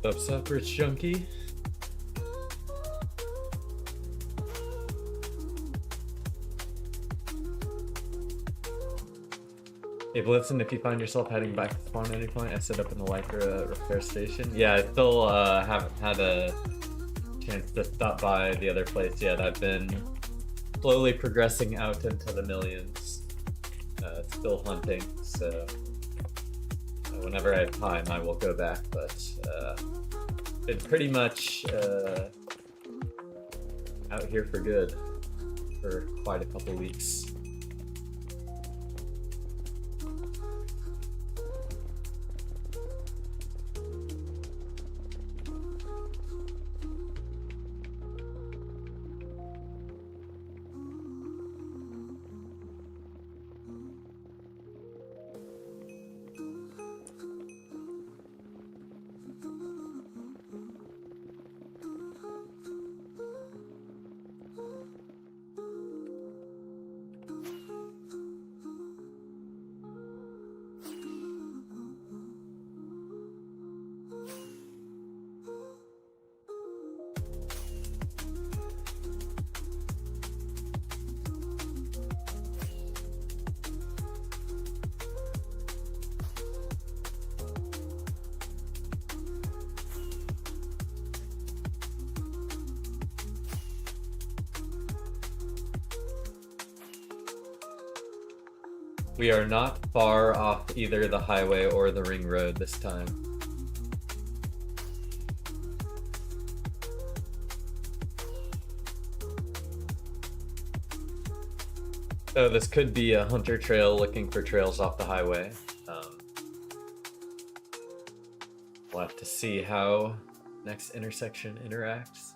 What's up, Rich Junkie? Hey Blitzen, if you find yourself heading back to spawn at any point, I set up in the Lycra repair station. Yeah, I still haven't had a chance to stop by the other place yet. I've been slowly progressing out into the millions. Still hunting, so whenever I have time, I will go back, but been pretty much out here for good for quite a couple weeks. We are not far off either the highway or the ring road this time. So this could be a hunter trail looking for trails off the highway. We'll have to see how next intersection interacts.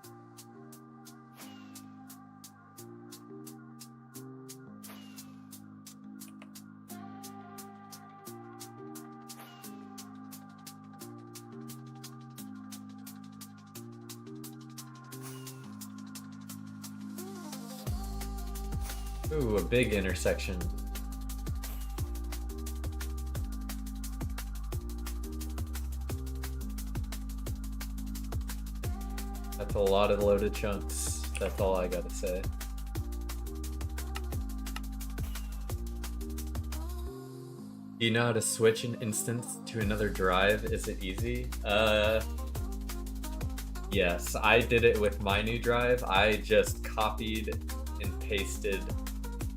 Ooh, a big intersection. That's a lot of loaded chunks. That's all I gotta say. Do you know how to switch an instance to another drive? Is it easy? Yes, I did it with my new drive. I just copied and pasted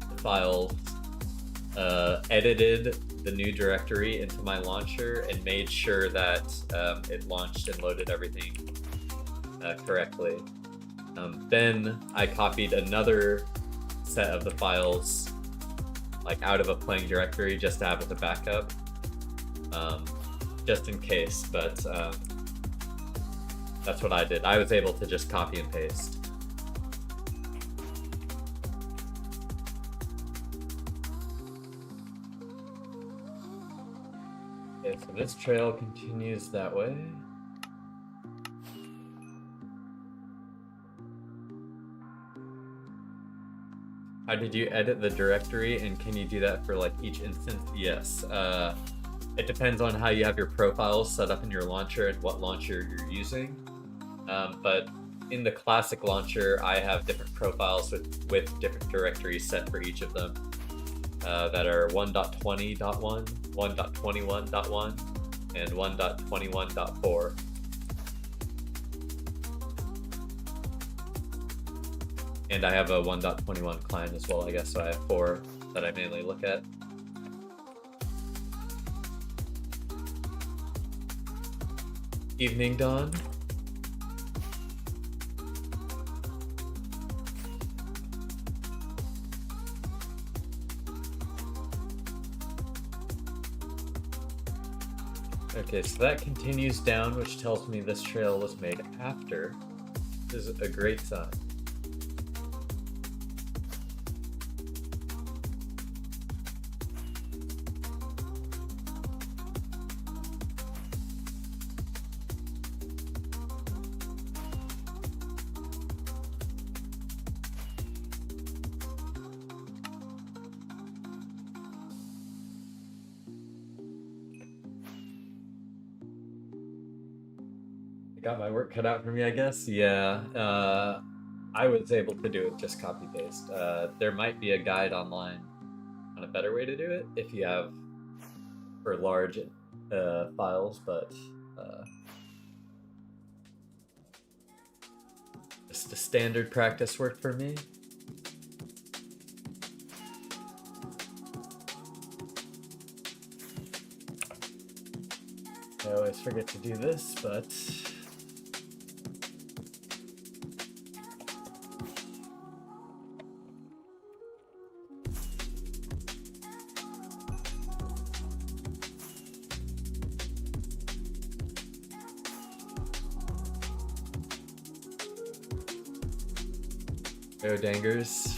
the files, edited the new directory into my launcher, and made sure that it launched and loaded everything correctly. Then I copied another set of the files like out of a playing directory just to have as a backup, just in case, but that's what I did. I was able to just copy and paste. Okay, so this trail continues that way. How did you edit the directory, and can you do that for like each instance? Yes. It depends on how you have your profiles set up in your launcher and what launcher you're using. But in the classic launcher, I have different profiles with different directories set for each of them that are 1.20.1, 1.21.1, and 1.21.4. And I have a 1.21 client as well, I guess, so I have 4 that I mainly look at. Evening Dawn. Okay, so that continues down, which tells me this trail was made after. This is a great sign. got my work cut out for me, I guess. Yeah, I was able to do it just copy paste. There might be a guide online on a better way to do it if you have for large files, but just the standard practice worked for me. I always forget to do this, but go dangers.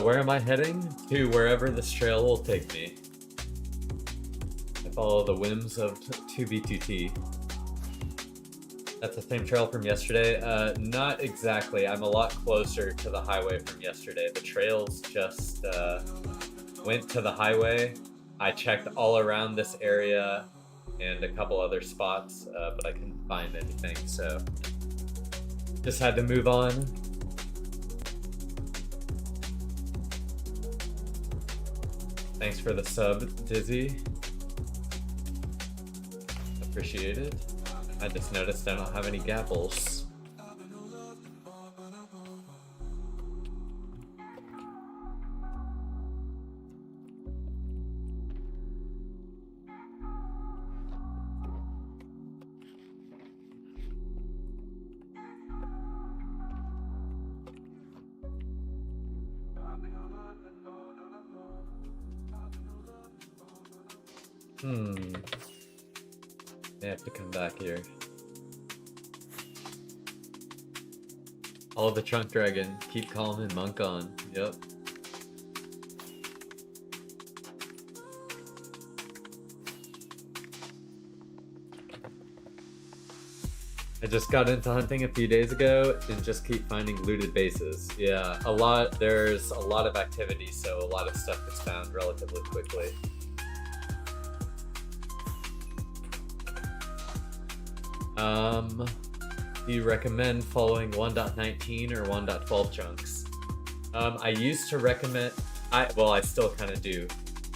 Where am I heading? To wherever this trail will take me. I follow the whims of 2B2T. That's the same trail from yesterday? Not exactly. I'm a lot closer to the highway from yesterday. The trails just went to the highway. I checked all around this area and a couple other spots, but I couldn't find anything, so just had to move on. Thanks for the sub, Dizzy. Appreciate it. I just noticed I don't have any gapples. I have to come back here. All the Trunk Dragon. Keep calm and monk on. Yep. I just got into hunting a few days ago and just keep finding looted bases. Yeah, there's a lot of activity, so a lot of stuff gets found relatively quickly. Do you recommend following 1.19 or 1.12 chunks? I used to recommend, I still kind of do.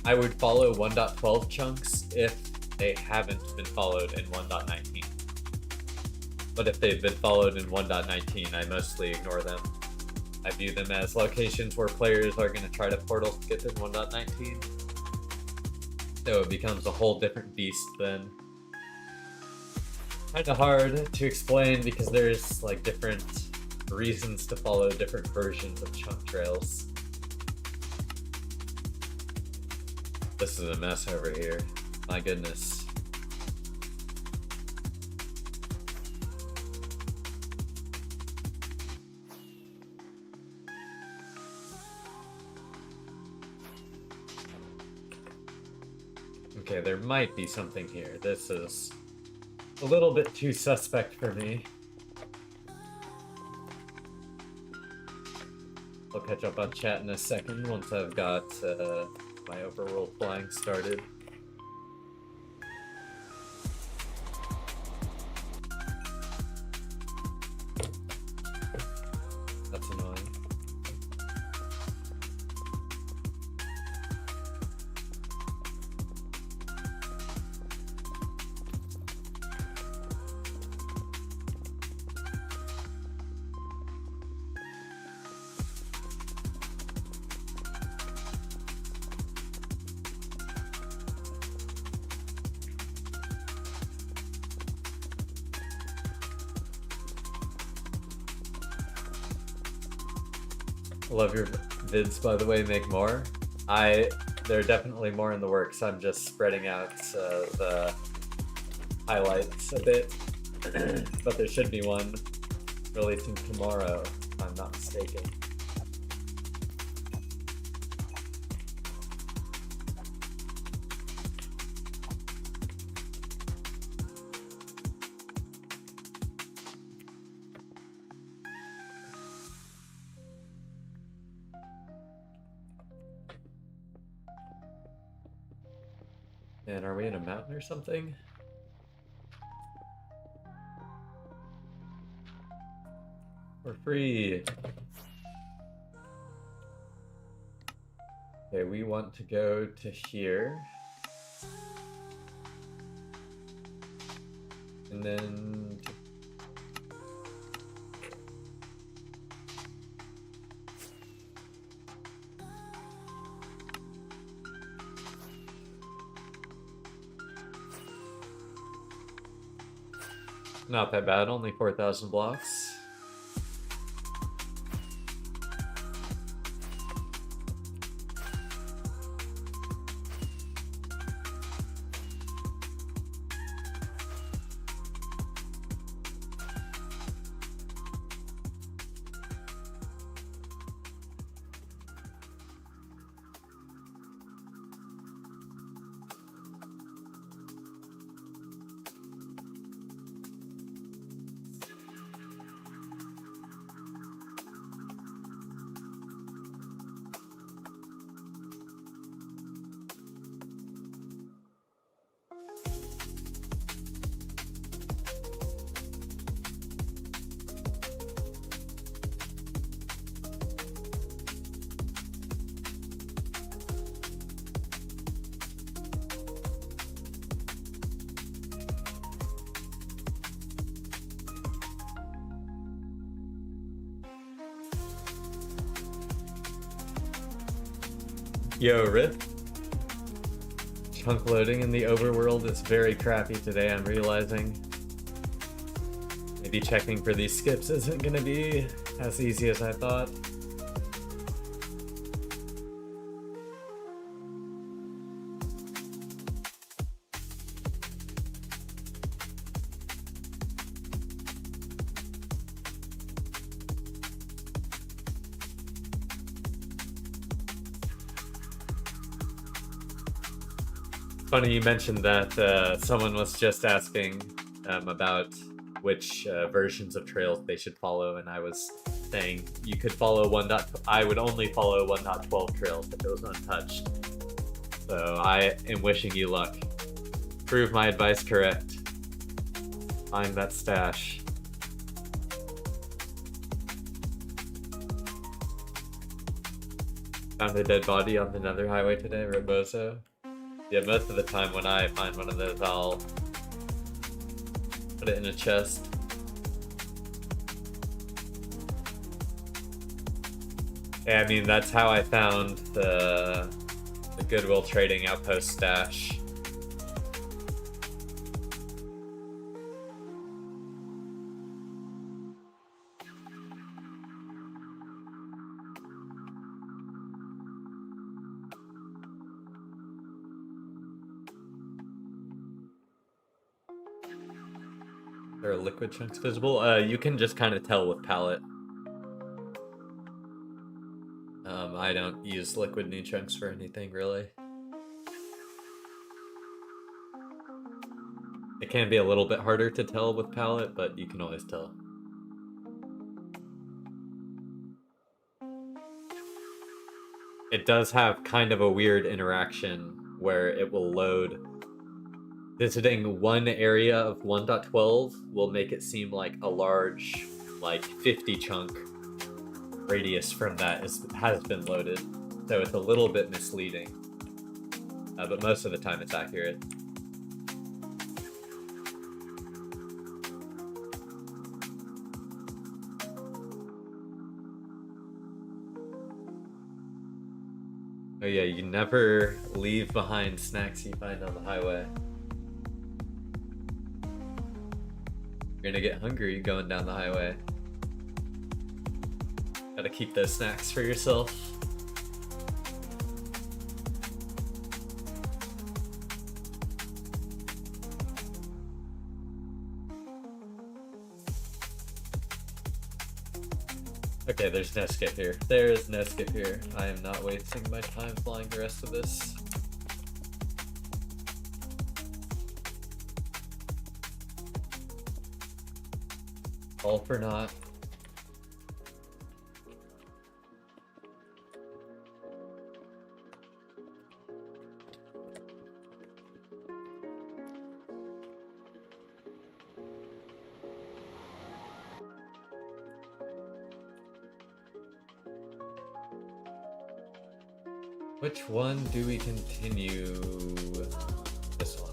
I would follow 1.12 chunks if they haven't been followed in 1.19. But if they've been followed in 1.19, I mostly ignore them. I view them as locations where players are going to try to portal skip in 1.19. So it becomes a whole different beast then. Kind of hard to explain because there's like different reasons to follow different versions of chunk trails. This is a mess over here. My goodness. Okay, there might be something here. This is a little bit too suspect for me. I'll catch up on chat in a second once I've got my overworld flying started. That's annoying. Love your vids, by the way. Make more. There are definitely more in the works. I'm just spreading out the highlights a bit, but there should be one releasing tomorrow, if I'm not mistaken. And are we in a mountain or something? We're free. Okay, we want to go to here. And then... Not that bad, only 4,000 blocks. Yo, Rip. Chunk loading in the overworld is very crappy today, I'm realizing. Maybe checking for these skips isn't gonna be as easy as I thought. Funny you mentioned that someone was just asking about which versions of trails they should follow, and I was saying you could follow I would only follow 1.12 trails if it was untouched. So I am wishing you luck. Prove my advice correct. Find that stash. Found a dead body on the Nether highway today, Rebozo. Yeah, most of the time when I find one of those, I'll put it in a chest. Yeah, I mean, that's how I found the Goodwill Trading Outpost stash. There are liquid chunks visible? You can just kind of tell with palette. I don't use liquid new chunks for anything, really. It can be a little bit harder to tell with palette, but you can always tell. It does have kind of a weird interaction where it will load. Visiting one area of 1.12 will make it seem like a large, like 50 chunk radius from that has been loaded. So it's a little bit misleading. But most of the time it's accurate. Oh yeah, you never leave behind snacks you find on the highway. You're gonna get hungry going down the highway. Gotta keep those snacks for yourself. Okay, there's no skip here. There's no skip here. I am not wasting my time flying the rest of this. All for naught. Which one do we continue? This one.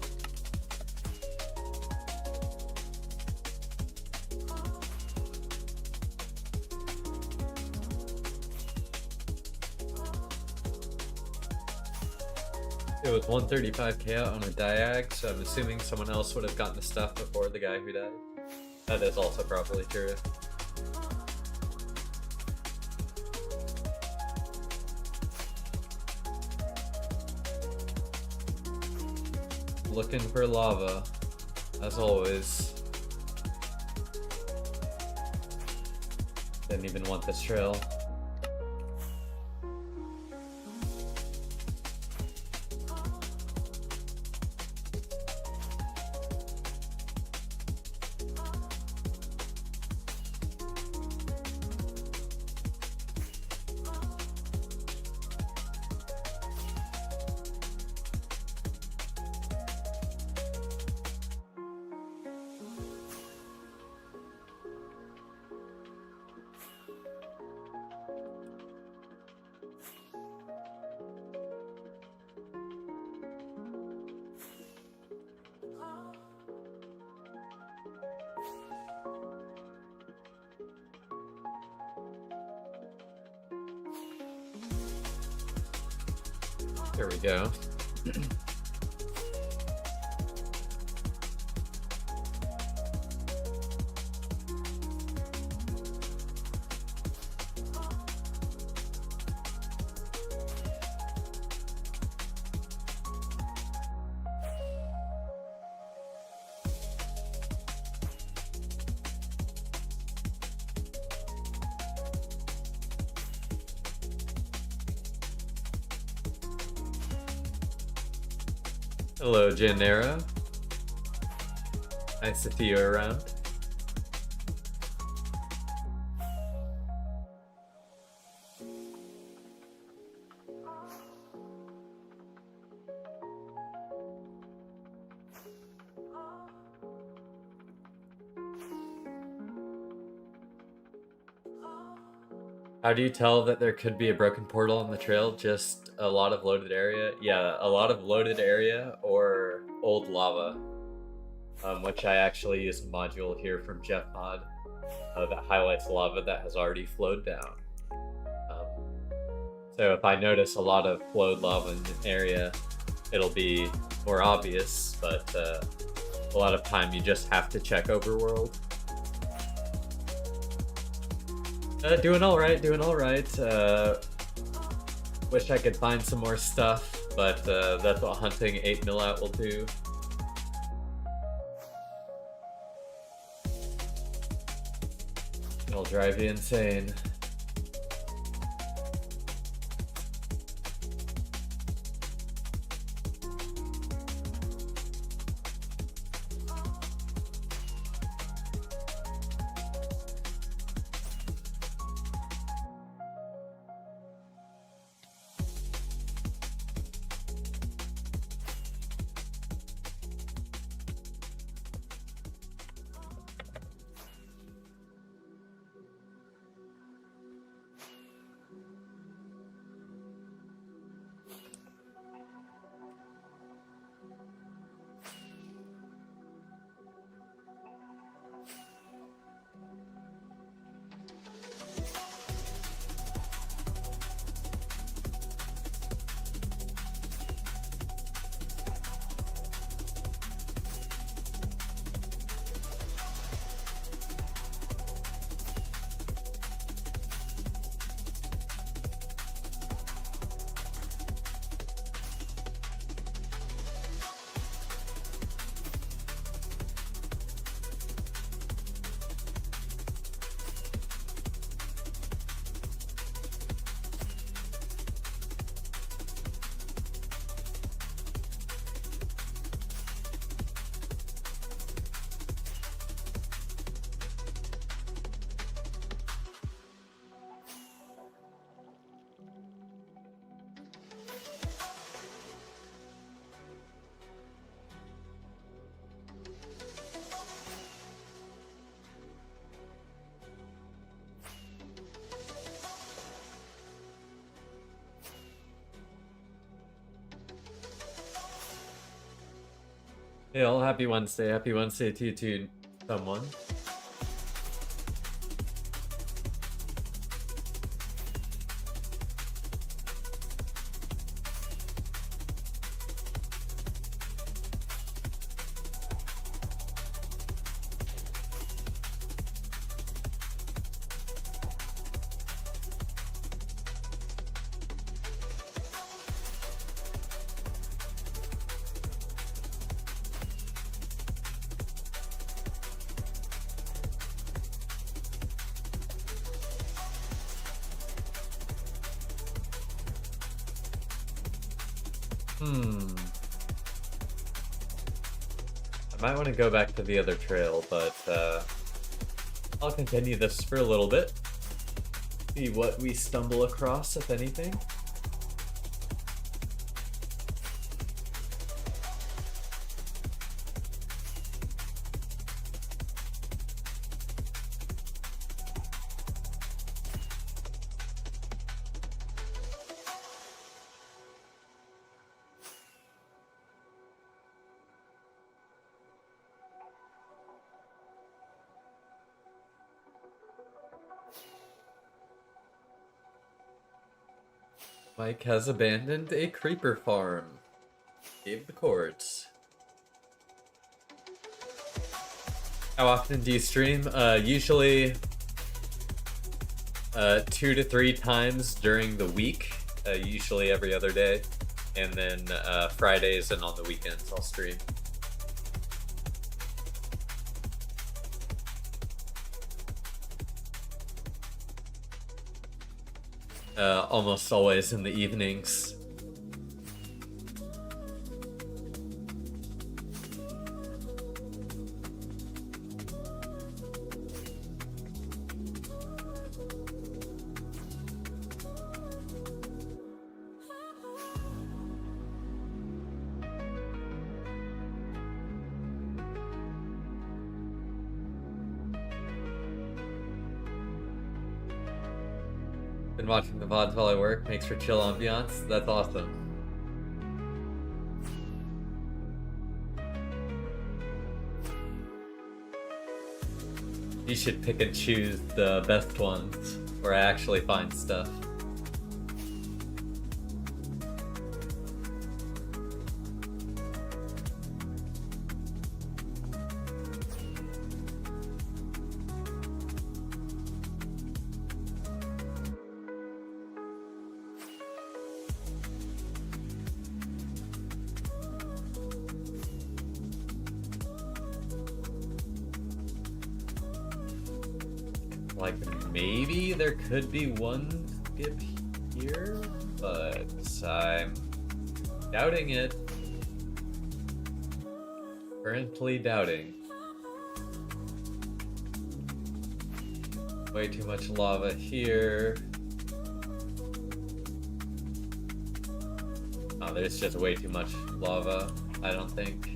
It was 135k out on a diag, so I'm assuming someone else would have gotten the stuff before the guy who died. That is also probably true. Looking for lava, as always. Didn't even want this trail. There we go. Hello, Janera. Nice to see you around. How do you tell that there could be a broken portal on the trail? Just a lot of loaded area? Yeah, a lot of loaded area or old lava. Which I actually use a module here from Jeff Mod that highlights lava that has already flowed down. So if I notice a lot of flowed lava in an area, it'll be more obvious, but a lot of time you just have to check overworld. Doing alright, doing alright. Wish I could find some more stuff, but that's what hunting 8 mil out will do. It'll drive you insane. Hey all, happy Wednesday. Happy Wednesday to you too, someone. I might want to go back to the other trail, but I'll continue this for a little bit. See what we stumble across, if anything. Mike has abandoned a creeper farm. Gave the cords. How often do you stream? Usually 2 to 3 times during the week. Usually every other day. And then Fridays and on the weekends I'll stream. Almost always in the evenings. Been watching the VODs while I work, makes for chill ambiance. That's awesome. You should pick and choose the best ones where I actually find stuff. Like, maybe there could be one skip here, but I'm doubting it. Currently doubting. Way too much lava here. Oh, there's just way too much lava, I don't think.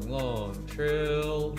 Long trail.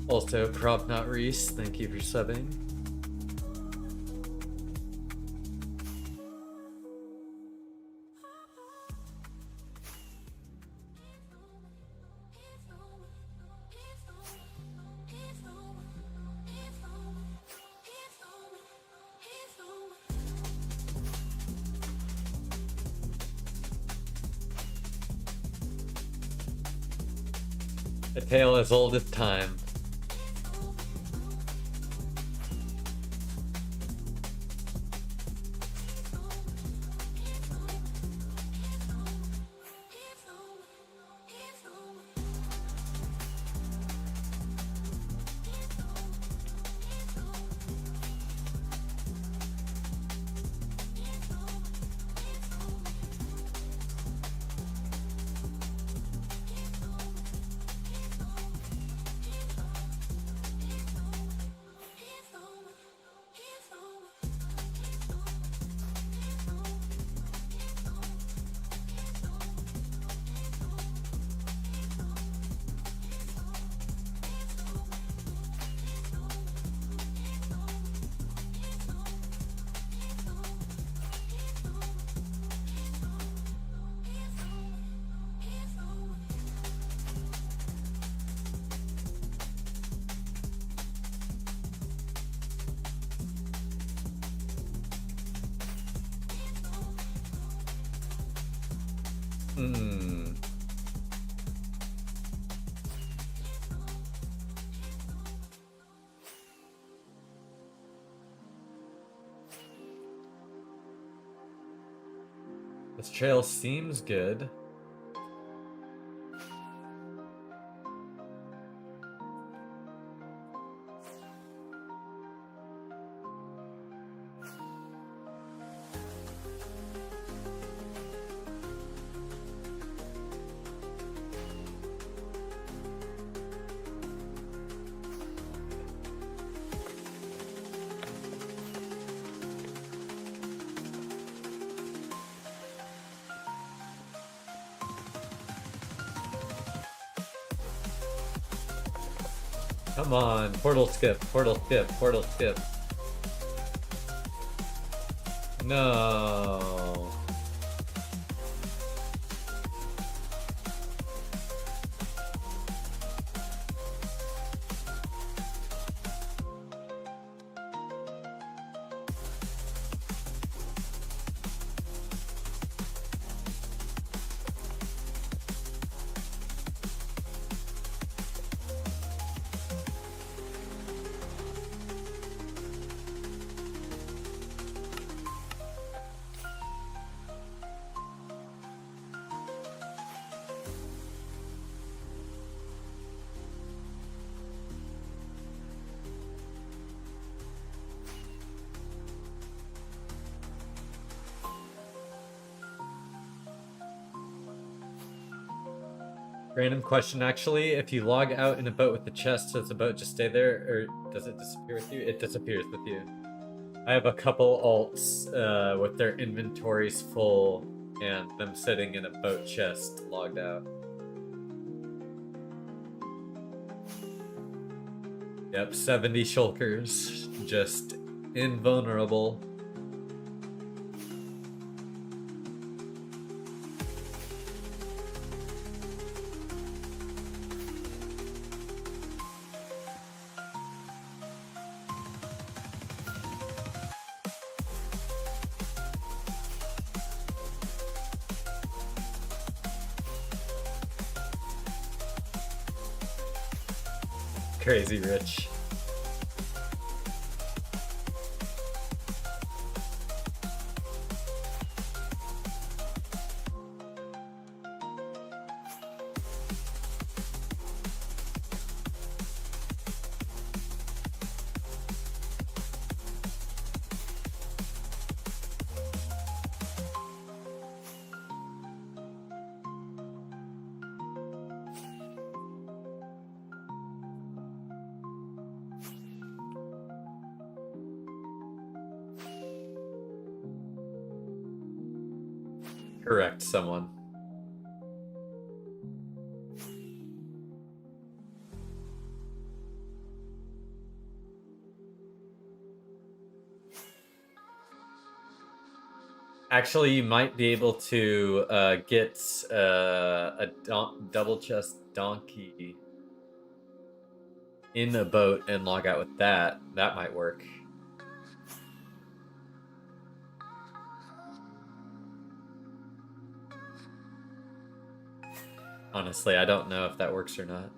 Also, Crop Not Reese, thank you for subbing. A tale as old as time. This trail seems good. Come on, portal skip, portal skip, portal skip. No. Random question, actually. If you log out in a boat with the chest, does the boat just stay there, or does it disappear with you? It disappears with you. I have a couple alts with their inventories full and them sitting in a boat chest logged out. Yep, 70 shulkers, just invulnerable. Crazy rich. Correct someone. Actually, you might be able to get a double chest donkey in a boat and log out with that. That might work. Honestly, I don't know if that works or not.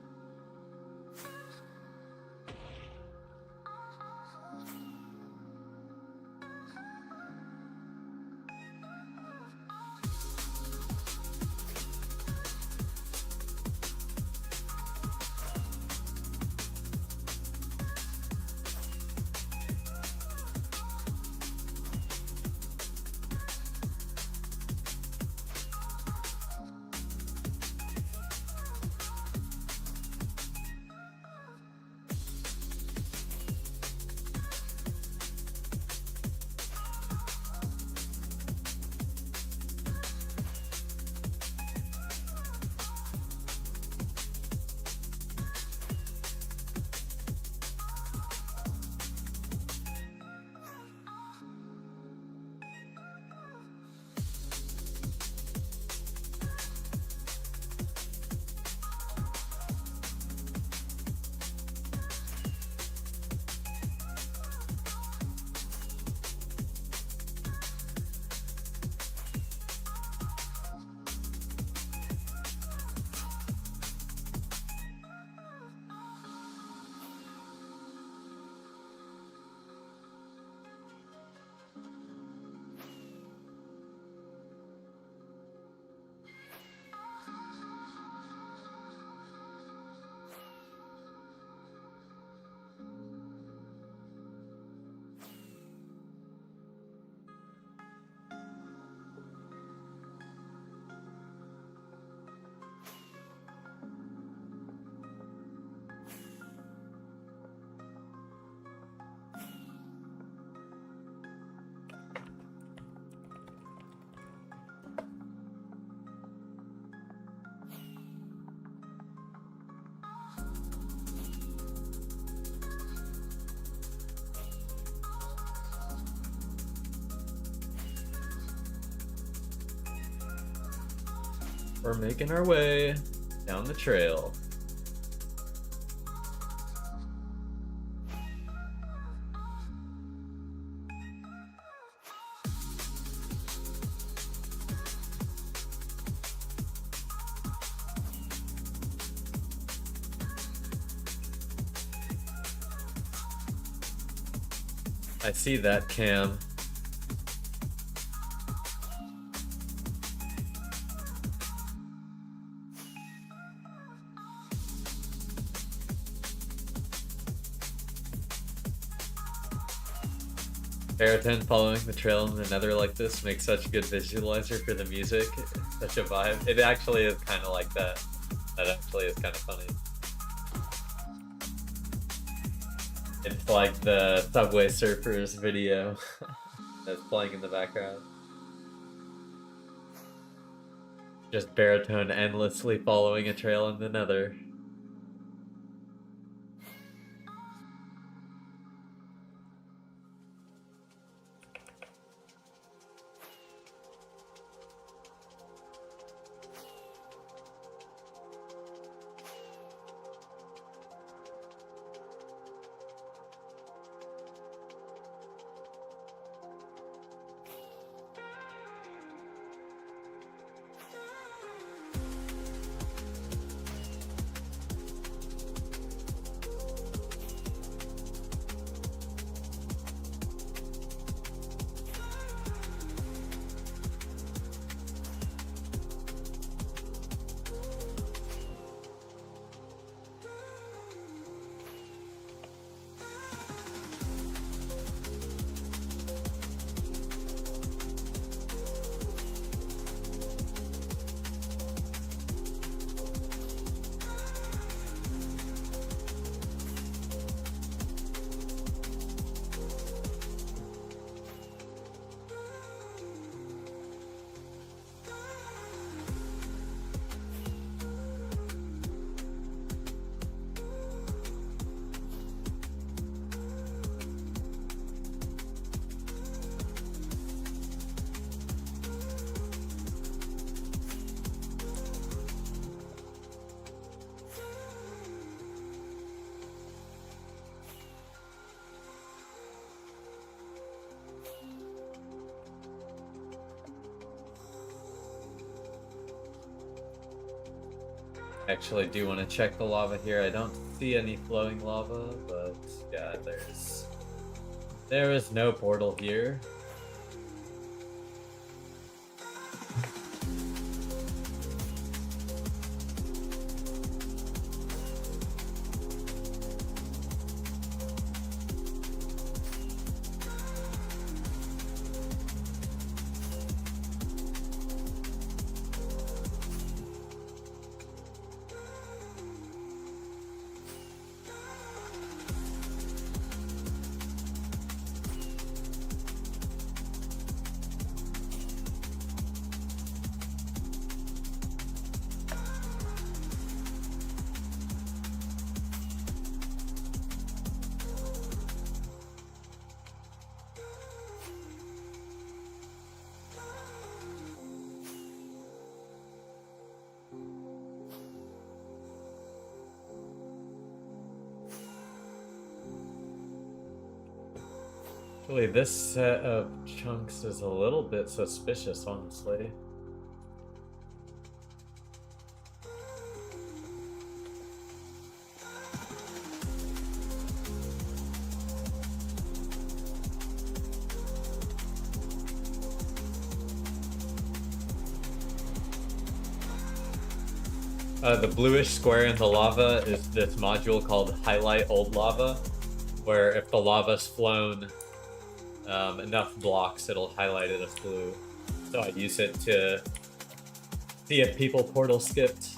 We're making our way down the trail. I see that, Cam. Baritone following the trail in the Nether like this makes such a good visualizer for the music. Such a vibe. It actually is kind of like that. That actually is kind of funny. It's like the Subway Surfers video that's playing in the background. Just Baritone endlessly following a trail in the Nether. Actually do want to check the lava here. I don't see any flowing lava, but yeah, there is no portal here. Actually, this set of chunks is a little bit suspicious, honestly. The bluish square in the lava is this module called Highlight Old Lava, where if the lava's flown enough blocks, it'll highlight it as blue. So I use it to see if people portal skipped.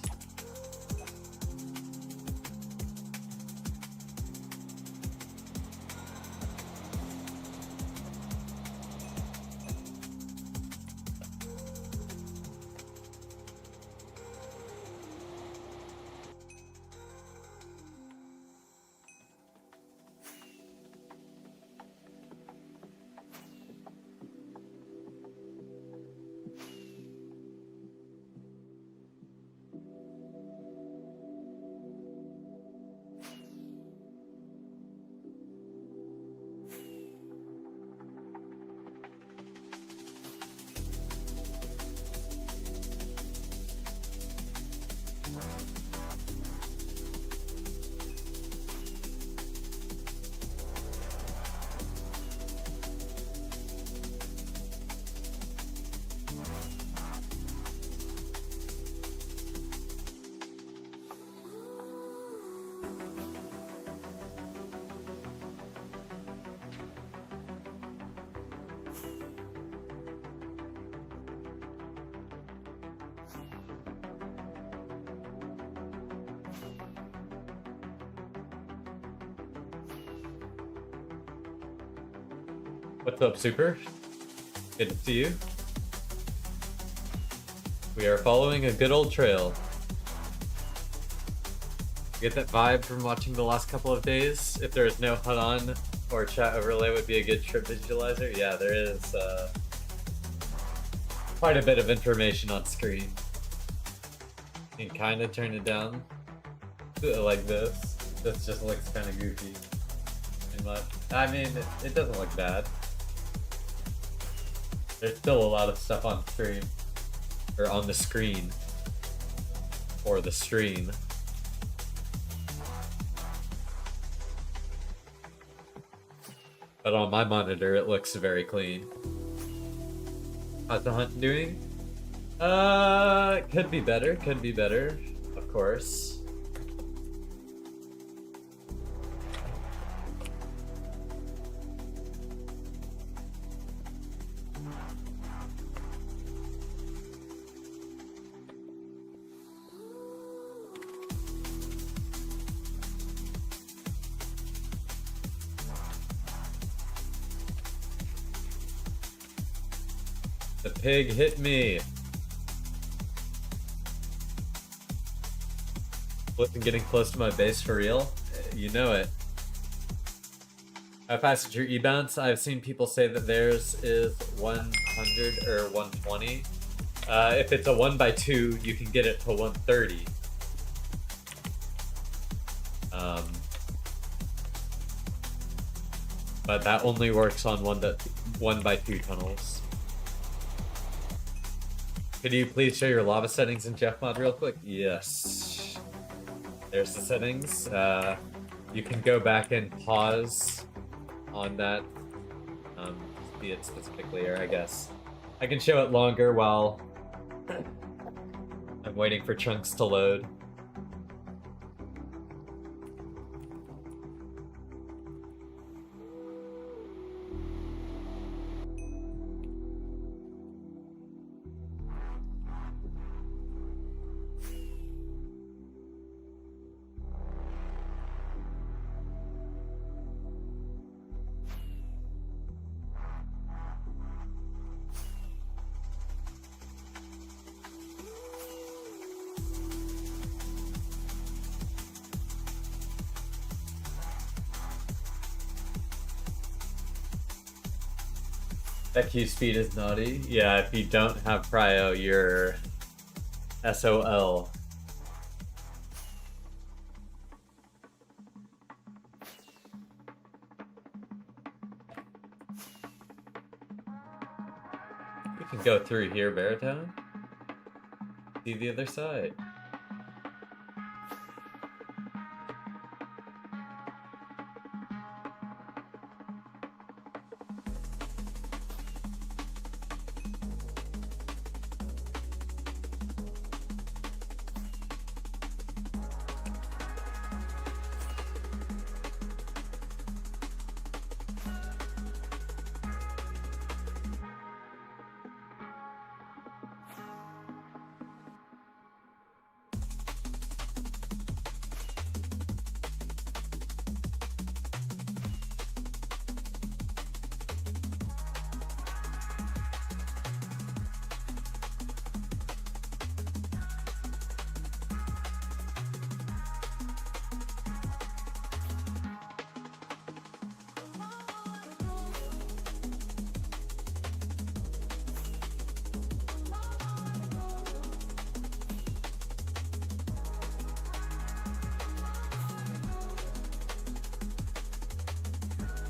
What's up, Super? Good to see you. We are following a good old trail. Get that vibe from watching the last couple of days? If there is no HUD on or chat overlay would be a good trip visualizer. Yeah, there is quite a bit of information on screen. You can kind of turn it down like this. This just looks kind of goofy. I mean, it doesn't look bad. There's still a lot of stuff on stream, or on the screen, or the stream. But on my monitor, it looks very clean. How's the hunt doing? Could be better, of course. The pig hit me. Wasn't getting close to my base for real. You know it. How fast is your e-bounce? I've seen people say that theirs is 100 or 120. If it's a 1x2, you can get it to 130. But that only works on 1x2 tunnels. Could you please show your lava settings in Jeff mod real quick? Yes. There's the settings. You can go back and pause on that. See it specifically, or I guess I can show it longer while I'm waiting for chunks to load. That queue speed is naughty. Yeah, if you don't have prio, you're SOL. We can go through here, Baritone. See the other side.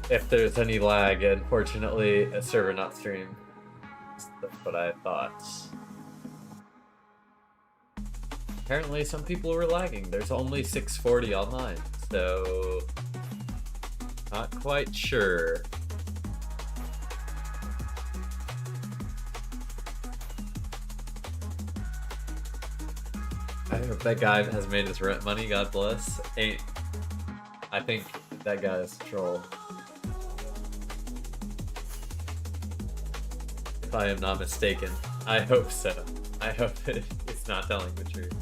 If there's any lag, unfortunately, a server not stream. That's what I thought. Apparently, some people were lagging. There's only 640 online, so not quite sure. I hope that guy has made his rent money. God bless. I think that guy is a troll. If I am not mistaken. I hope so. I hope it's not telling the truth.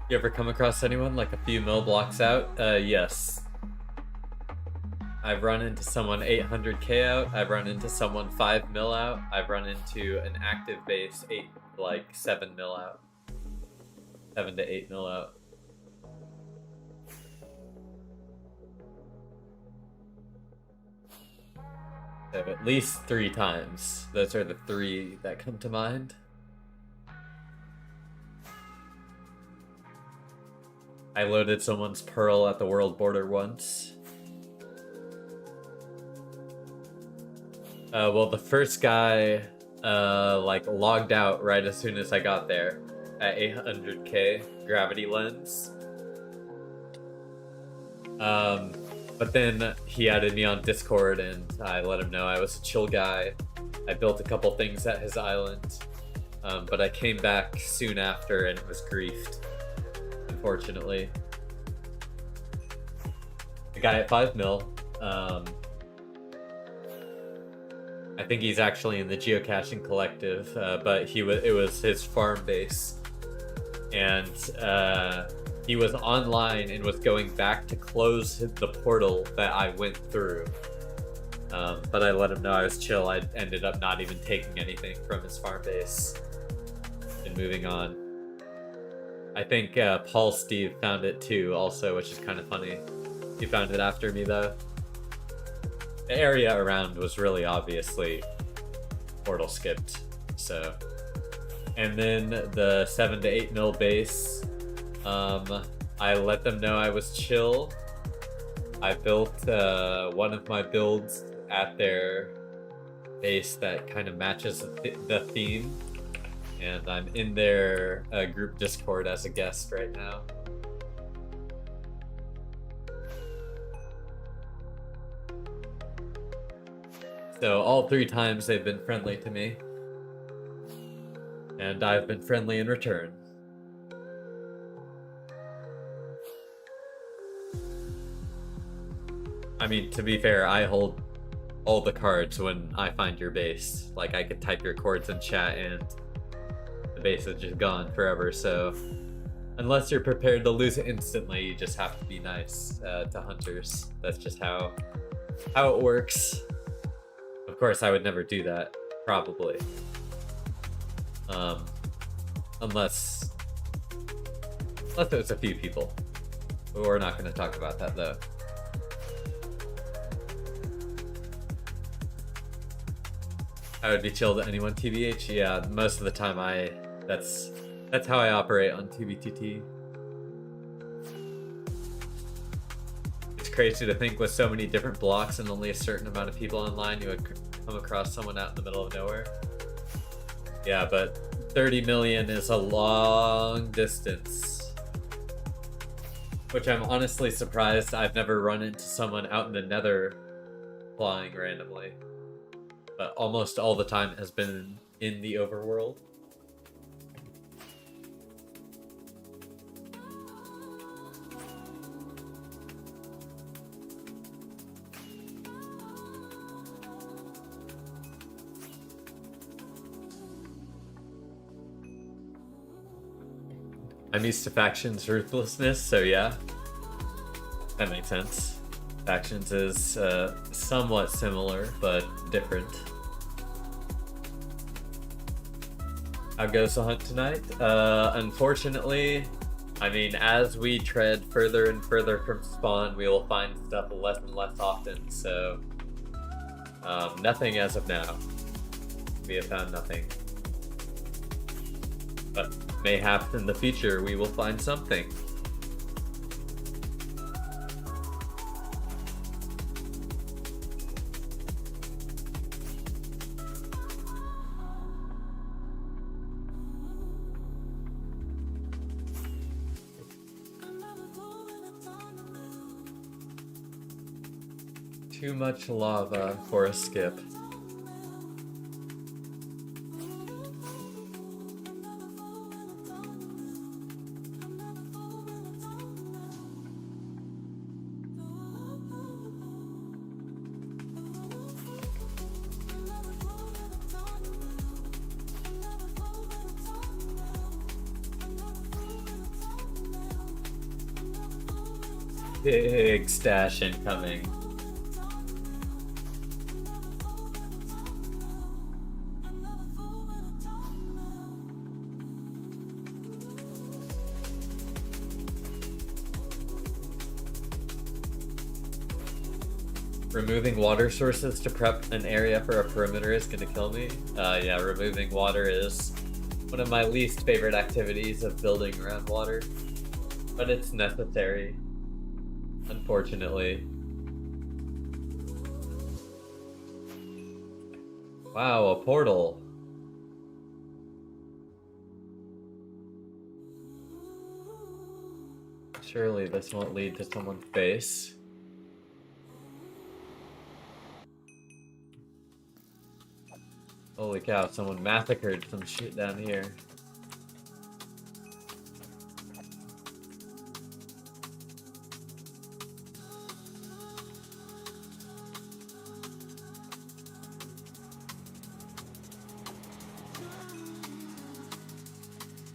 You ever come across anyone like a few mil blocks out? Yes. I've run into someone 800k out. I've run into someone 5 mil out. I've run into an active base 7 mil out. 7 to 8 mil out. So at least 3 times. Those are the 3 that come to mind. I loaded someone's pearl at the world border once. Well, the first guy, like, logged out right as soon as I got there at 800k gravity lens. But then he added me on Discord and I let him know I was a chill guy. I built a couple things at his island, but I came back soon after and it was griefed, unfortunately. The guy at 5 mil, I think he's actually in the Geocaching collective, but it was his farm base, and he was online and was going back to close the portal that I went through. But I let him know I was chill. I ended up not even taking anything from his farm base and moving on. I think Paul Steve found it too also, which is kind of funny. He found it after me though. The area around was really obviously portal skipped, so. And then the 7 to 8 mil base, I let them know I was chill. I built one of my builds at their base that kind of matches the theme, and I'm in their group Discord as a guest right now. So all 3 times they've been friendly to me, and I've been friendly in return. I mean, to be fair, I hold all the cards when I find your base. Like, I could type your coords in chat and the base is just gone forever, so unless you're prepared to lose it instantly, you just have to be nice to hunters. That's just how it works. Of course, I would never do that, probably. Unless it was a few people. But we're not going to talk about that, though. I would be chill to anyone, TBH. Yeah, most of the time that's how I operate on TBTT. It's crazy to think with so many different blocks and only a certain amount of people online, you would come across someone out in the middle of nowhere. Yeah, but 30 million is a long distance. Which I'm honestly surprised I've never run into someone out in the Nether flying randomly. But almost all the time it has been in the overworld. I'm used to Faction's ruthlessness, so yeah. That makes sense. Factions is somewhat similar, but different. How goes the hunt tonight? Unfortunately, I mean, as we tread further and further from spawn, we will find stuff less and less often, so nothing as of now. We have found nothing. But mayhaps in the future we will find something. Too much lava for a skip. Big stash incoming. Removing water sources to prep an area for a perimeter is gonna kill me. Yeah, removing water is one of my least favorite activities of building around water. But it's necessary, unfortunately. Wow, a portal. Surely this won't lead to someone's base. Holy cow, someone massacred some shit down here.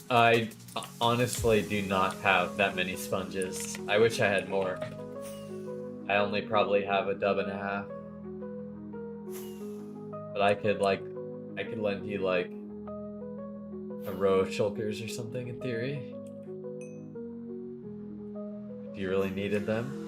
I honestly do not have that many sponges. I wish I had more. I only probably have a dub and a half. But I could lend you like a row of shulkers or something in theory. If you really needed them.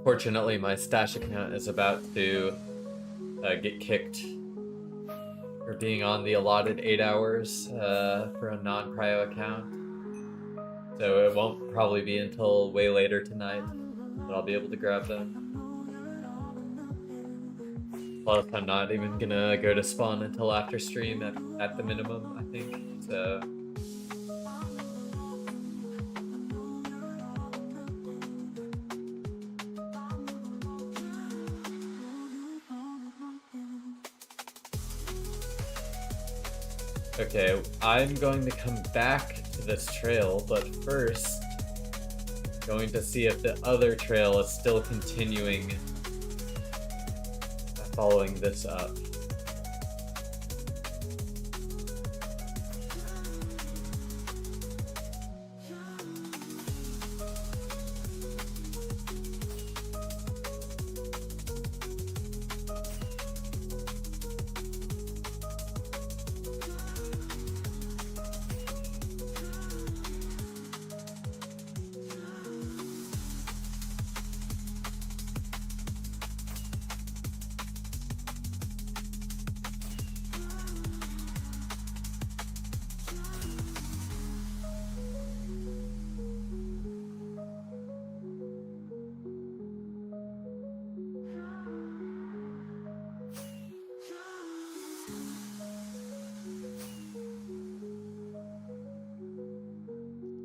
Fortunately, my stash account is about to get kicked for being on the allotted 8 hours for a non-prio account. So it won't probably be until way later tonight that I'll be able to grab them. Plus, I'm not even gonna go to spawn until after stream at the minimum, I think. So. Okay, I'm going to come back to this trail, but first, going to see if the other trail is still continuing following this up.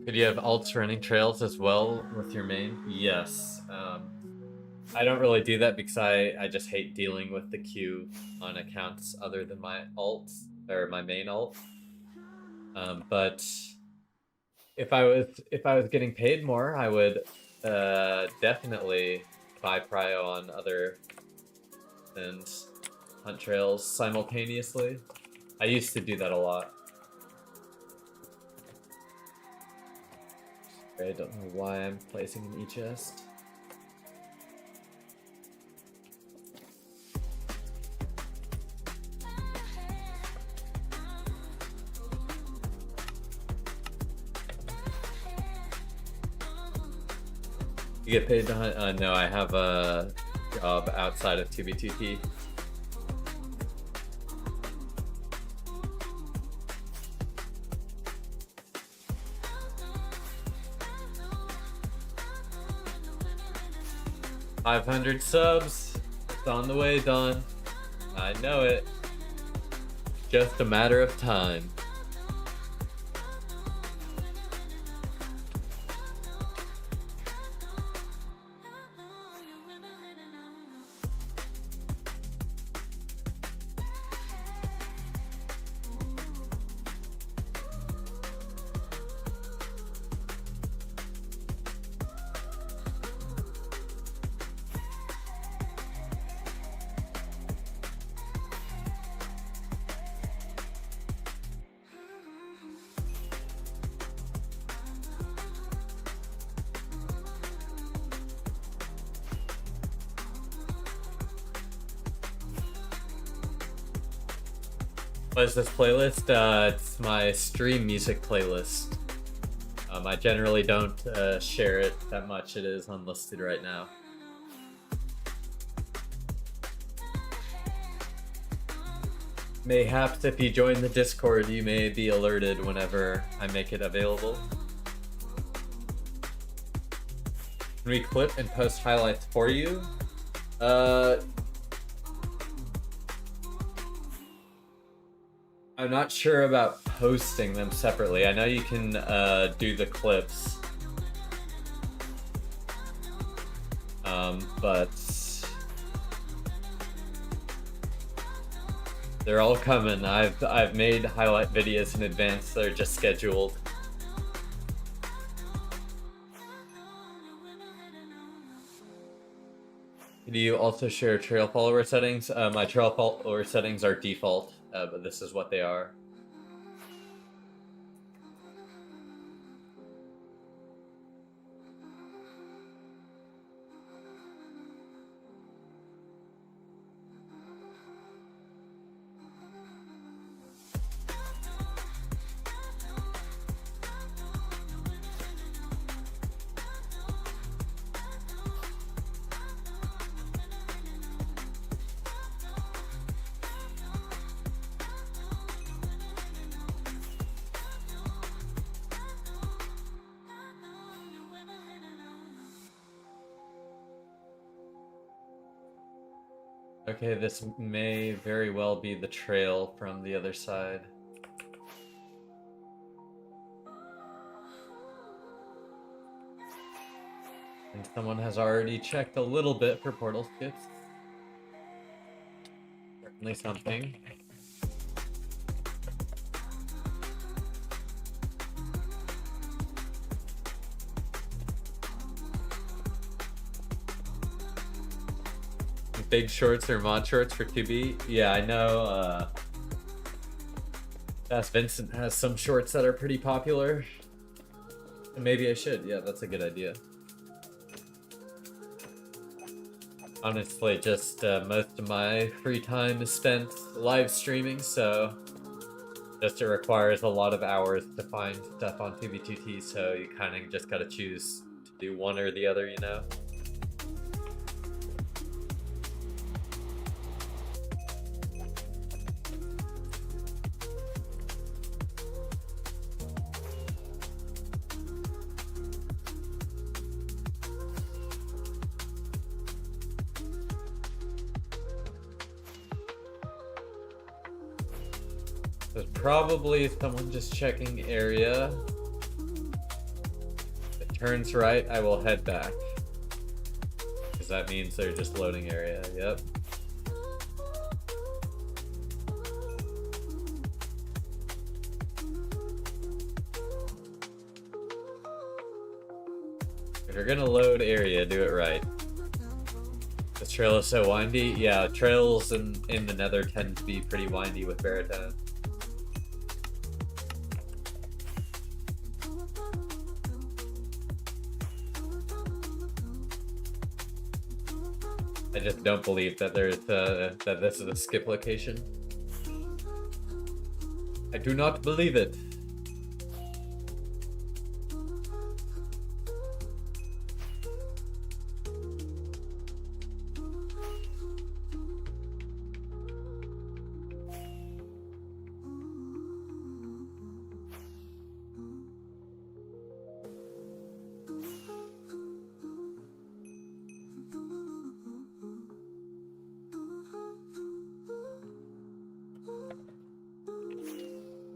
Could you have alts running trails as well with your main? Yes. I don't really do that because I just hate dealing with the queue on accounts other than my alts or my main alt. But if I was getting paid more, I would definitely buy prio on other and hunt trails simultaneously. I used to do that a lot. I don't know why I'm placing an e-chest. You get paid to hunt? No, I have a job outside of 2b2p. $500 subs. It's on the way, Don. I know it. Just a matter of time. What is this playlist? It's my stream music playlist. I generally don't share it that much. It is unlisted right now. Mayhaps if you join the Discord, you may be alerted whenever I make it available. Can we clip and post highlights for you? I'm not sure about posting them separately. I know you can do the clips. But they're all coming. I've made highlight videos in advance. They're just scheduled. Do you also share trail follower settings? My trail follower settings are default, but this is what they are. Okay, this may very well be the trail from the other side. And someone has already checked a little bit for portal skips. Certainly something. Big shorts or mod shorts for 2B? Yeah, I know Fast Vincent has some shorts that are pretty popular. And maybe I should. Yeah, that's a good idea. Honestly, just most of my free time is spent live streaming, so just it requires a lot of hours to find stuff on 2B2T, so you kind of just gotta choose to do one or the other, you know? There's probably someone just checking area. If it turns right, I will head back. Because that means they're just loading area, yep. If you're gonna load area, do it right. This trail is so windy. Yeah, trails in the Nether tend to be pretty windy with baritone. I just don't believe that there's that this is a skip location. I do not believe it.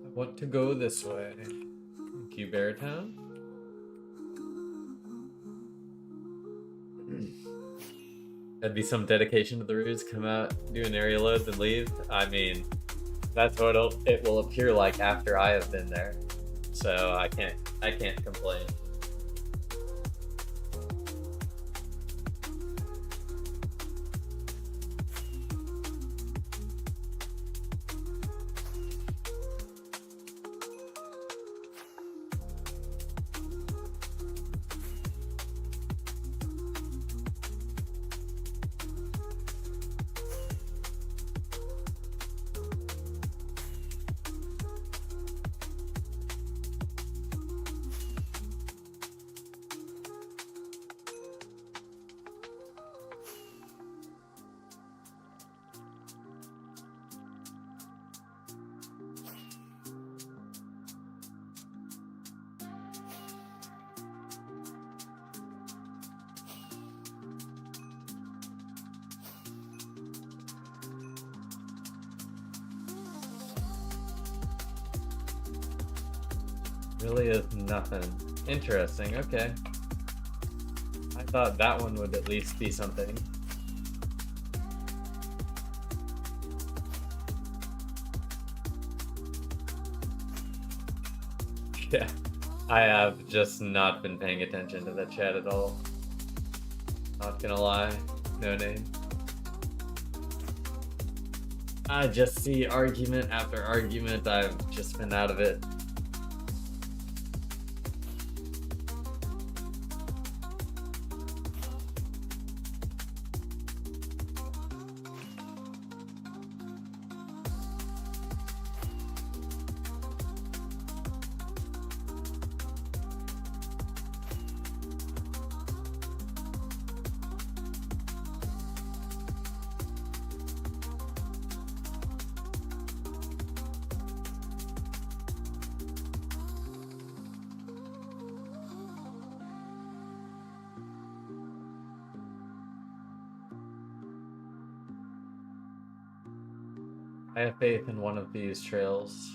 I want to go this way. Thank you, Beartown. That'd be some dedication to the roots. Come out, do an area load, then leave. I mean, that's what it will appear like after I have been there. So I can't complain. Really is nothing. Interesting, okay. I thought that one would at least be something. Yeah, I have just not been paying attention to the chat at all. Not gonna lie, no name. I just see argument after argument. I've just been out of it. I have faith in one of these trails.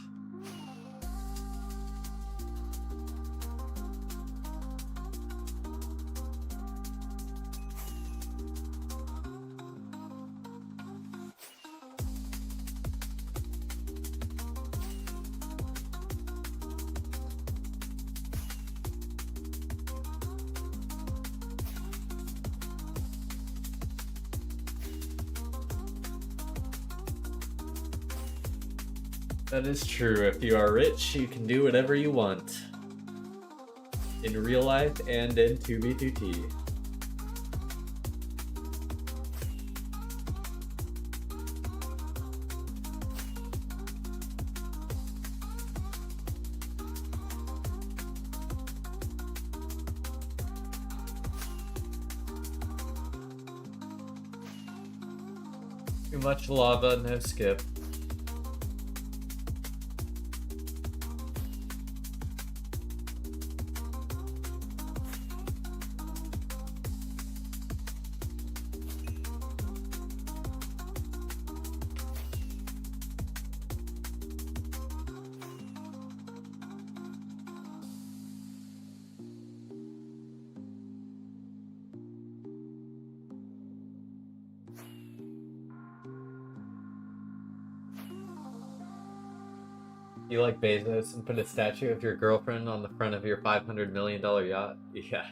That is true. If you are rich, you can do whatever you want. In real life and in 2B2T. Too much lava, no skip. You like Bezos and put a statue of your girlfriend on the front of your $500 million yacht? Yeah.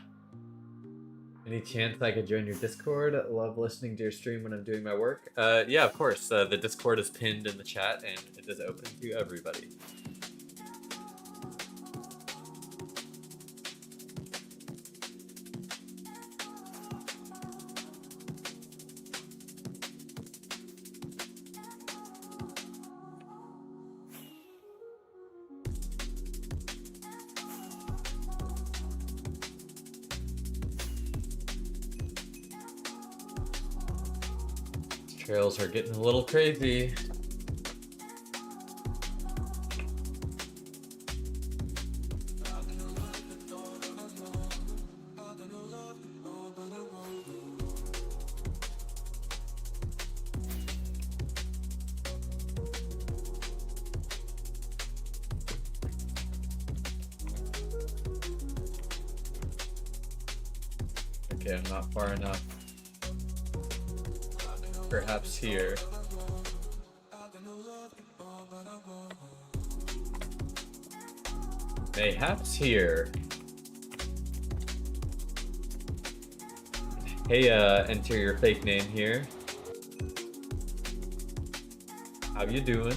Any chance I could join your Discord? Love listening to your stream when I'm doing my work. Yeah, of course. The Discord is pinned in the chat and it is open to everybody. Trails are getting a little crazy. Okay, I'm not far enough. Perhaps here. Mayhaps here. Hey, enter your fake name here. How you doing?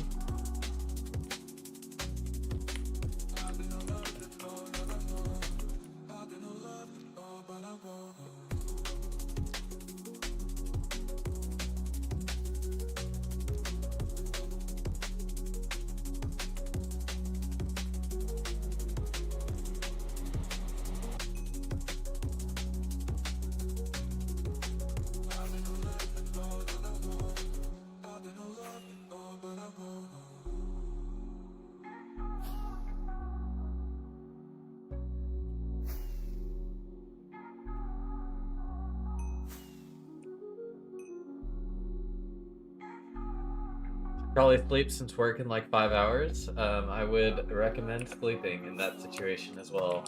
Probably sleep since work in like 5 hours. I would recommend sleeping in that situation as well.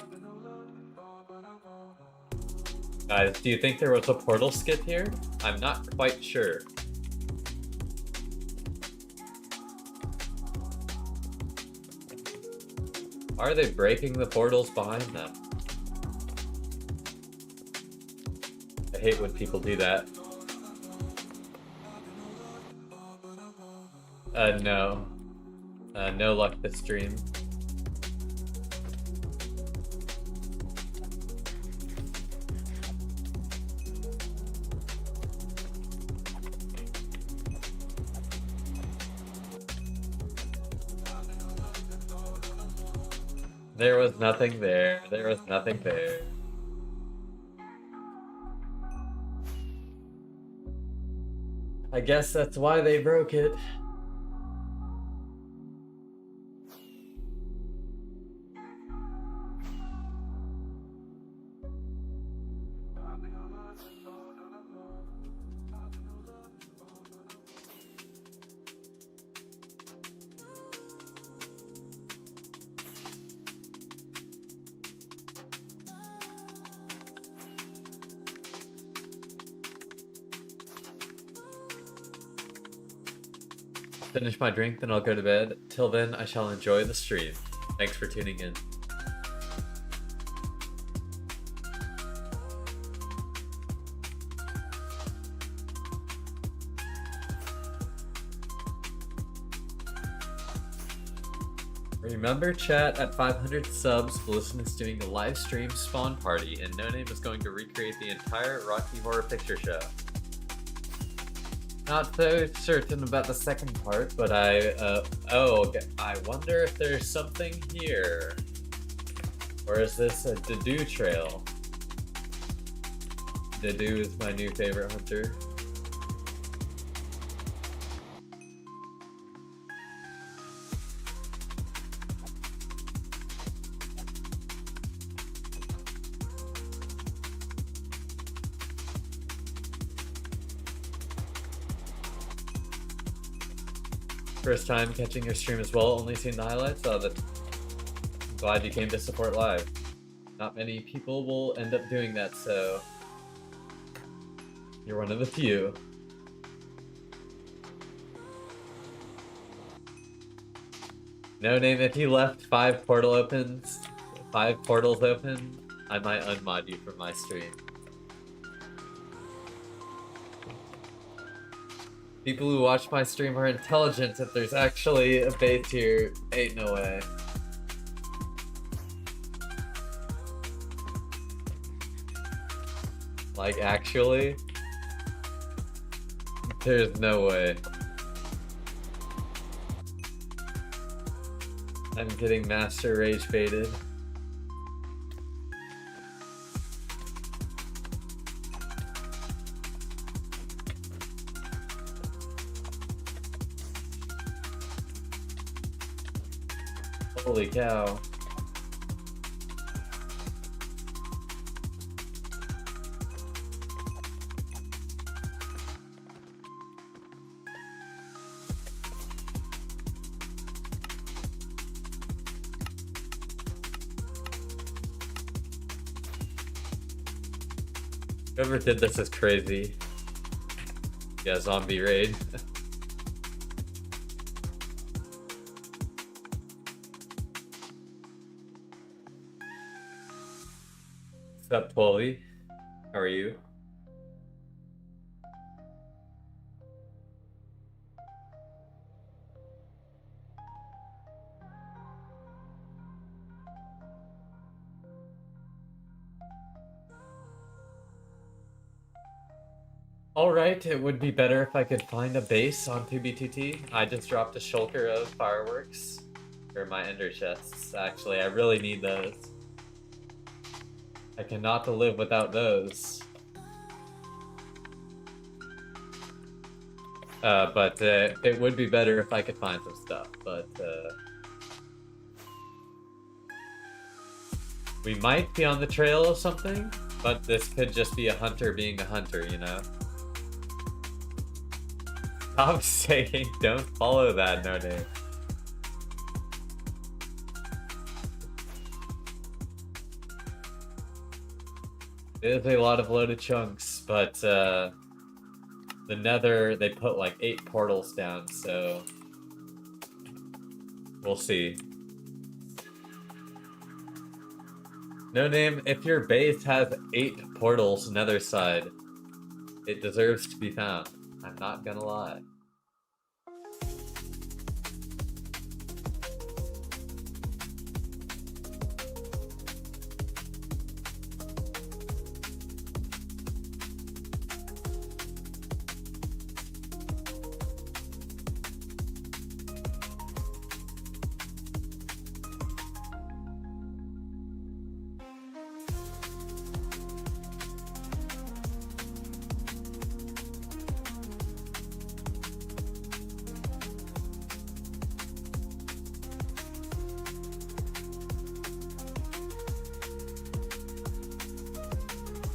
Guys, do you think there was a portal skip here? I'm not quite sure. Are they breaking the portals behind them? I hate when people do that. No. No luck this stream. There was nothing there. There was nothing there. I guess that's why they broke it. Finish my drink, then I'll go to bed. Till then, I shall enjoy the stream. Thanks for tuning in. Remember, chat, at 500 subs, Listen is doing a live stream spawn party, and No Name is going to recreate the entire Rocky Horror Picture Show. Not so certain about the second part, but I wonder if there's something here. Or is this a Dedue trail? Dedue is my new favorite hunter. First time catching your stream as well, only seen the highlights. Glad you came to support live. Not many people will end up doing that, so you're one of the few. No Name, if you left 5 portals open, I might unmod you from my stream. People who watch my stream are intelligent. If there's actually a base here, ain't no way. Like, actually? There's no way. I'm getting master rage baited. Holy cow. Whoever did this is crazy. Yeah, zombie raid. What's up, Polly? How are you? Alright, it would be better if I could find a base on 2BTT. I just dropped a shulker of fireworks. Or my ender chests, actually. I really need those. I cannot live without those. But it would be better if I could find some stuff, but we might be on the trail of something, but this could just be a hunter being a hunter, you know? Stop saying don't follow that, no name. It is a lot of loaded chunks, but the Nether, they put like 8 portals down, so we'll see. No name, if your base has 8 portals Nether side, it deserves to be found. I'm not gonna lie.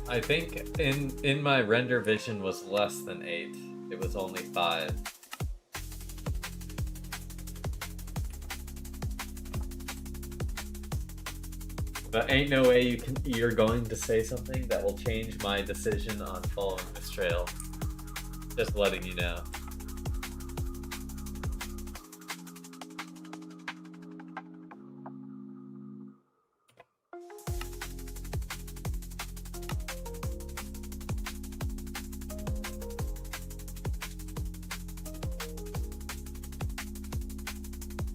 I think in my render vision was less than 8. It was only 5. But ain't no way you're going to say something that will change my decision on following this trail. Just letting you know.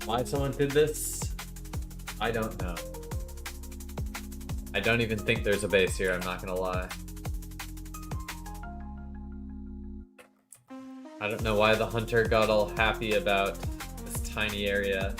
Why someone did this? I don't know. I don't even think there's a base here, I'm not gonna lie. I don't know why the hunter got all happy about this tiny area.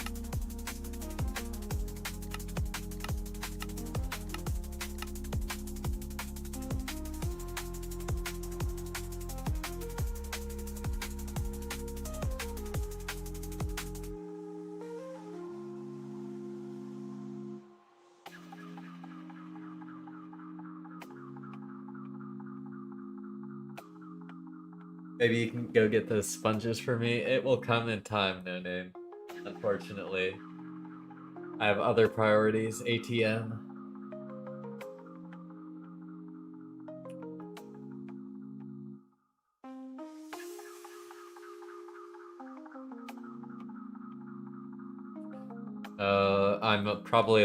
Maybe you can go get those sponges for me. It will come in time, no name. Unfortunately. I have other priorities. ATM. I'm probably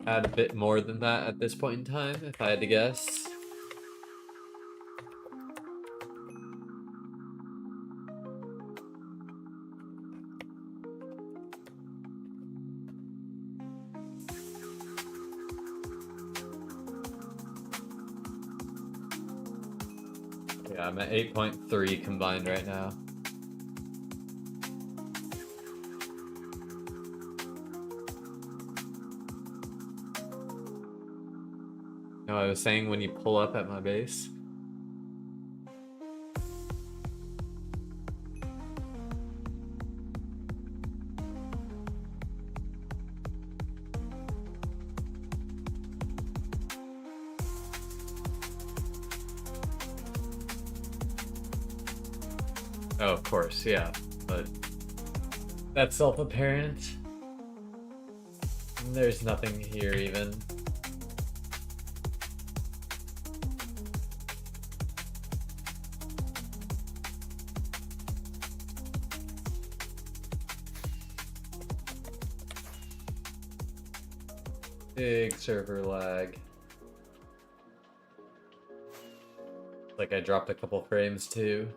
at a bit more than that at this point in time, if I had to guess. Yeah, I'm at 8.3 combined right now. No, I was saying when you pull up at my base. Oh, of course, yeah, but that's self-apparent. There's nothing here even. Big server lag. Like I dropped a couple frames too.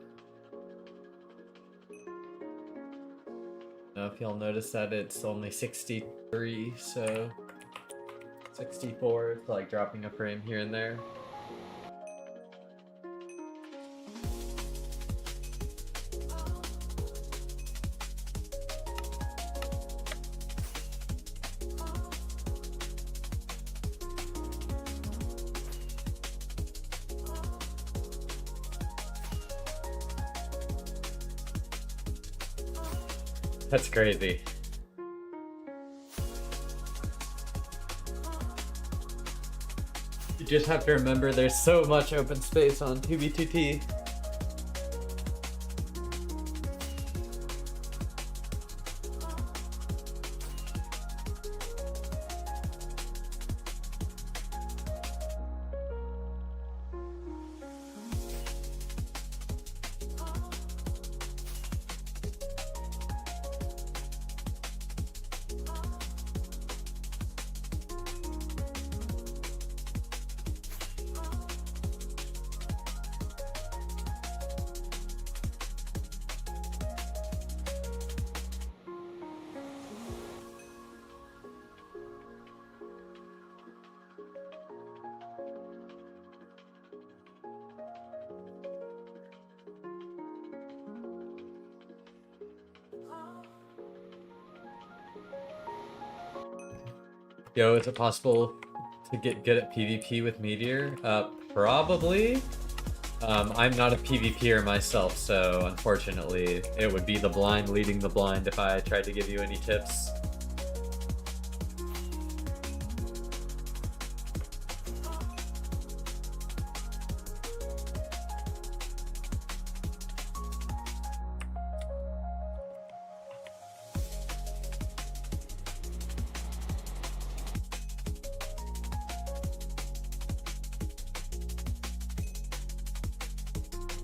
Now if y'all notice that it's only 63, so 64, it's like dropping a frame here and there. That's crazy. You just have to remember there's so much open space on 2v2t. Yo, is it possible to get good at PvP with Meteor? Probably. I'm not a PvPer myself, so unfortunately, it would be the blind leading the blind if I tried to give you any tips.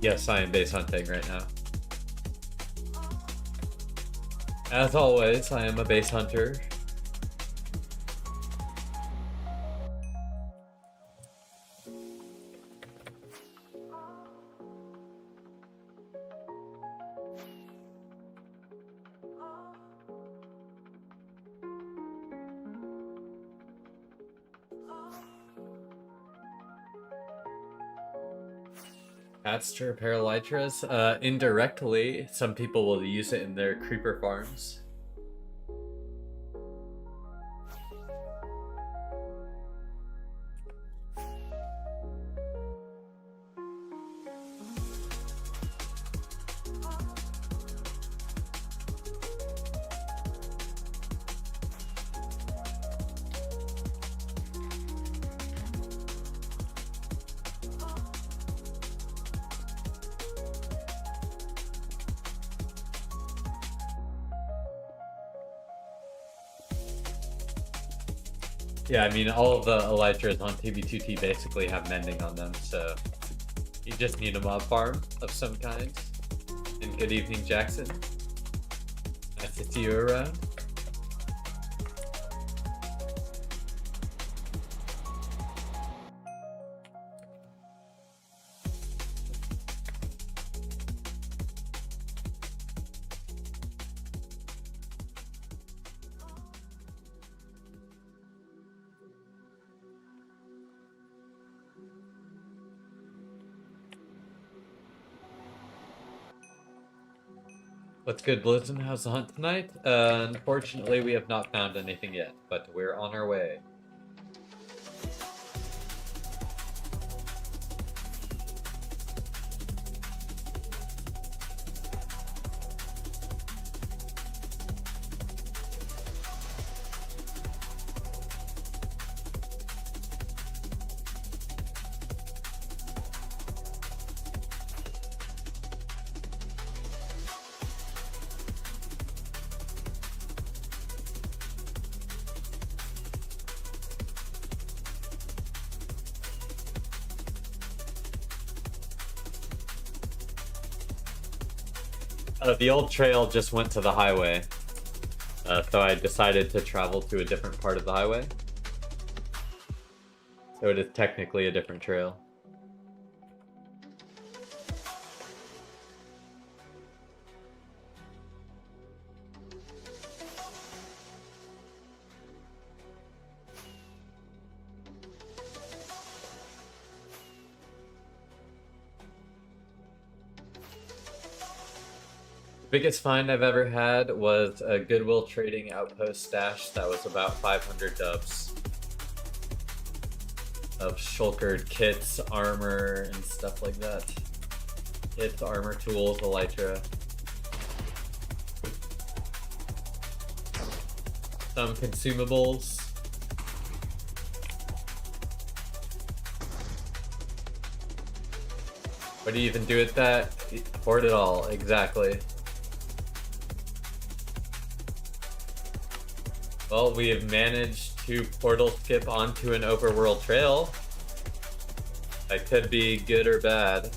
Yes, I am base hunting right now. As always, I am a base hunter. Cats to repair elytras? Indirectly, some people will use it in their creeper farms. Yeah, I mean, all of the elytras on TB2T basically have mending on them, so you just need a mob farm of some kind. And good evening, Jackson. Nice to see you around. What's good, Blizzard? How's the hunt tonight? Unfortunately, we have not found anything yet, but we're on our way. The old trail just went to the highway, so I decided to travel to a different part of the highway. So it is technically a different trail. Biggest find I've ever had was a Goodwill Trading Outpost stash that was about 500 dubs of shulkered kits, armor, and stuff like that. Kits, armor, tools, elytra. Some consumables. What do you even do with that? Hoard it all, exactly. Well, we have managed to portal skip onto an overworld trail. That could be good or bad.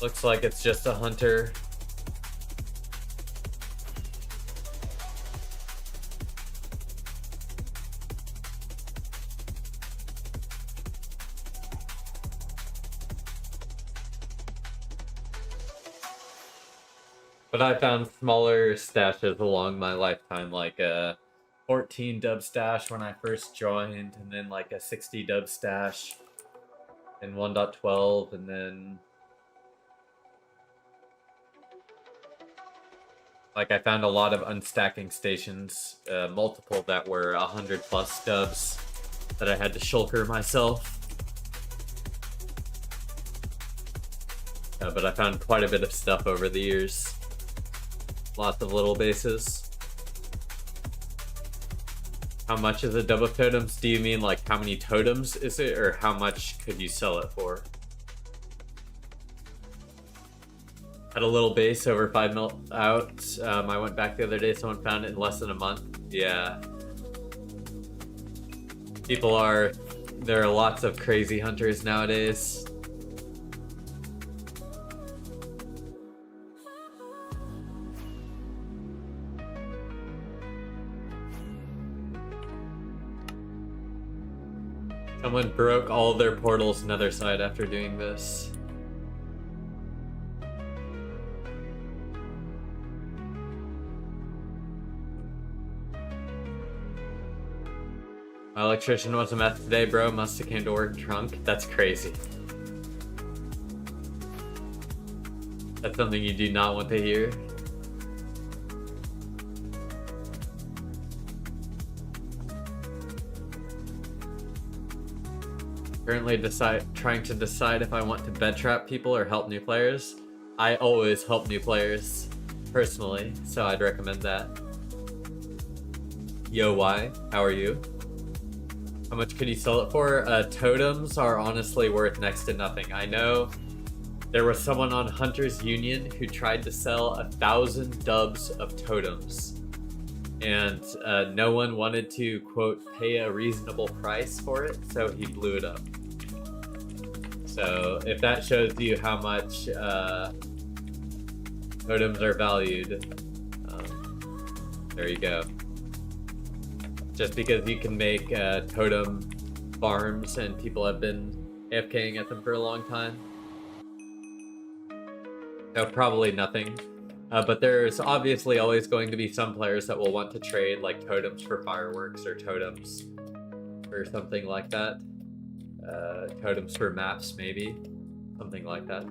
Looks like it's just a hunter. But I found smaller stashes along my lifetime, like a 14 dub stash when I first joined, and then like a 60 dub stash in 1.12, and then like I found a lot of unstacking stations, multiple that were 100+ dubs that I had to shulker myself. But I found quite a bit of stuff over the years. Lots of little bases. How much is a dub of totems? Do you mean like how many totems is it, or how much could you sell it for? Had a little base over 5 mil out. I went back the other day, someone found it in less than a month. Yeah. There are lots of crazy hunters nowadays. Someone broke all their portals Nether side after doing this. My electrician was a meth today, bro. Must have came to work drunk. That's crazy. That's something you do not want to hear. Currently trying to decide if I want to bed trap people or help new players. I always help new players, personally, so I'd recommend that. Yo, why? How are you? How much could you sell it for? Totems are honestly worth next to nothing. I know there was someone on Hunter's Union who tried to sell 1,000 dubs of totems. And no one wanted to, quote, pay a reasonable price for it, so he blew it up. So if that shows you how much totems are valued, there you go. Just because you can make totem farms and people have been AFKing at them for a long time. So probably nothing. But there's obviously always going to be some players that will want to trade like totems for fireworks or totems for something like that. Totems for maps, maybe. Something like that.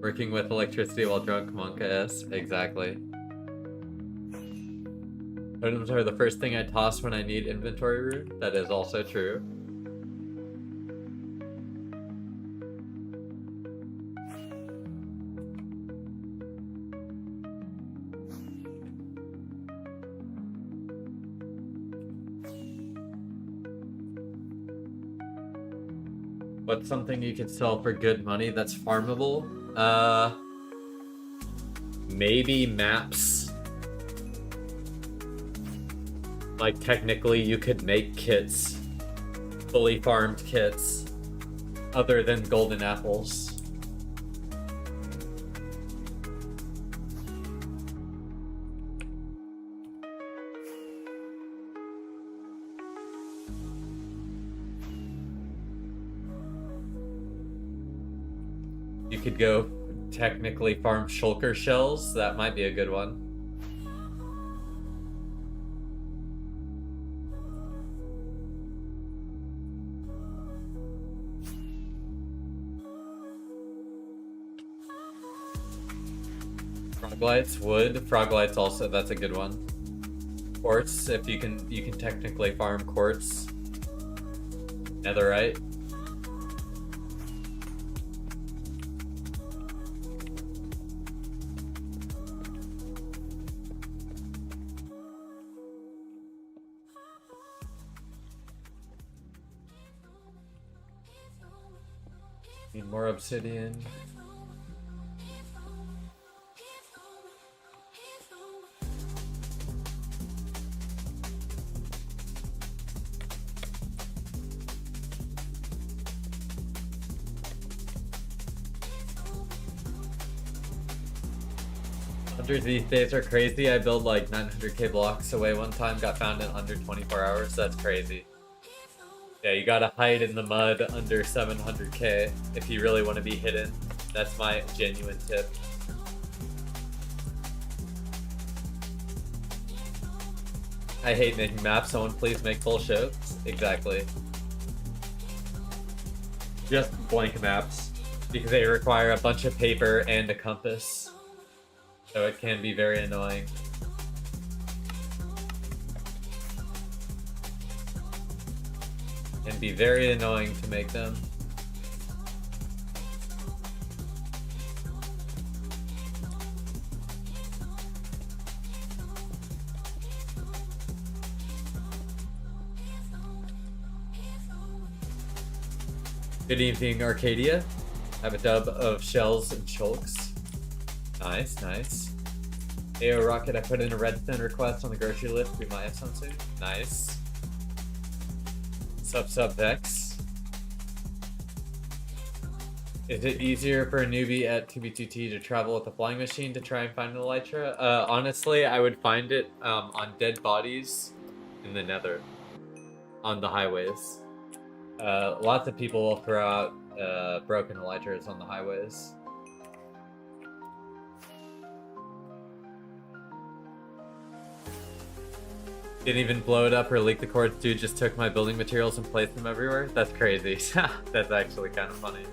Working with electricity while drunk, Monk ass. Exactly. Totems are the first thing I toss when I need inventory room. That is also true. What's something you could sell for good money that's farmable? Maybe maps. Like technically you could make kits, fully farmed kits, other than golden apples. You could go technically farm shulker shells. That might be a good one. Froglights, wood. Froglights also, that's a good one. Quartz, if you can technically farm quartz. Netherite. Need more obsidian. Hunters these days are crazy. I built like 900k blocks away one time, got found in under 24 hours. That's crazy. Yeah, you gotta hide in the mud under 700k if you really want to be hidden. That's my genuine tip. I hate making maps. Someone please make full shows. Exactly. Just blank maps. Because they require a bunch of paper and a compass. So it can be very annoying. And be very annoying to make them. Good evening, Arcadia. I have a dub of shells and chulks. Nice, nice. Ayo Rocket, I put in a redstone request on the grocery list. We might have some soon. Nice. Sub Vex. Is it easier for a newbie at 2B2T to travel with a flying machine to try and find the Elytra? Honestly, I would find it on dead bodies in the Nether. On the highways. Lots of people will throw out broken elytras on the highways. Didn't even blow it up or leak the cords, dude just took my building materials and placed them everywhere? That's crazy. That's actually kind of funny.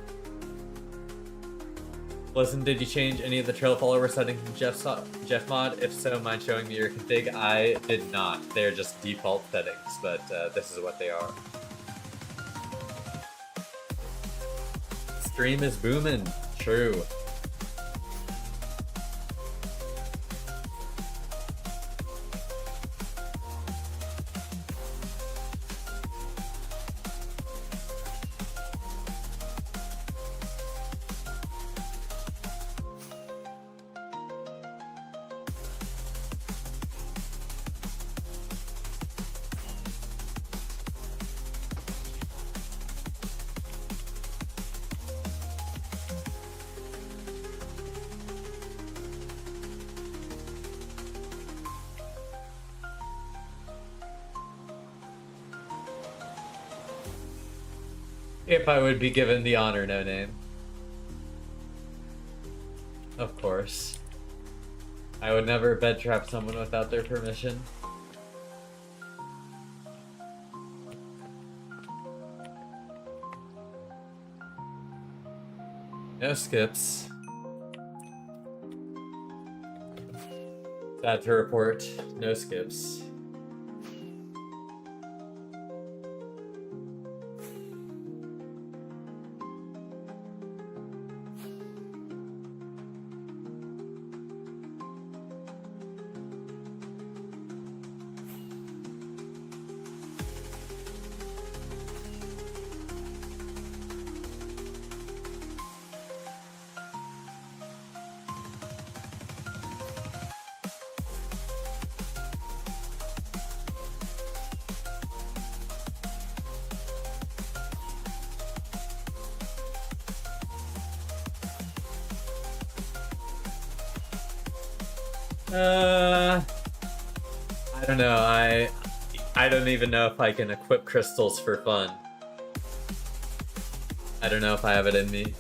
Listen, did you change any of the trail follower settings in Jeff mod? If so, mind showing me your config? I did not. They're just default settings, but this is what they are. Stream is booming. True. If I would be given the honor, no name. Of course. I would never bed trap someone without their permission. No skips. Sad to report, no skips. I don't know. I don't even know if I can equip crystals for fun. I don't know if I have it in me.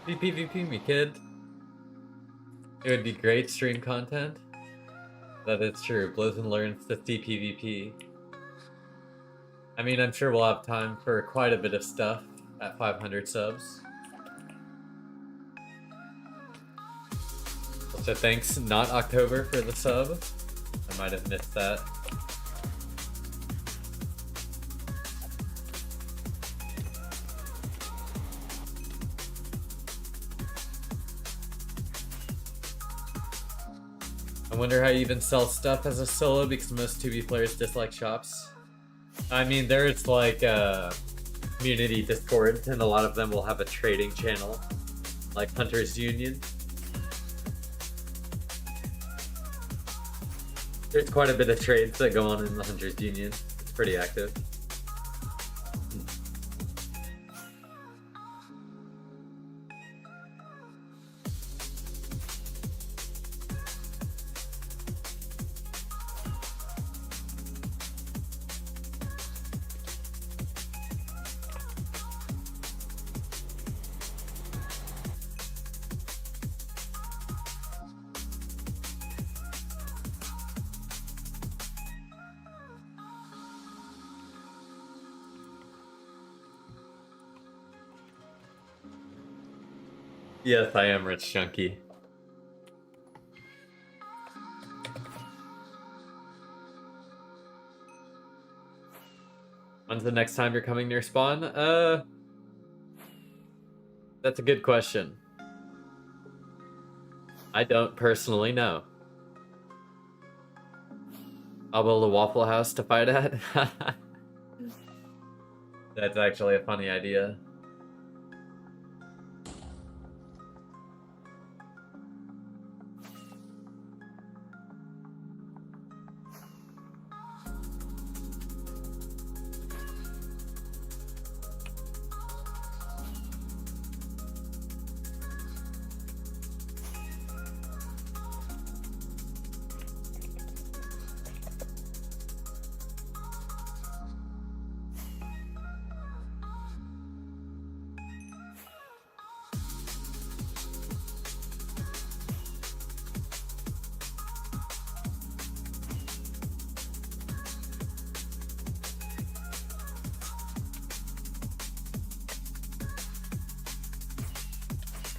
PvP me, kid. It would be great stream content. That is true. Blizzard learns to see PvP. I mean, I'm sure we'll have time for quite a bit of stuff at 500 subs. Let's So thanks, not October, for the sub. I might have missed that. I wonder how you even sell stuff as a solo, because most 2B players dislike shops. I mean, there's like community Discord, and a lot of them will have a trading channel, like Hunters Union. There's quite a bit of trades that go on in the Hunters Union. It's pretty active. Yes, I am Rich Chunky. When's the next time you're coming near spawn? That's a good question. I don't personally know. I'll build a Waffle House to fight at. That's actually a funny idea.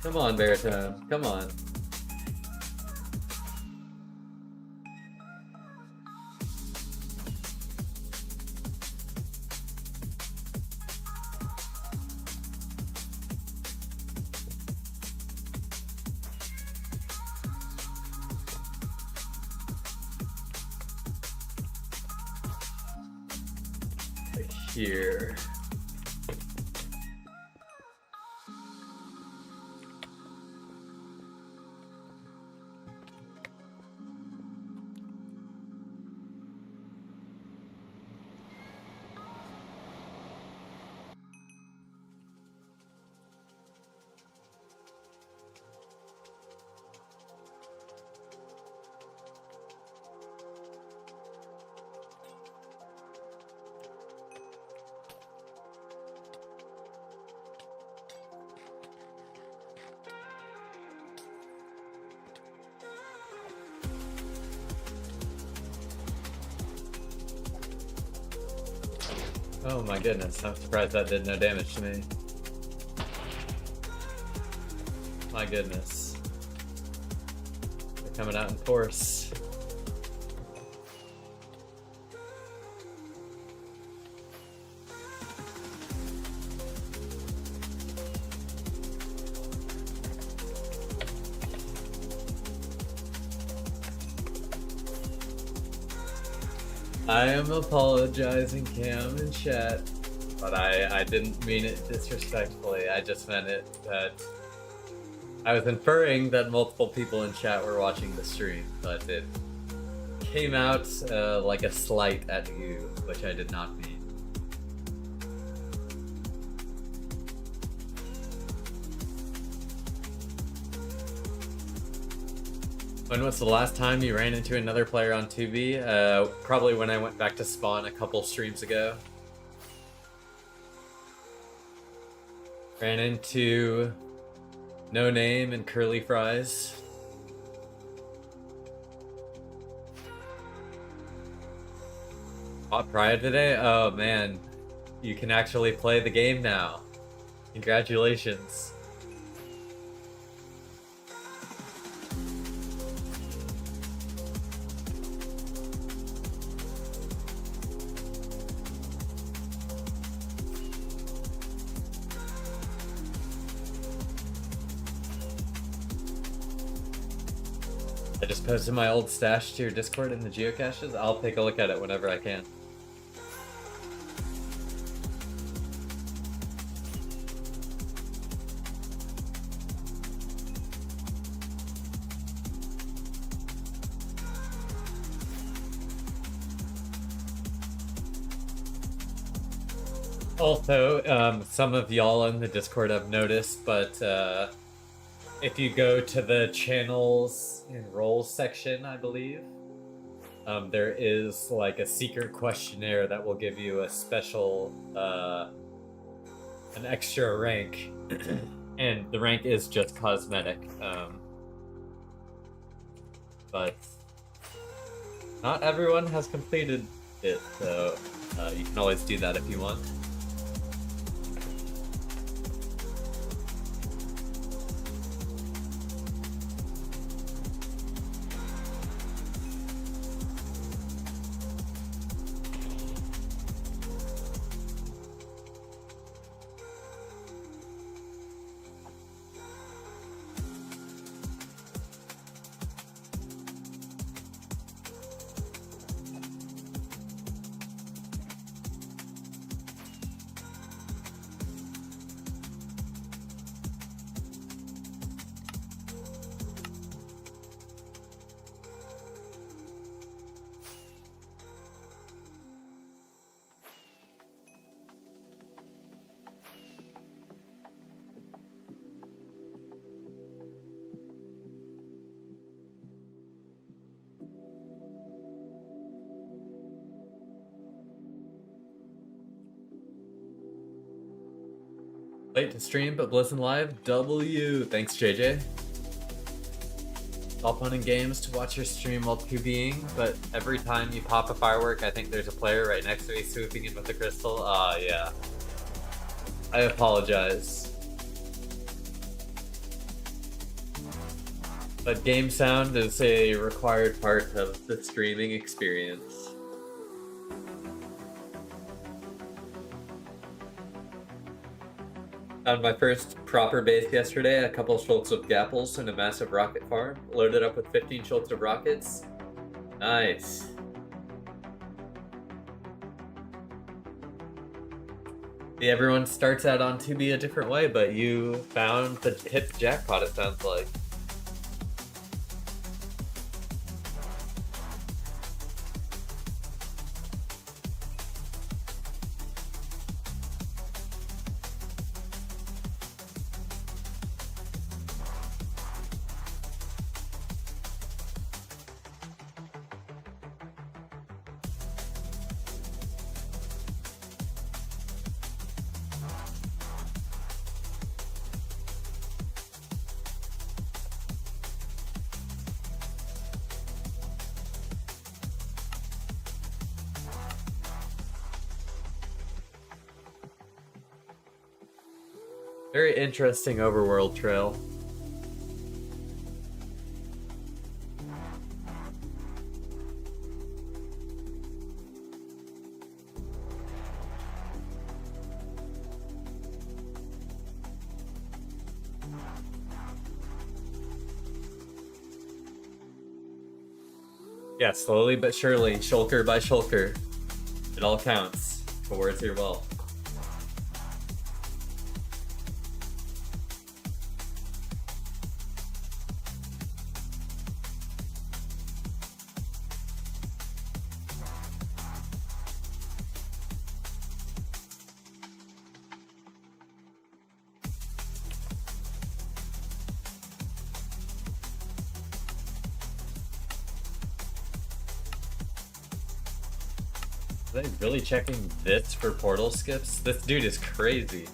Come on, Baritone. Come on. Here. Oh my goodness, I'm surprised that did no damage to me. My goodness. They're coming out in force. I am apologizing, Cam and chat, but I didn't mean it disrespectfully. I just meant it that I was inferring that multiple people in chat were watching the stream, but it came out like a slight at you, which I did not mean. When was the last time you ran into another player on 2B? Probably when I went back to spawn a couple streams ago. Ran into No Name and Curly Fries. Bought Pride today? Oh man, you can actually play the game now. Congratulations. I just posted my old stash to your Discord in the geocaches. I'll take a look at it whenever I can. Also, some of y'all in the Discord have noticed, but if you go to the channels and roles section, I believe, there is like a secret questionnaire that will give you a special, an extra rank, and the rank is just cosmetic. But not everyone has completed it, so you can always do that if you want. Late to stream, but listen live. W. Thanks, JJ. All fun and games to watch your stream while 2Bing, but every time you pop a firework, I think there's a player right next to me swooping in with a crystal. Yeah. I apologize. But game sound is a required part of the streaming experience. Found my first proper base yesterday, a couple schultz of gapples and a massive rocket farm. Loaded up with 15 schultz of rockets. Nice. Yeah, everyone starts out on 2B a different way, but you found the hit jackpot, it sounds like. Very interesting overworld trail. Yeah, slowly but surely, shulker by shulker, it all counts towards your wealth. Are they really checking this for portal skips? This dude is crazy.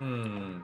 Hmm.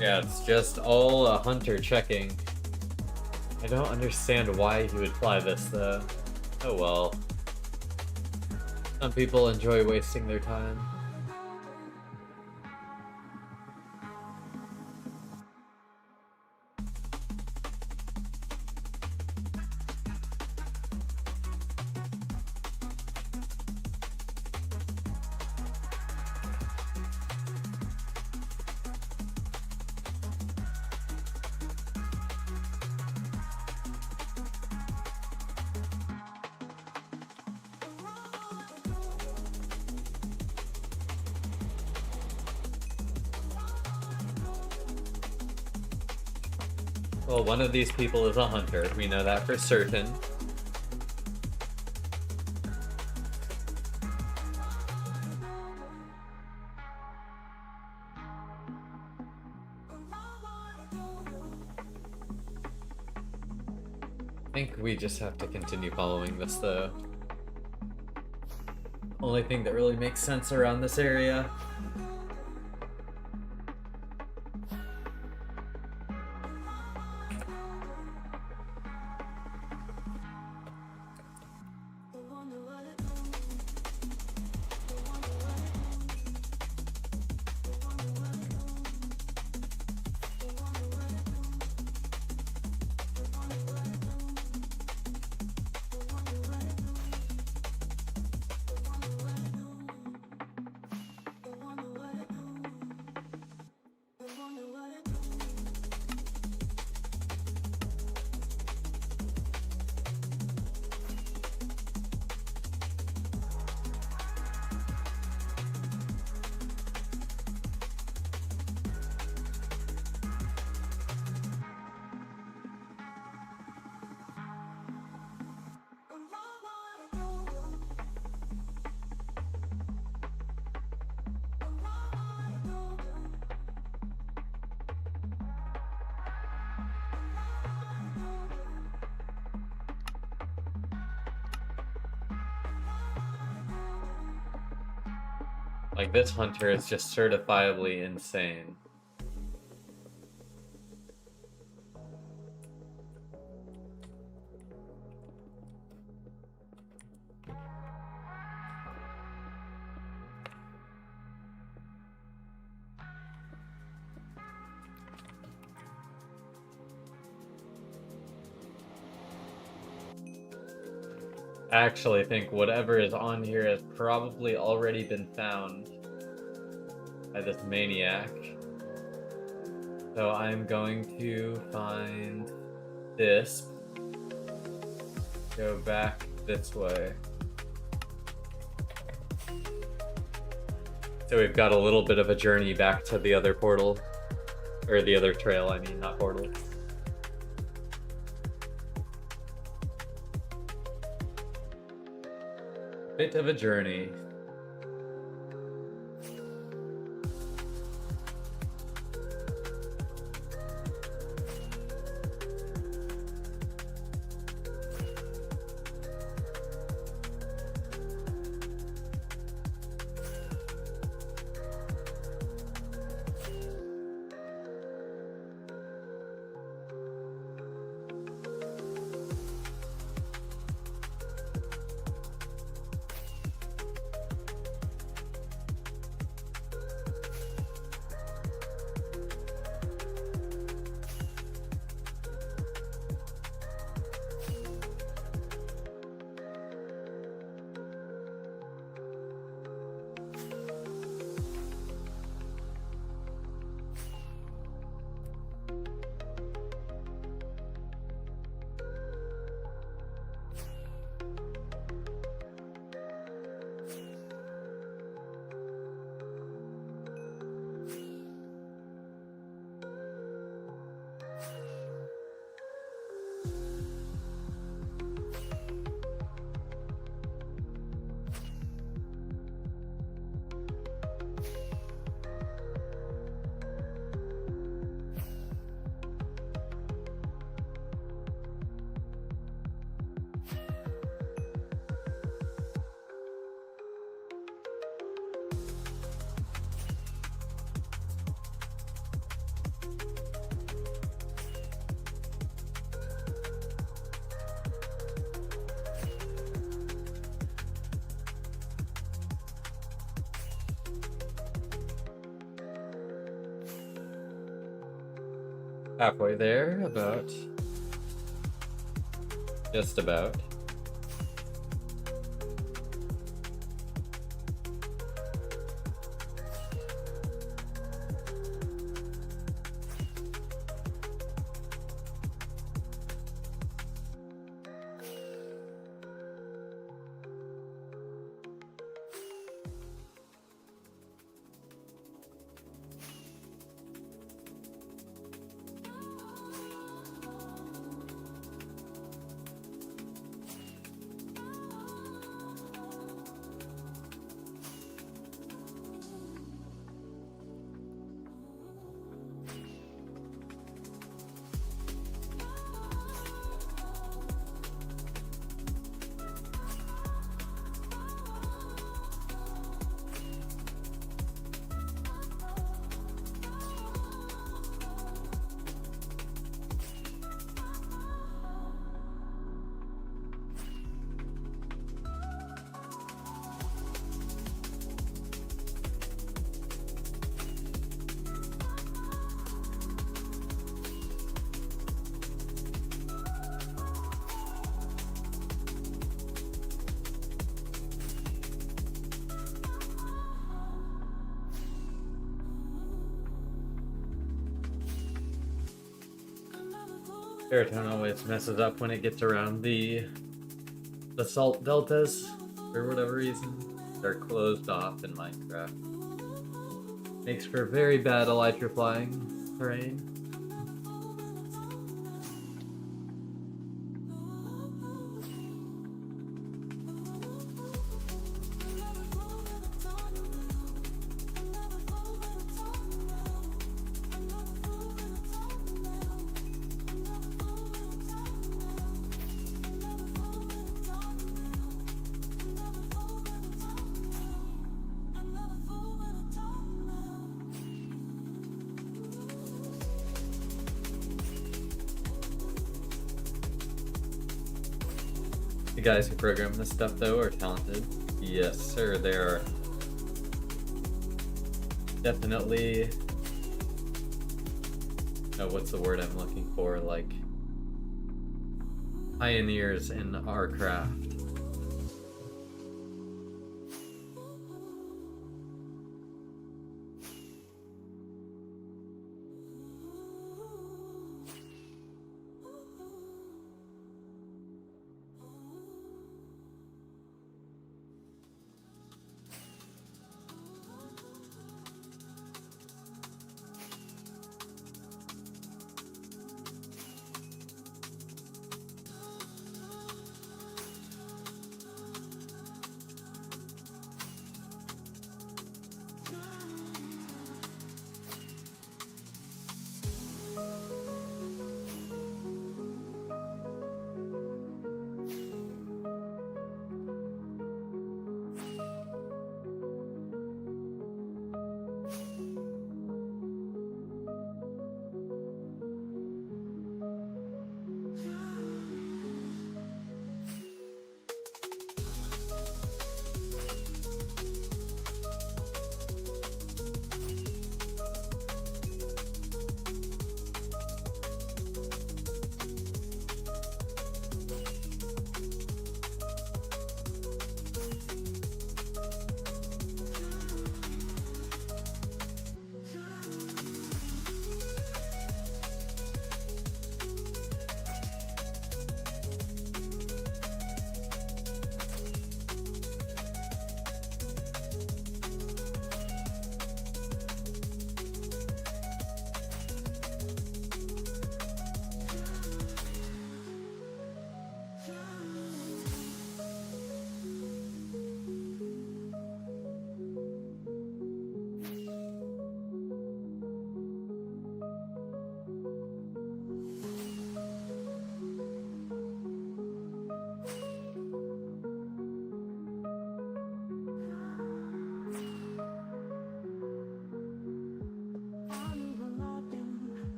Yeah, it's just all a hunter checking. I don't understand why he would fly this, though. Oh well. Some people enjoy wasting their time. Well, one of these people is a hunter. We know that for certain. I think we just have to continue following this, though. Only thing that really makes sense around this area. Like, this hunter is just certifiably insane. I actually think whatever is on here has probably already been found by this maniac. So I'm going to find this. Go back this way. So we've got a little bit of a journey back to the other portal. Or the other trail, I mean, not portal. Bit of a journey. Halfway there, about. Just about. Baritone always messes up when it gets around the salt deltas for whatever reason. They're closed off in Minecraft. Makes for very bad elytra flying terrain. The guys who program this stuff, though, are talented. Yes, sir, they are definitely... Oh, what's the word I'm looking for? Like, pioneers in our craft.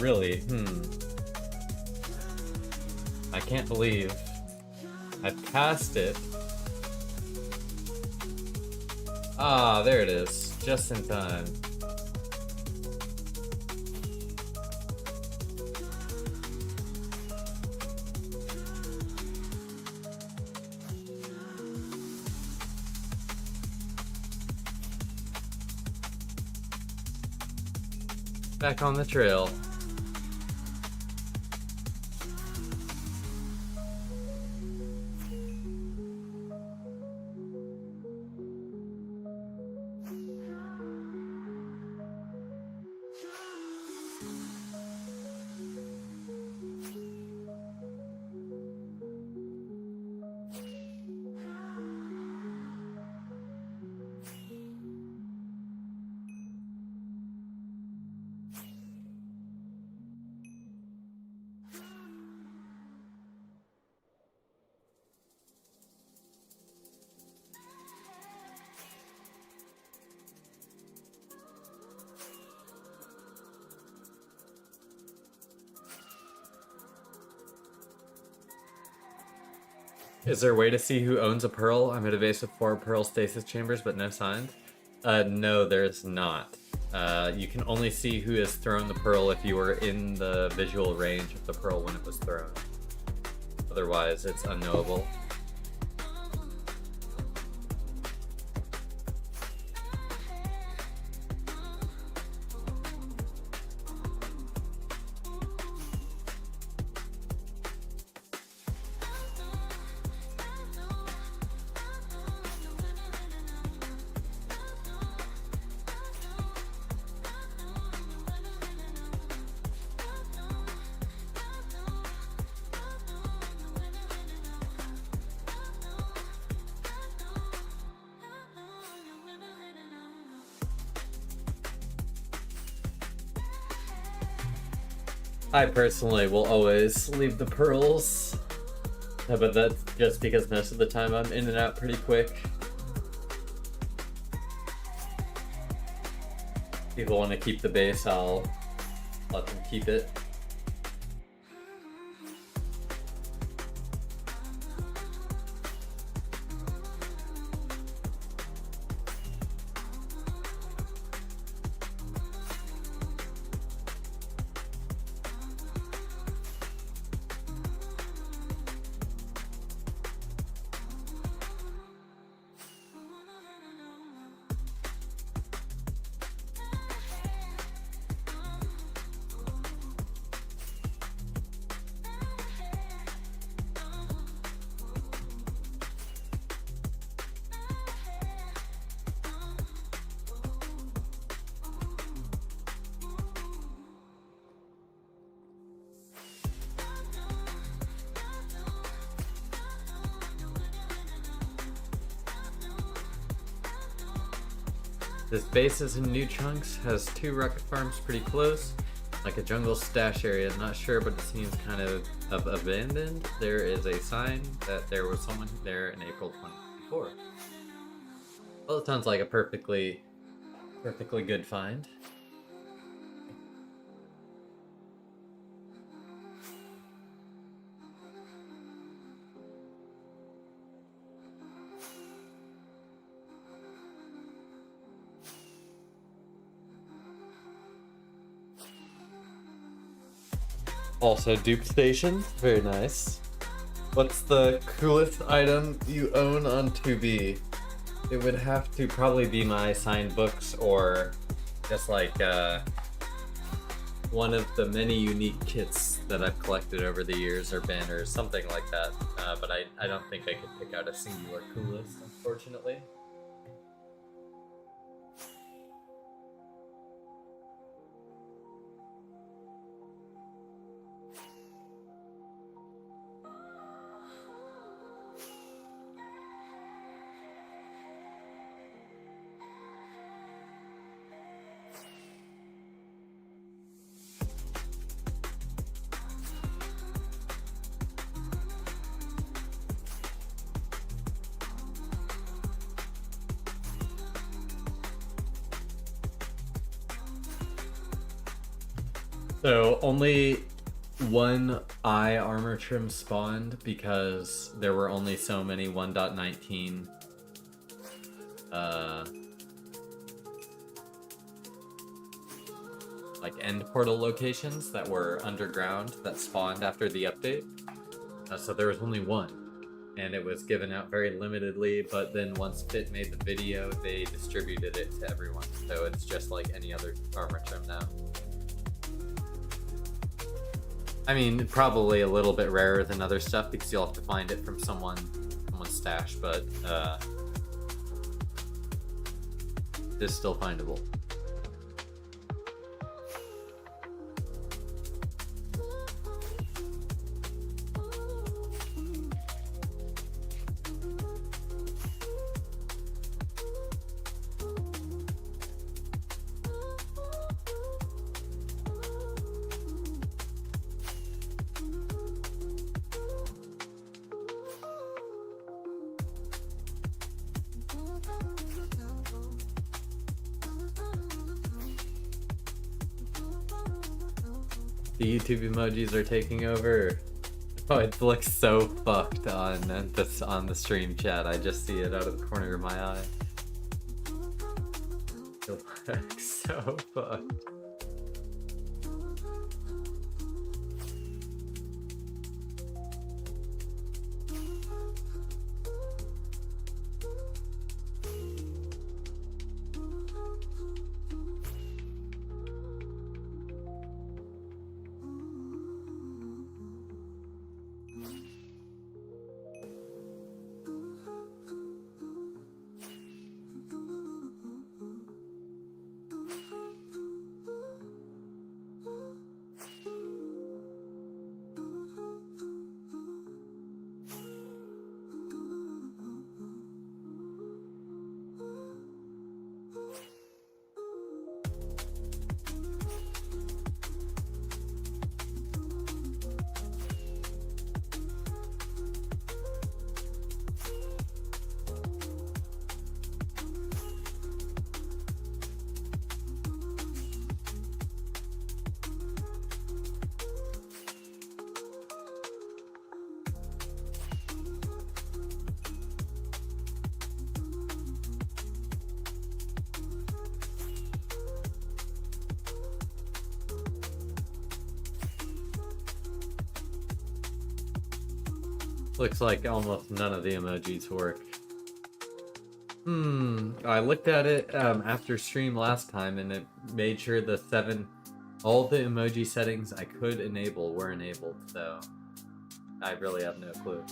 Really? I can't believe I passed it. Ah, there it is. Just in time. Back on the trail. Is there a way to see who owns a pearl? I'm at a base with 4 pearl stasis chambers, but no signs. No, there's not. You can only see who has thrown the pearl if you were in the visual range of the pearl when it was thrown. Otherwise, it's unknowable. I personally will always leave the pearls, but that's just because most of the time I'm in and out pretty quick. People want to keep the base, I'll let them keep it. This base is in new chunks, has 2 rocket farms pretty close, like a jungle stash area. Not sure, but it seems kind of abandoned. There is a sign that there was someone there in April 2024. Well, it sounds like a perfectly good find. Also, dupe station, very nice. What's the coolest item you own on 2B? It would have to probably be my signed books, or just like one of the many unique kits that I've collected over the years, or banners, something like that. But I don't think I could pick out a singular coolest, unfortunately. So only one eye armor trim spawned because there were only so many 1.19 like end portal locations that were underground that spawned after the update. So there was only one, and it was given out very limitedly, but then once Fit made the video, they distributed it to everyone. So it's just like any other armor trim now. I mean, probably a little bit rarer than other stuff because you'll have to find it from someone's stash, but it's still findable. The YouTube emojis are taking over. Oh, it looks so fucked on the stream chat. I just see it out of the corner of my eye. It looks so fucked. Looks like almost none of the emojis work. I looked at it after stream last time, and it made sure all the emoji settings I could enable were enabled, so I really have no clue.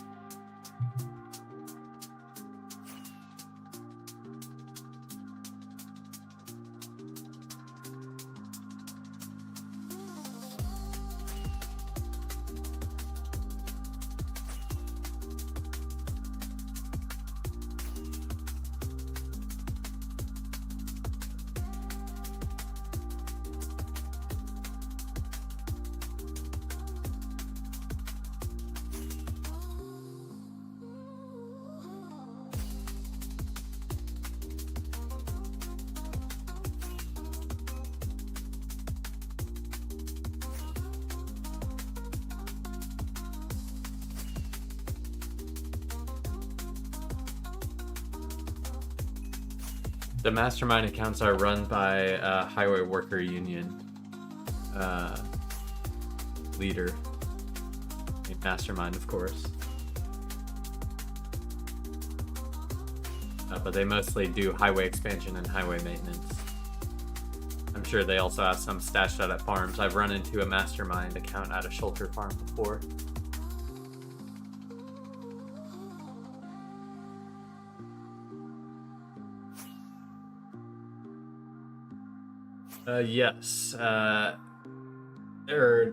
The mastermind accounts are run by Highway Worker Union leader. Mastermind, of course. But they mostly do highway expansion and highway maintenance. I'm sure they also have some stashed out at farms. I've run into a mastermind account at a shelter farm before. Yes.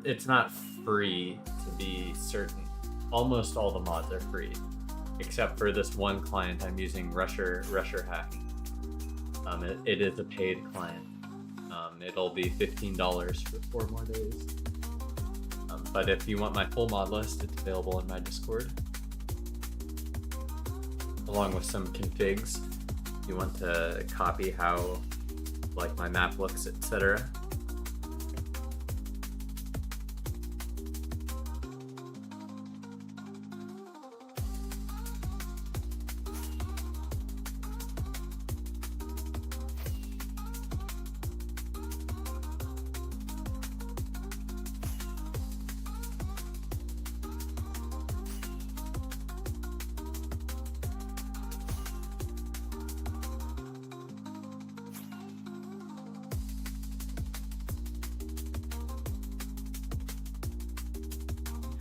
It's not free, to be certain. Almost all the mods are free, except for this one client I'm using, Rusher Hack. It is a paid client. It'll be $15 for 4 more days. But if you want my full mod list, it's available in my Discord, along with some configs. You want to copy how like my map looks, etc.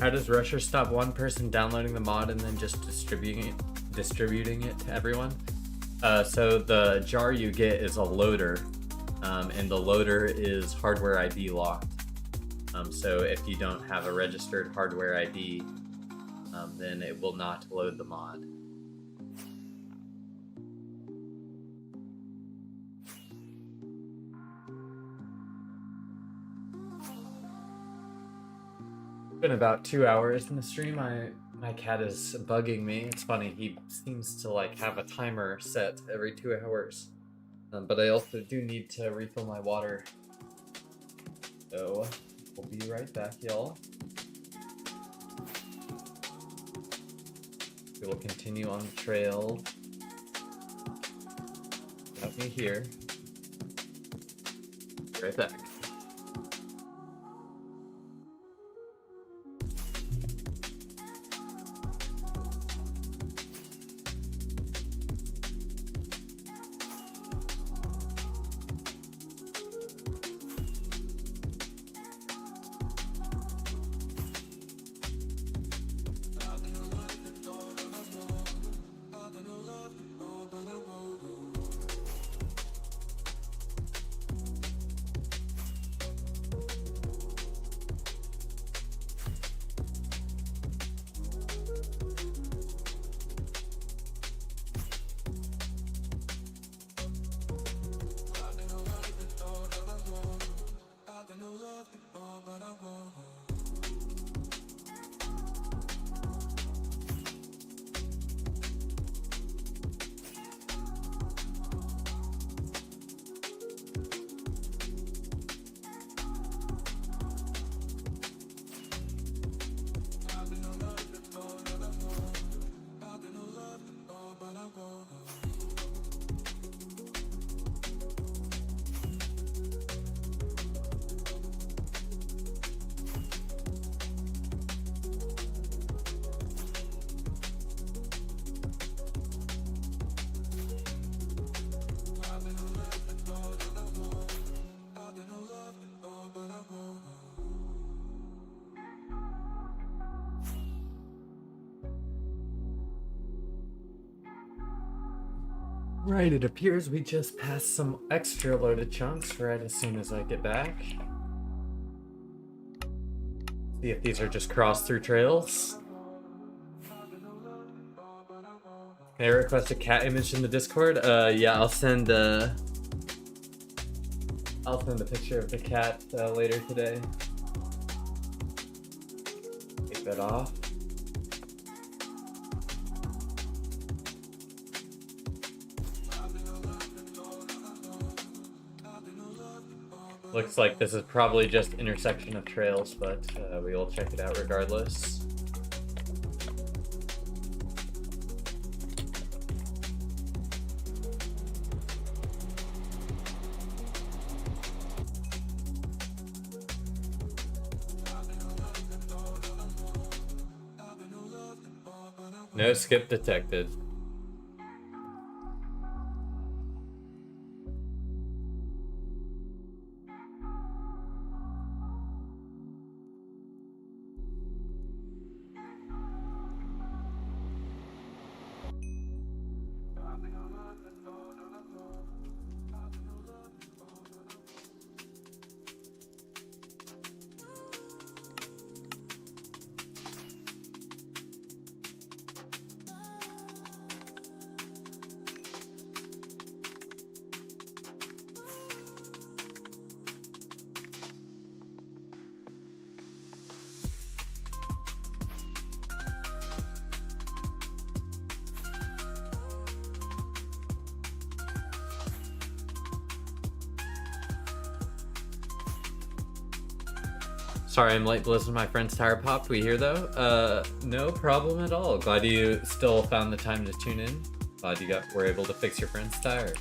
How does Rusher stop one person downloading the mod and then just distributing it to everyone? So the jar you get is a loader, and the loader is hardware ID locked. So if you don't have a registered hardware ID, then it will not load the mod. Been about 2 hours in the stream. My cat is bugging me. It's funny, he seems to like have a timer set every 2 hours. But I also do need to refill my water. So we'll be right back, y'all. We will continue on the trail. Without me here. Be right back. Right, it appears we just passed some extra loaded chunks right as soon as I get back. See if these are just cross-through trails. Can I request a cat image in the Discord? Yeah, I'll send a picture of the cat later today. Take that off. Looks like this is probably just intersection of trails, but we will check it out regardless. No skip detected. Sorry I'm late, Blizzard. My friend's tire popped. We hear though? No problem at all. Glad you still found the time to tune in. Glad you were able to fix your friend's tire.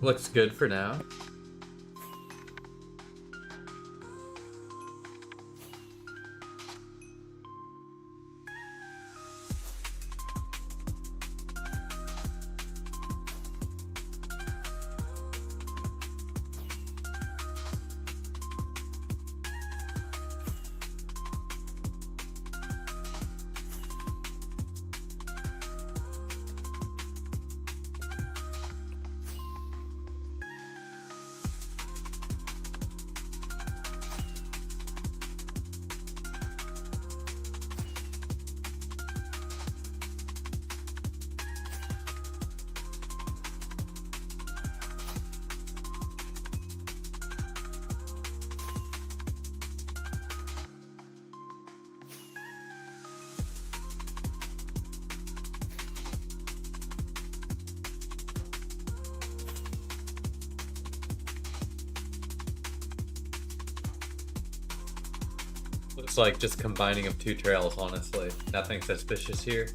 Looks good for now. Looks like just combining of two trails, honestly. Nothing suspicious here.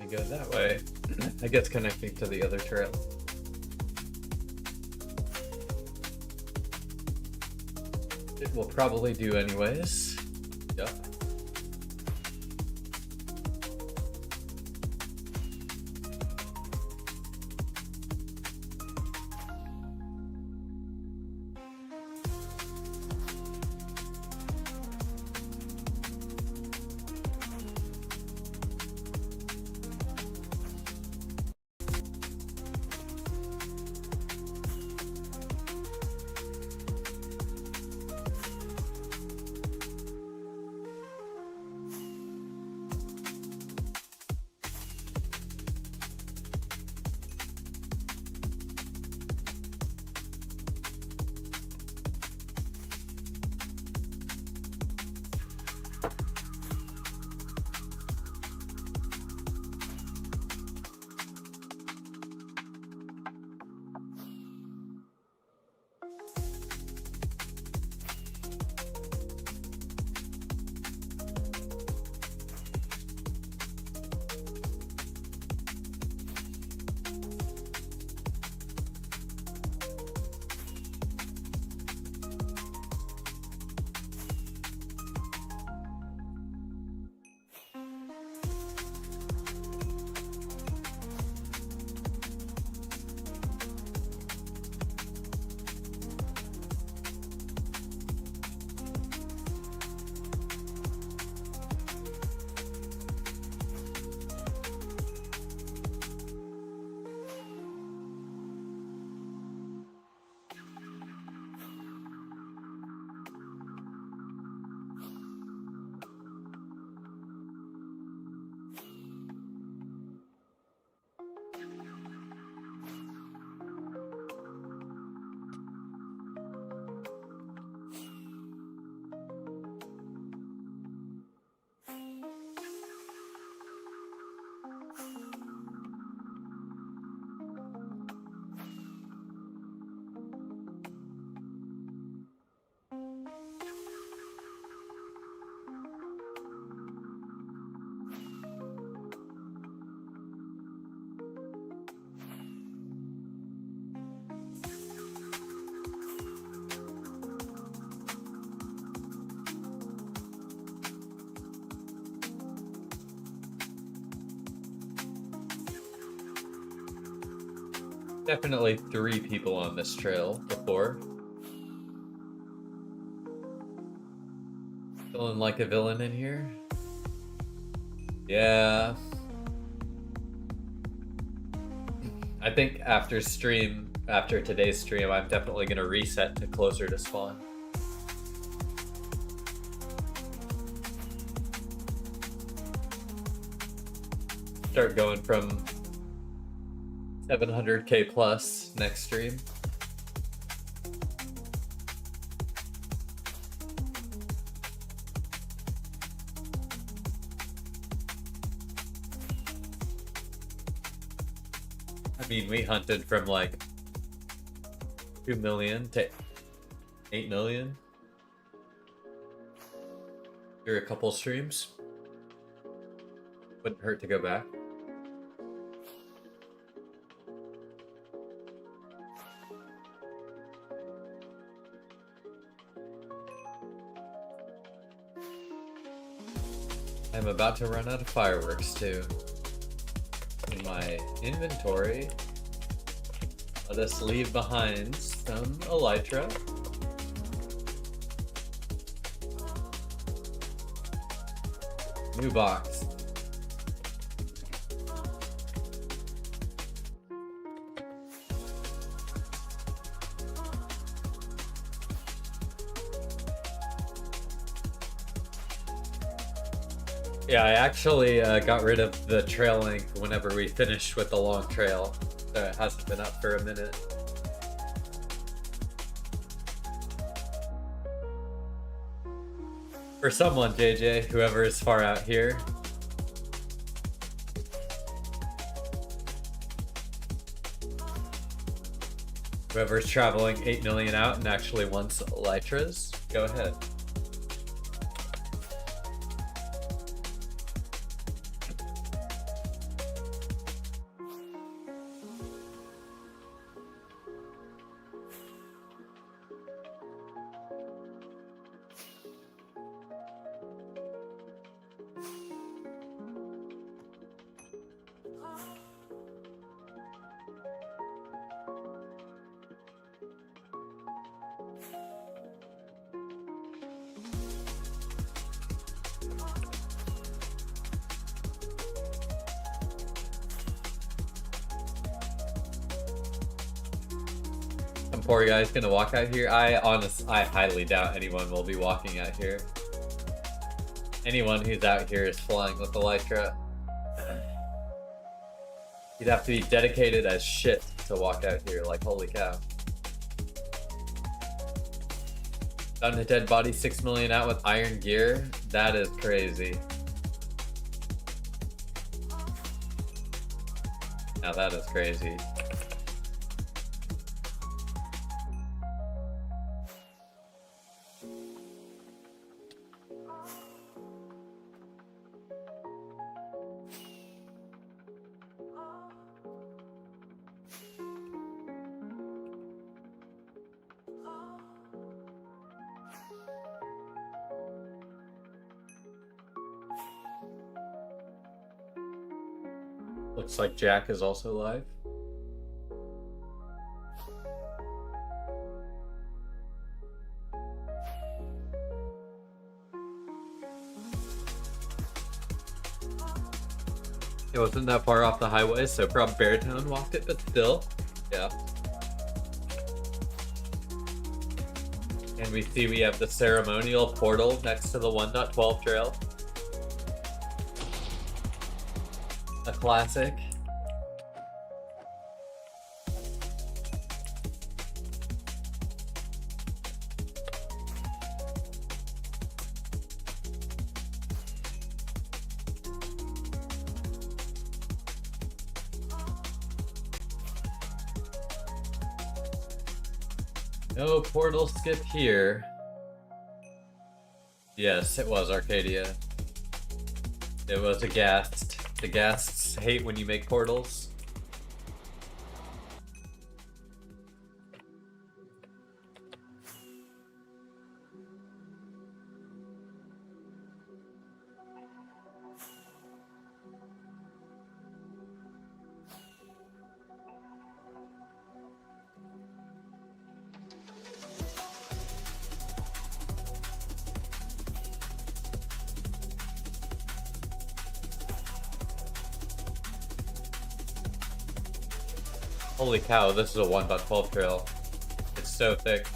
Go that way. I guess connecting to the other trail. It will probably do anyways. Yep. Definitely 3 people on this trail before. Feeling like a villain in here? Yeah. I think after today's stream, I'm definitely gonna reset to closer to spawn. Start going from 700k plus next stream. I mean, we hunted from like 2 million to 8 million through a couple streams. Wouldn't hurt to go back. I'm about to run out of fireworks too. In my inventory, let us leave behind some elytra. New box. Yeah, I actually got rid of the trail length whenever we finished with the long trail. So it hasn't been up for a minute. For someone, JJ, whoever is far out here. Whoever's traveling 8 million out and actually wants elytras, go ahead. Some poor guy's gonna walk out here. I highly doubt anyone will be walking out here. Anyone who's out here is flying with elytra. You'd have to be dedicated as shit to walk out here, like holy cow. Found a dead body 6 million out with iron gear. That is crazy. Now that is crazy. Looks like Jack is also live. It wasn't that far off the highway, so from Beartown walked it, but still, yeah. And we see we have the ceremonial portal next to the 1.12 trail. A classic. No portal skip here. Yes, it was Arcadia. It was a ghast. The ghasts hate when you make portals. Holy cow, this is a 1.12 trail. It's so thick.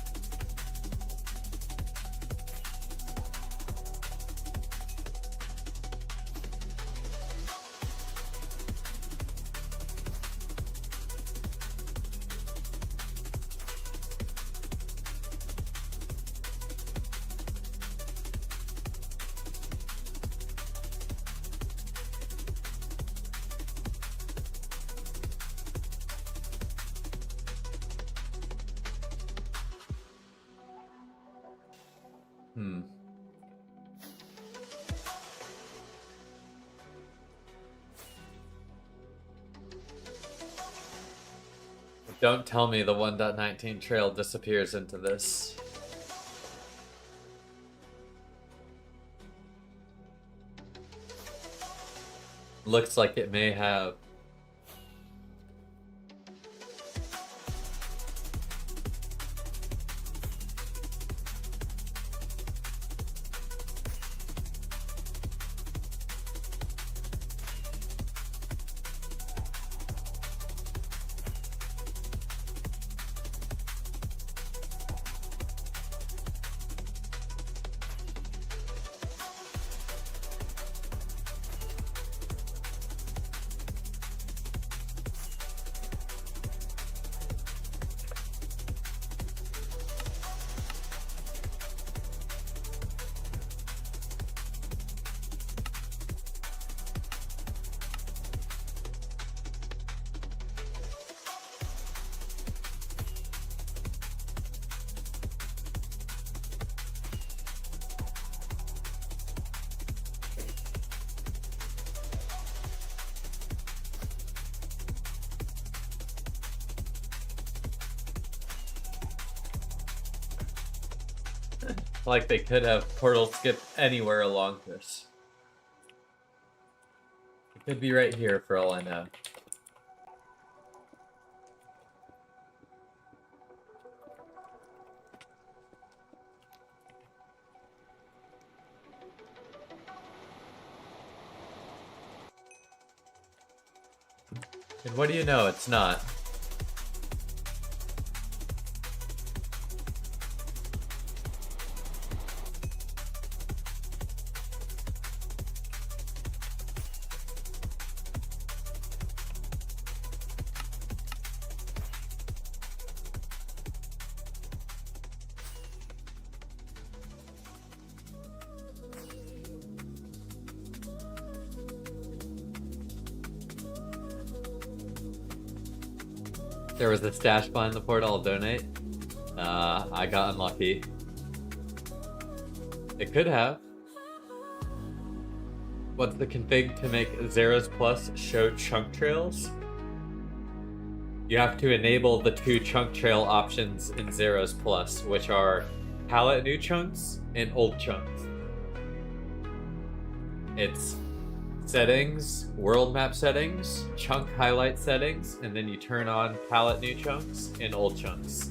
Don't tell me the 1.19 trail disappears into this. Looks like it may have. Like they could have portal skip anywhere along this. It could be right here for all I know. And what do you know? It's not. There was a stash behind the portal, I'll donate. I got unlucky. It could have. What's the config to make Zeros Plus show chunk trails? You have to enable the 2 chunk trail options in Zeros Plus, which are palette new chunks and old chunks. It's settings, world map settings, chunk highlight settings, and then you turn on palette new chunks and old chunks.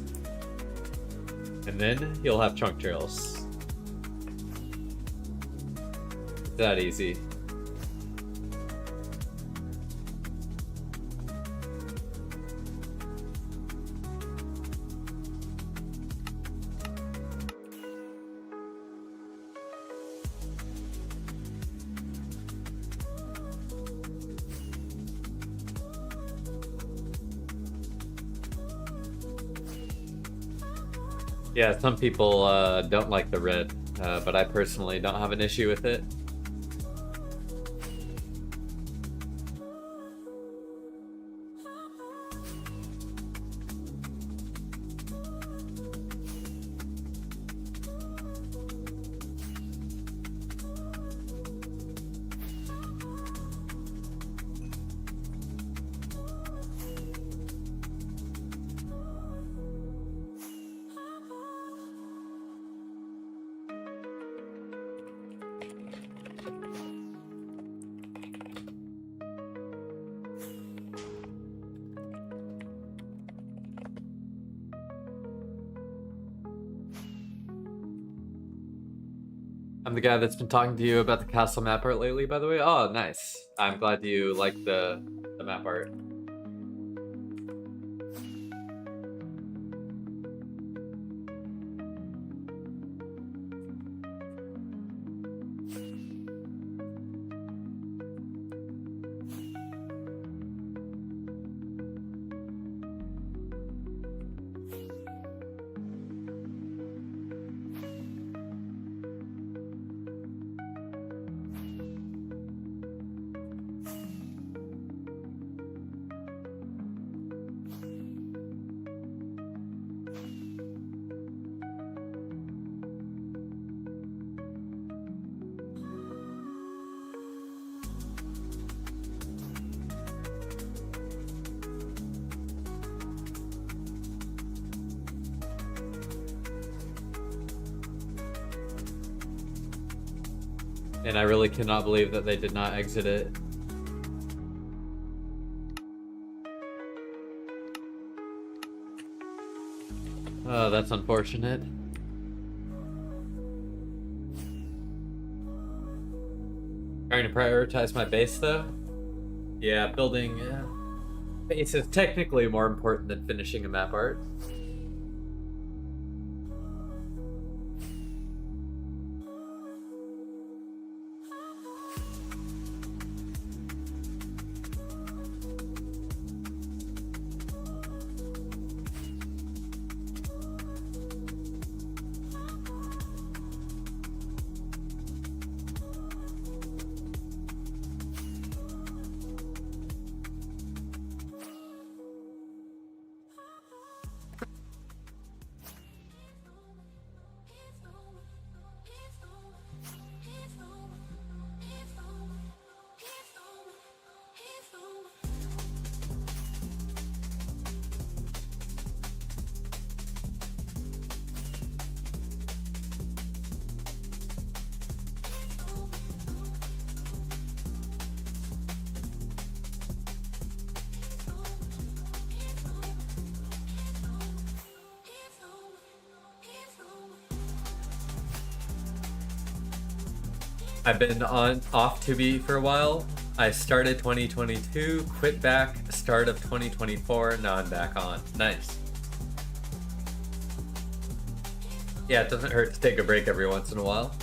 And then you'll have chunk trails. It's that easy. Yeah, some people don't like the red, but I personally don't have an issue with it. I'm the guy that's been talking to you about the castle map art lately, by the way. Oh, nice. I'm glad you like the map art. And I really cannot believe that they did not exit it. Oh, that's unfortunate. Trying to prioritize my base, though? Yeah, building base is technically more important than finishing a map art. I've been off 2B for a while. I started 2022, quit back, start of 2024, now I'm back on. Nice. Yeah, it doesn't hurt to take a break every once in a while.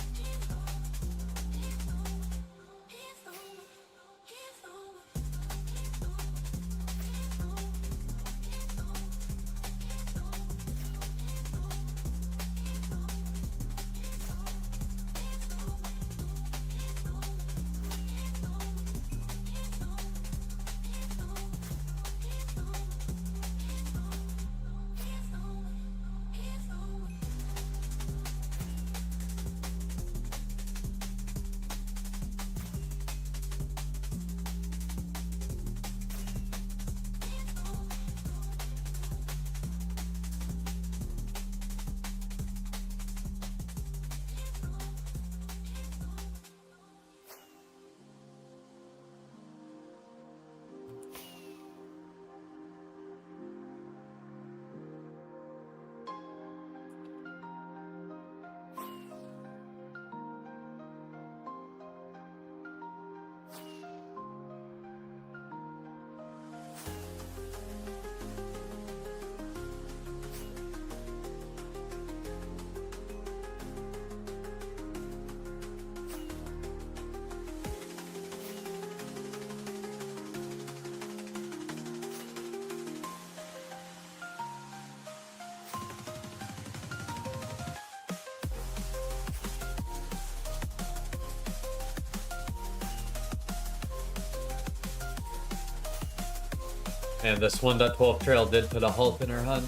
And this 1.12 trail did put a halt in her hunt.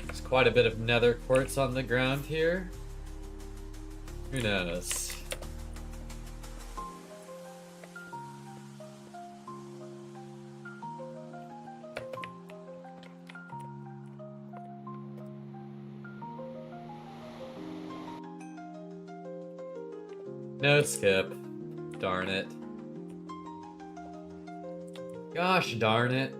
There's quite a bit of nether quartz on the ground here. Who knows? No skip. Darn it. Gosh darn it.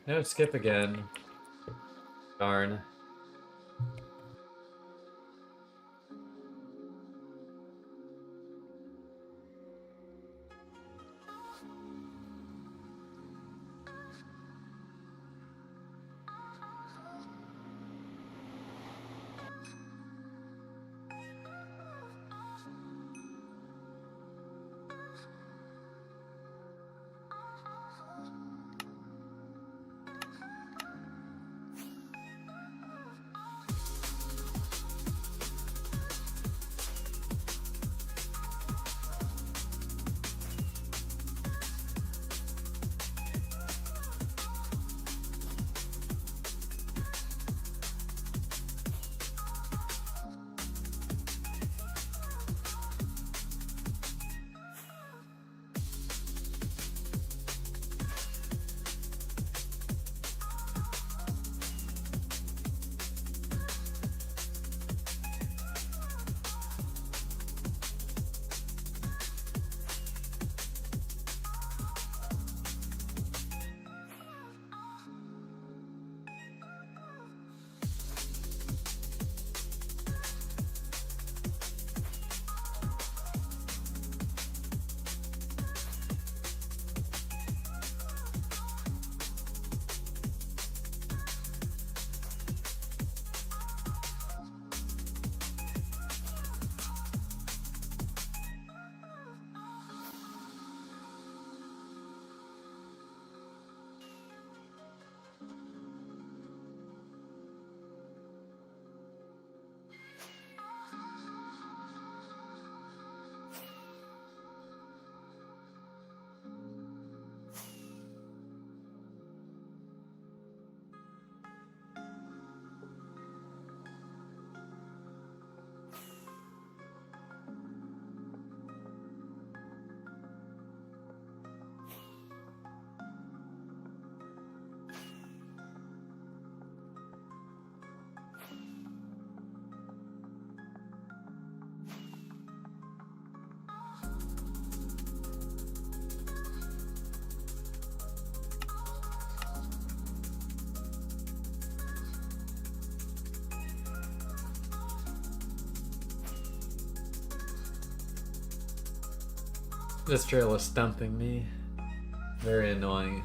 No, skip again. Darn. This trail is stumping me. Very annoying.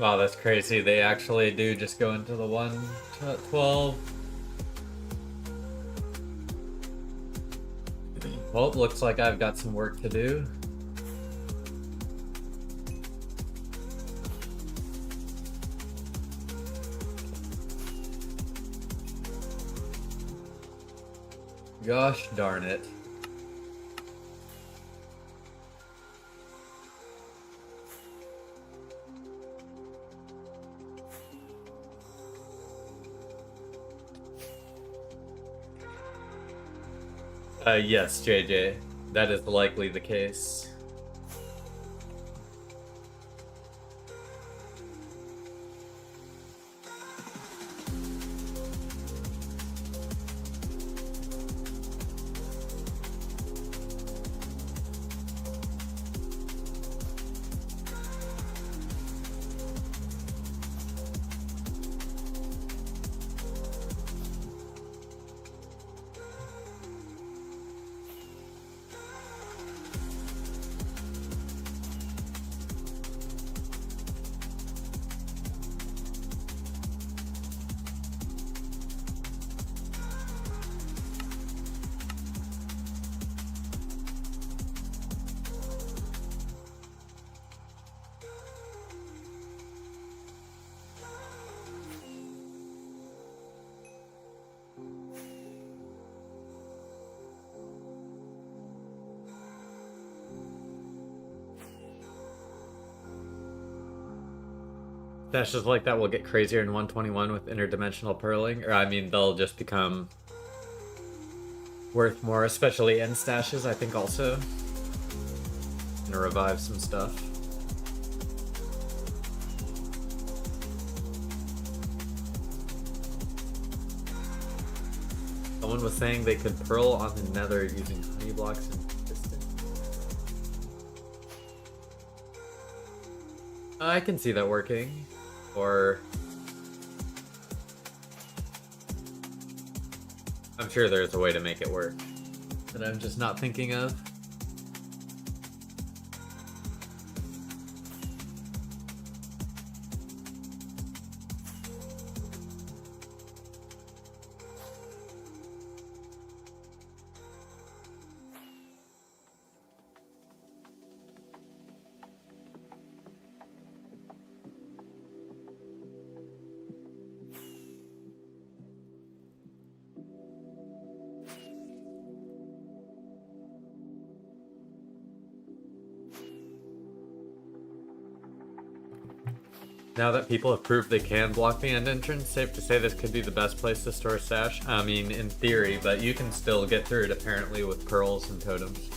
Wow, that's crazy. They actually do just go into the 112. Well, it looks like I've got some work to do. Gosh darn it. Yes, JJ. That is likely the case. Stashes like that will get crazier in 121 with interdimensional purling, or I mean, they'll just become worth more, especially end stashes, I think also. Gonna revive some stuff. Someone was saying they could pearl on the Nether using honey blocks and piston. I can see that working. Or I'm sure there's a way to make it work that I'm just not thinking of. Now that people have proved they can block the end entrance, safe to say this could be the best place to store a stash. I mean, in theory, but you can still get through it apparently with pearls and totems.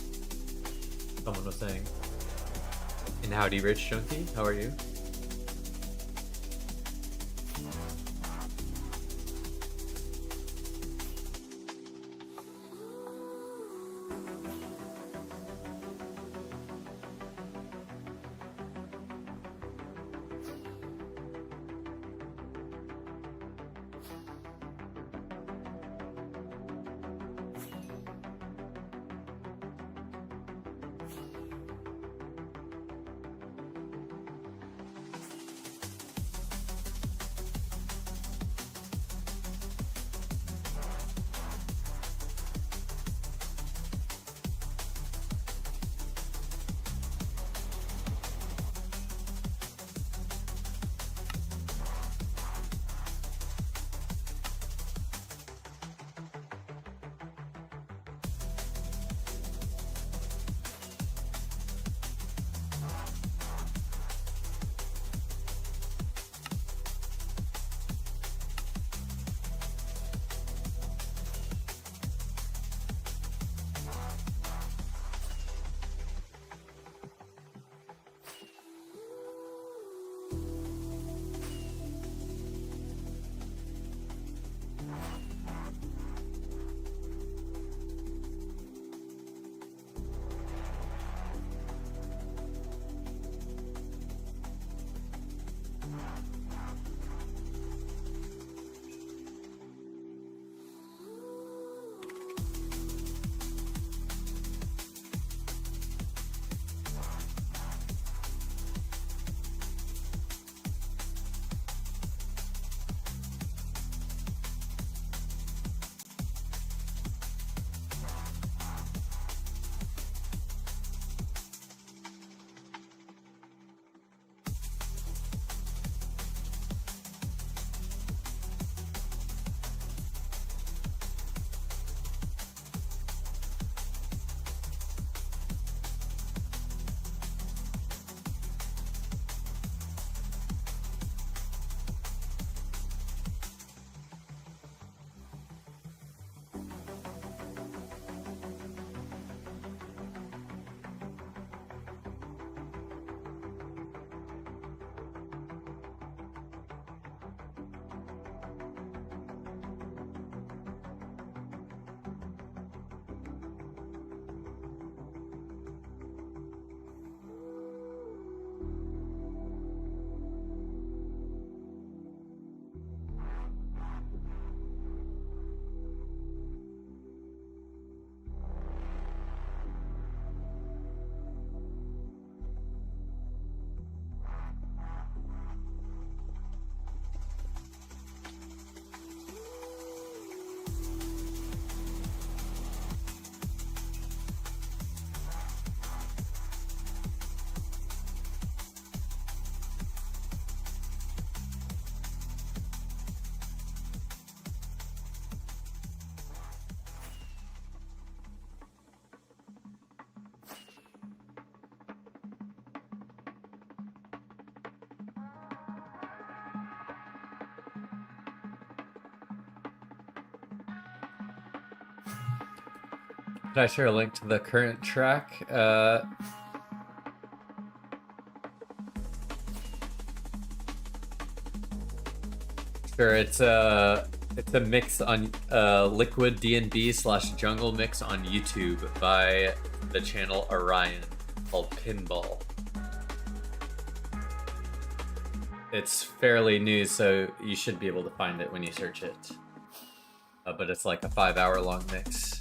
Someone was saying. And howdy, Rich Junkie, how are you? Did I share a link to the current track? Sure, it's a mix on Liquid D&B / Jungle Mix on YouTube by the channel Orion called Pinball. It's fairly new, so you should be able to find it when you search it. But it's like a 5-hour long mix.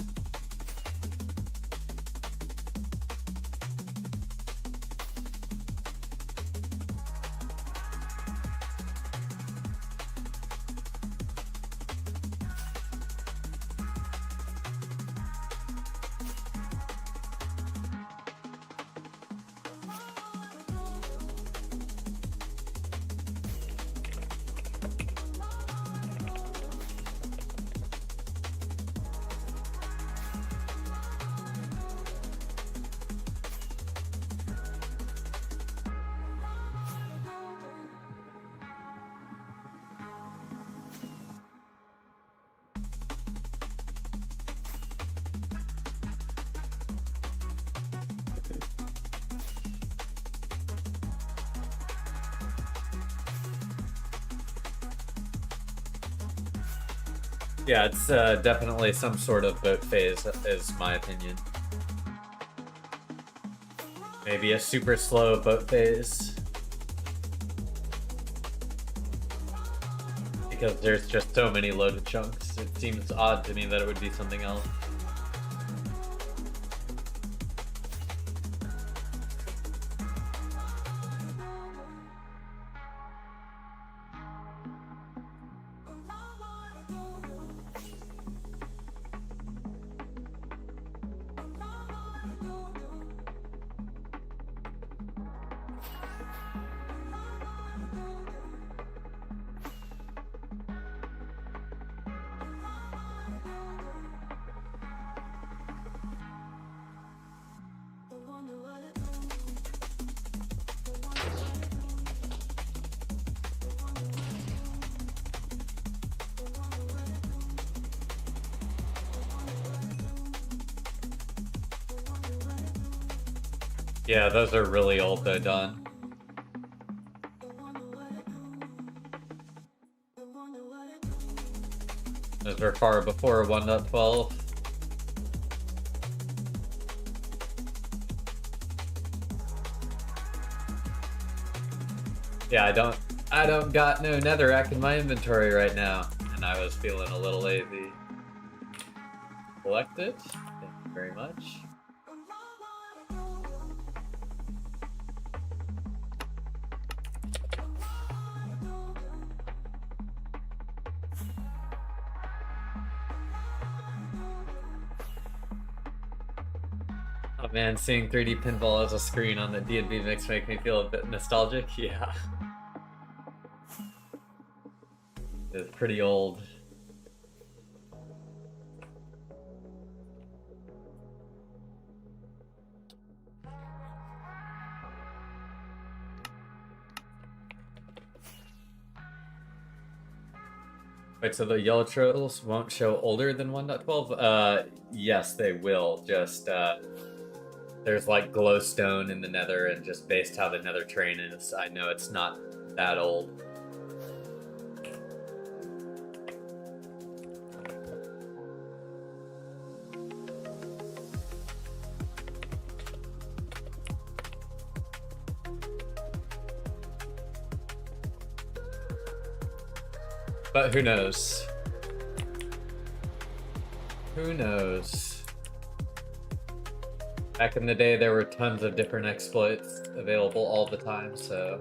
Yeah, it's definitely some sort of boat phase, is my opinion. Maybe a super slow boat phase. Because there's just so many loaded chunks. It seems odd to me that it would be something else. Yeah, those are really old though, Don. Those are far before 1.12. Yeah, I don't got no netherrack in my inventory right now, and I was feeling a little lazy. Collect it. Thank you very much. Oh man, seeing 3D pinball as a screen on the D&B mix make me feel a bit nostalgic. Yeah. It's pretty old. Wait, so the yellow trails won't show older than 1.12? Yes, they will. Just, there's like glowstone in the nether, and just based how the nether terrain is, I know it's not that old. But who knows? Who knows? Back in the day, there were tons of different exploits available all the time, so...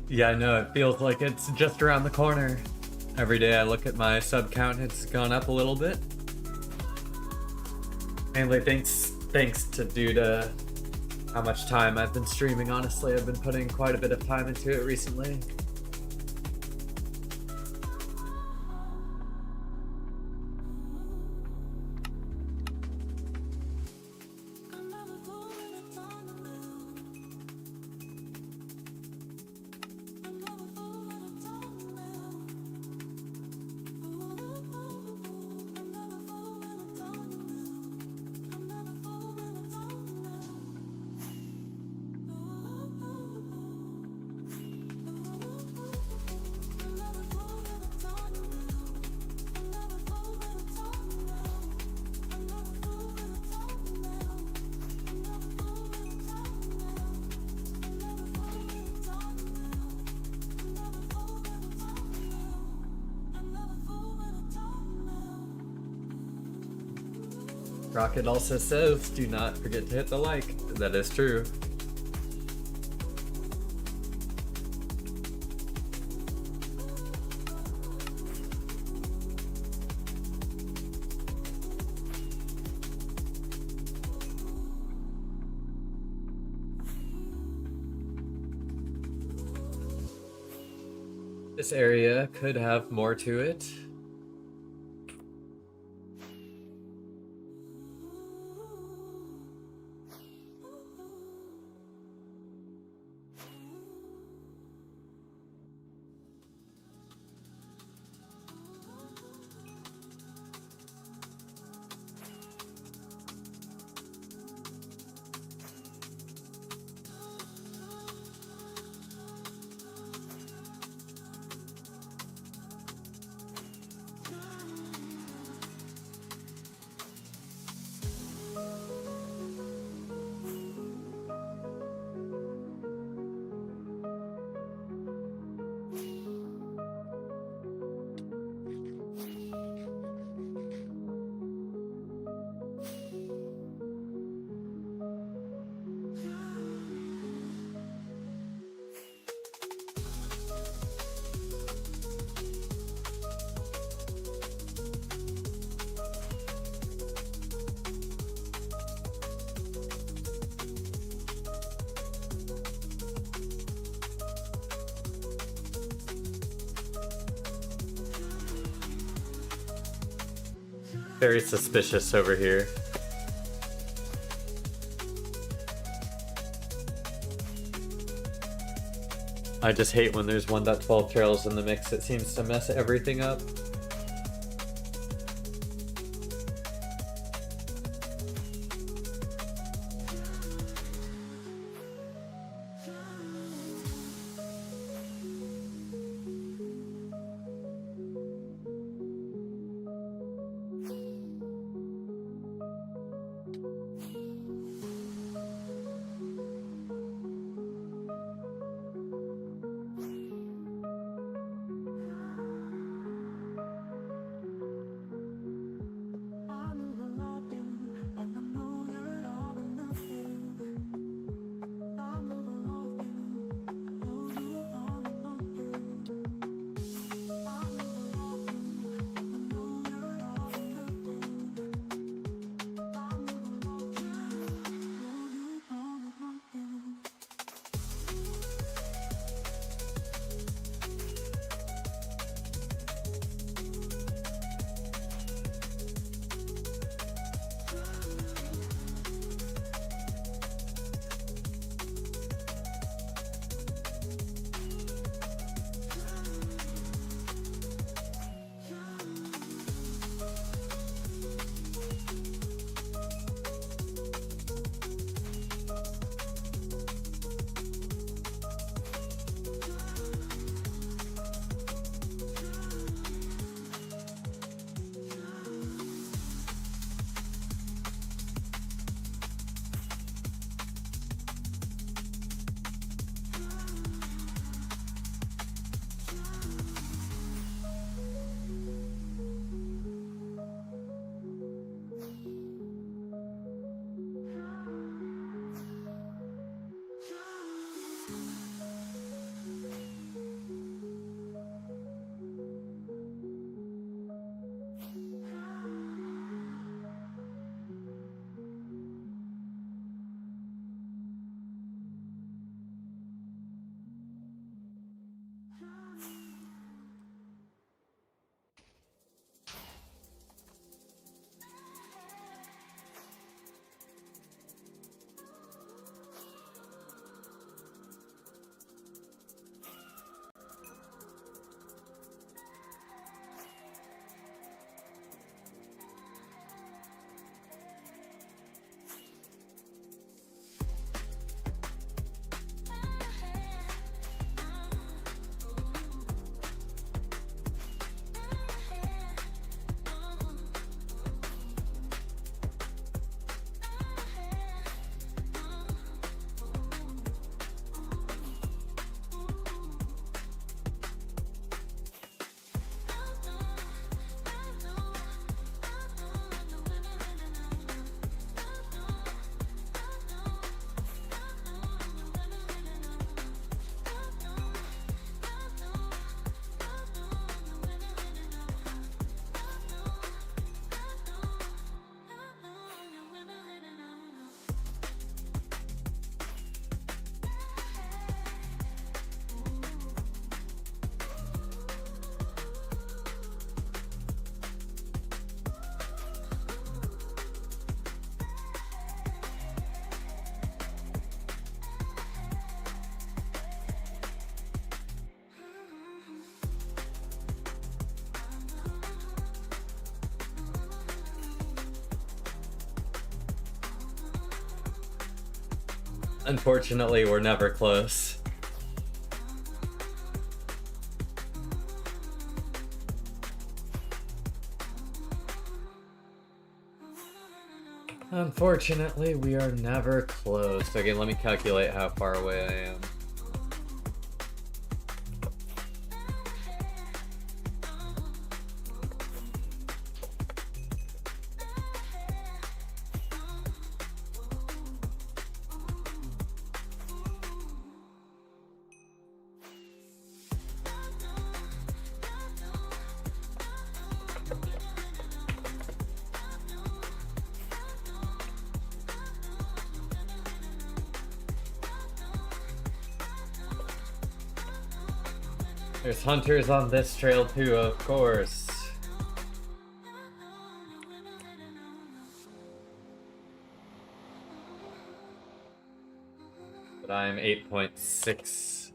Yeah, I know, it feels like it's just around the corner. Every day I look at my sub count, it's gone up a little bit. Mainly thanks to due to how much time I've been streaming, honestly. I've been putting quite a bit of time into it recently. Rocket also says, do not forget to hit the like. That is true. This area could have more to it. Very suspicious over here. I just hate when there's 1.12 trails in the mix. It seems to mess everything up. Unfortunately, we're never close. Unfortunately, we are never close. Okay, let me calculate how far away I am. There's hunters on this trail too, of course. But I'm 8.6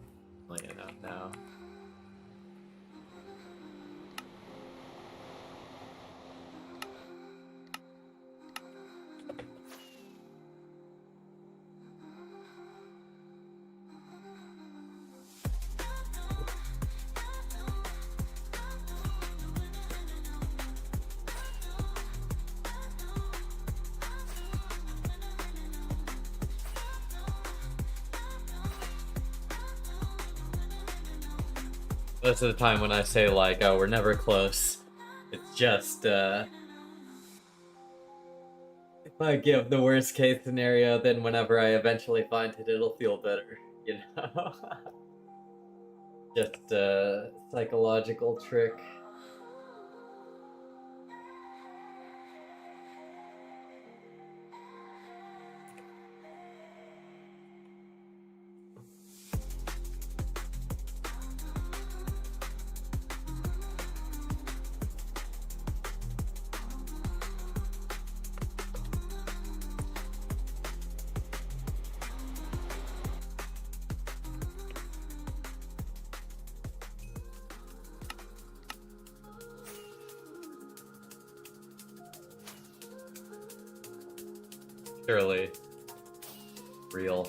million out now. This is the time when I say, like, oh, we're never close. It's just, if I give the worst case scenario, then whenever I eventually find it, it'll feel better, you know? Just a psychological trick. Surely. Real.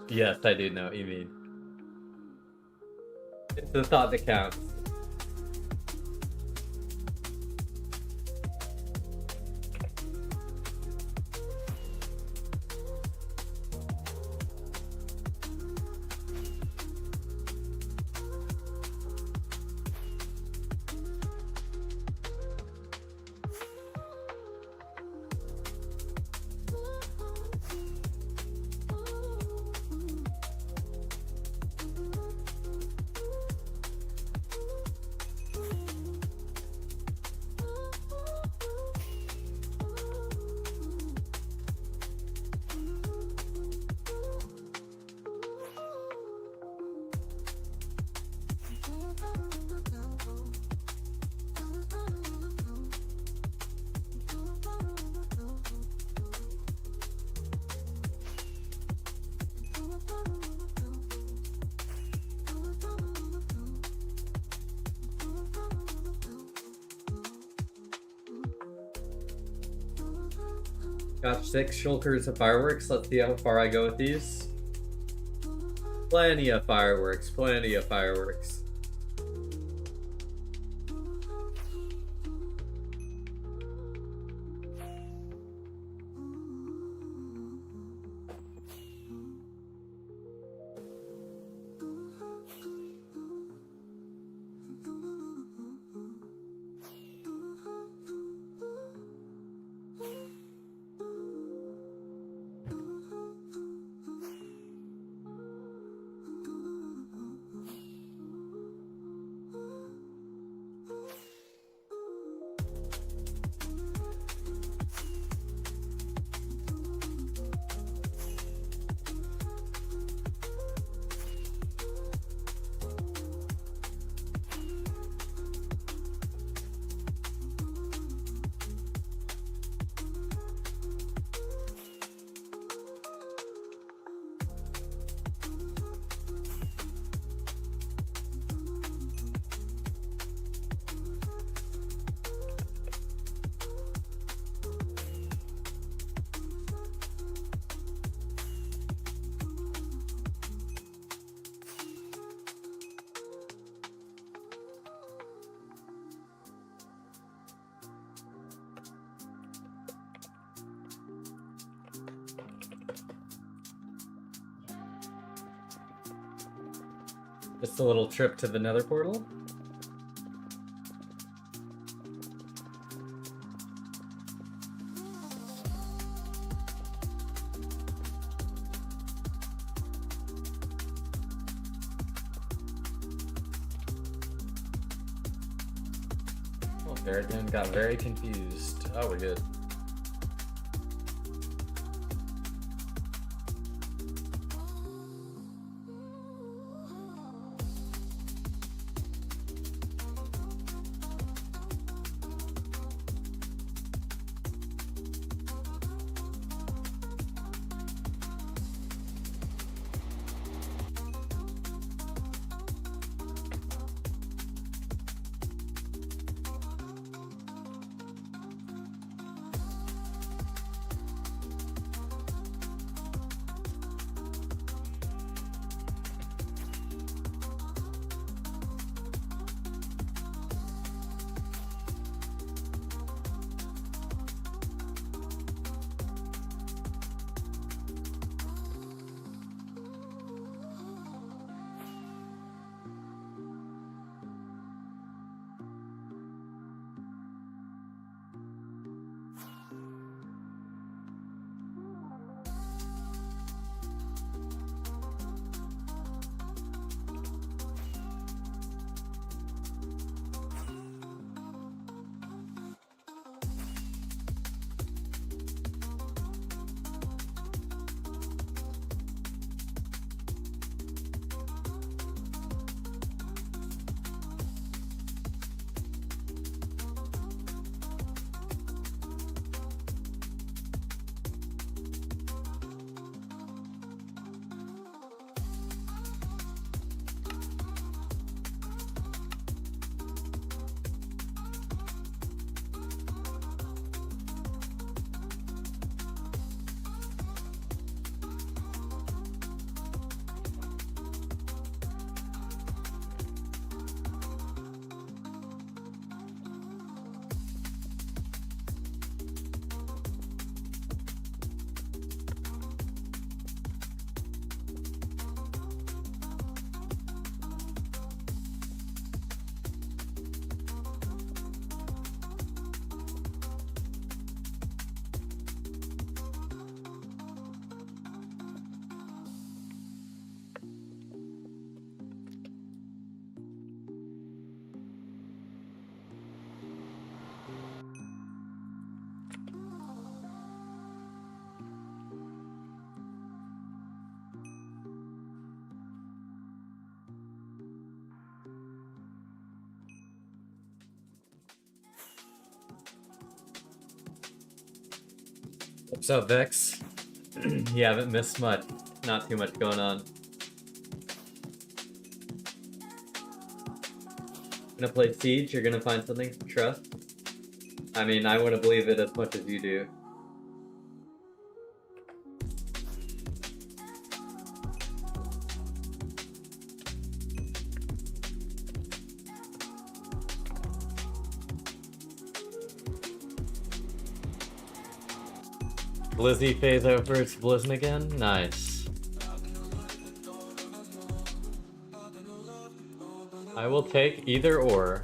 Yes, I do know what you mean. It's the thought that counts. Got 6 shulkers of fireworks. Let's see how far I go with these. Plenty of fireworks, plenty of fireworks. Just a little trip to the Nether portal. Oh, Veridan got very confused. Oh, we're good. What's up, Vex? You haven't missed much. Not too much going on. Gonna play Siege, you're gonna find something to trust. I mean, I wouldn't believe it as much as you do. Blizzy phase over its Blizzn again? Nice. I will take either or.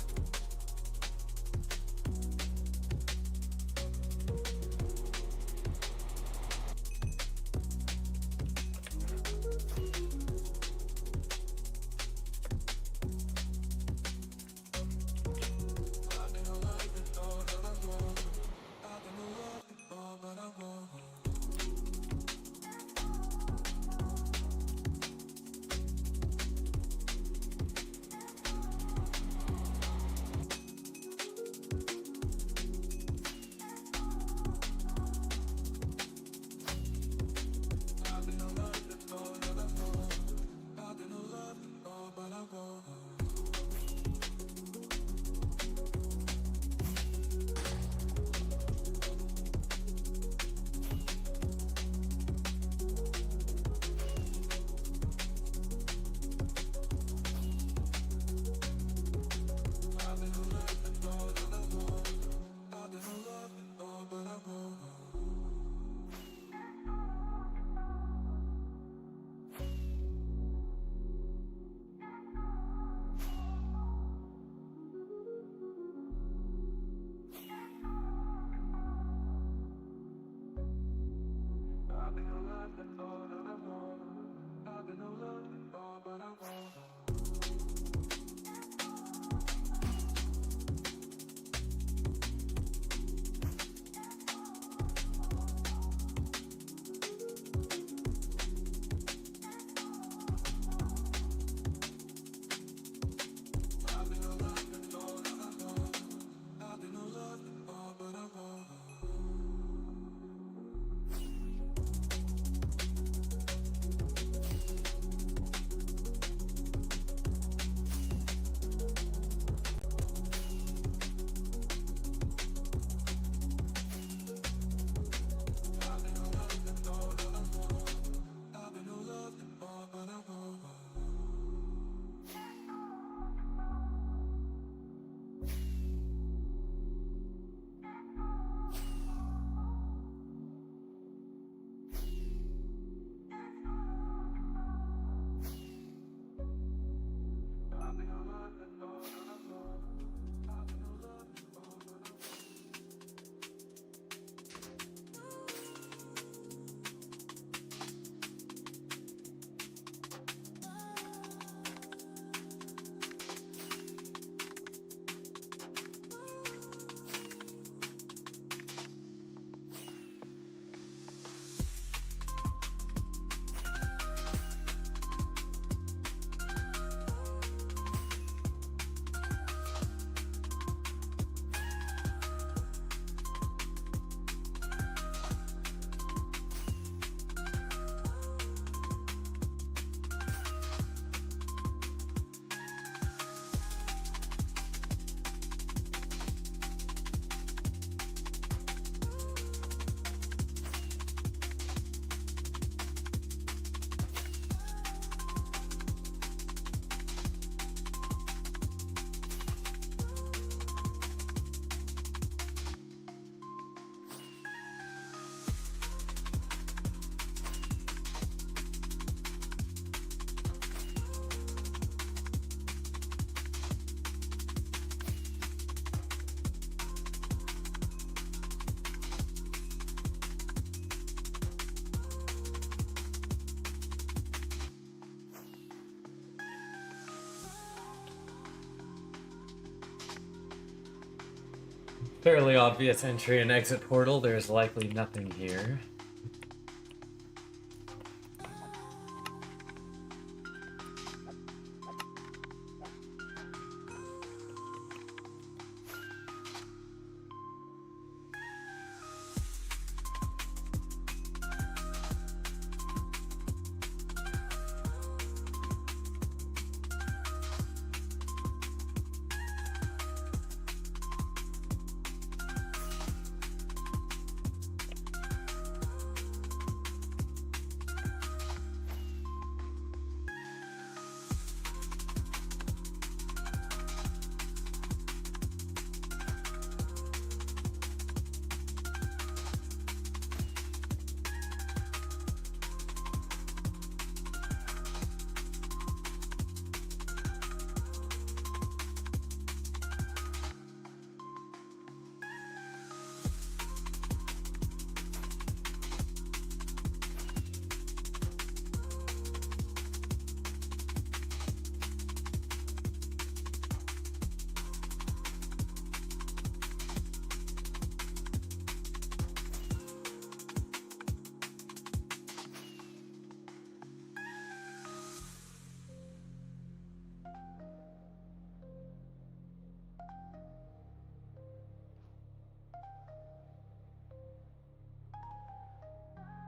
Fairly obvious entry and exit portal. There's likely nothing here.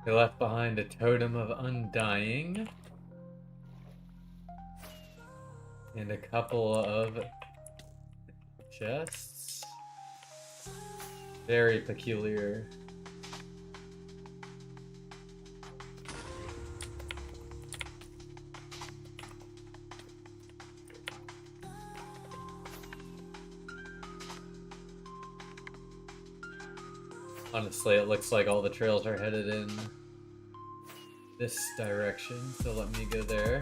They left behind a totem of undying and a couple of chests. Very peculiar. Honestly, it looks like all the trails are headed in this direction, so let me go there.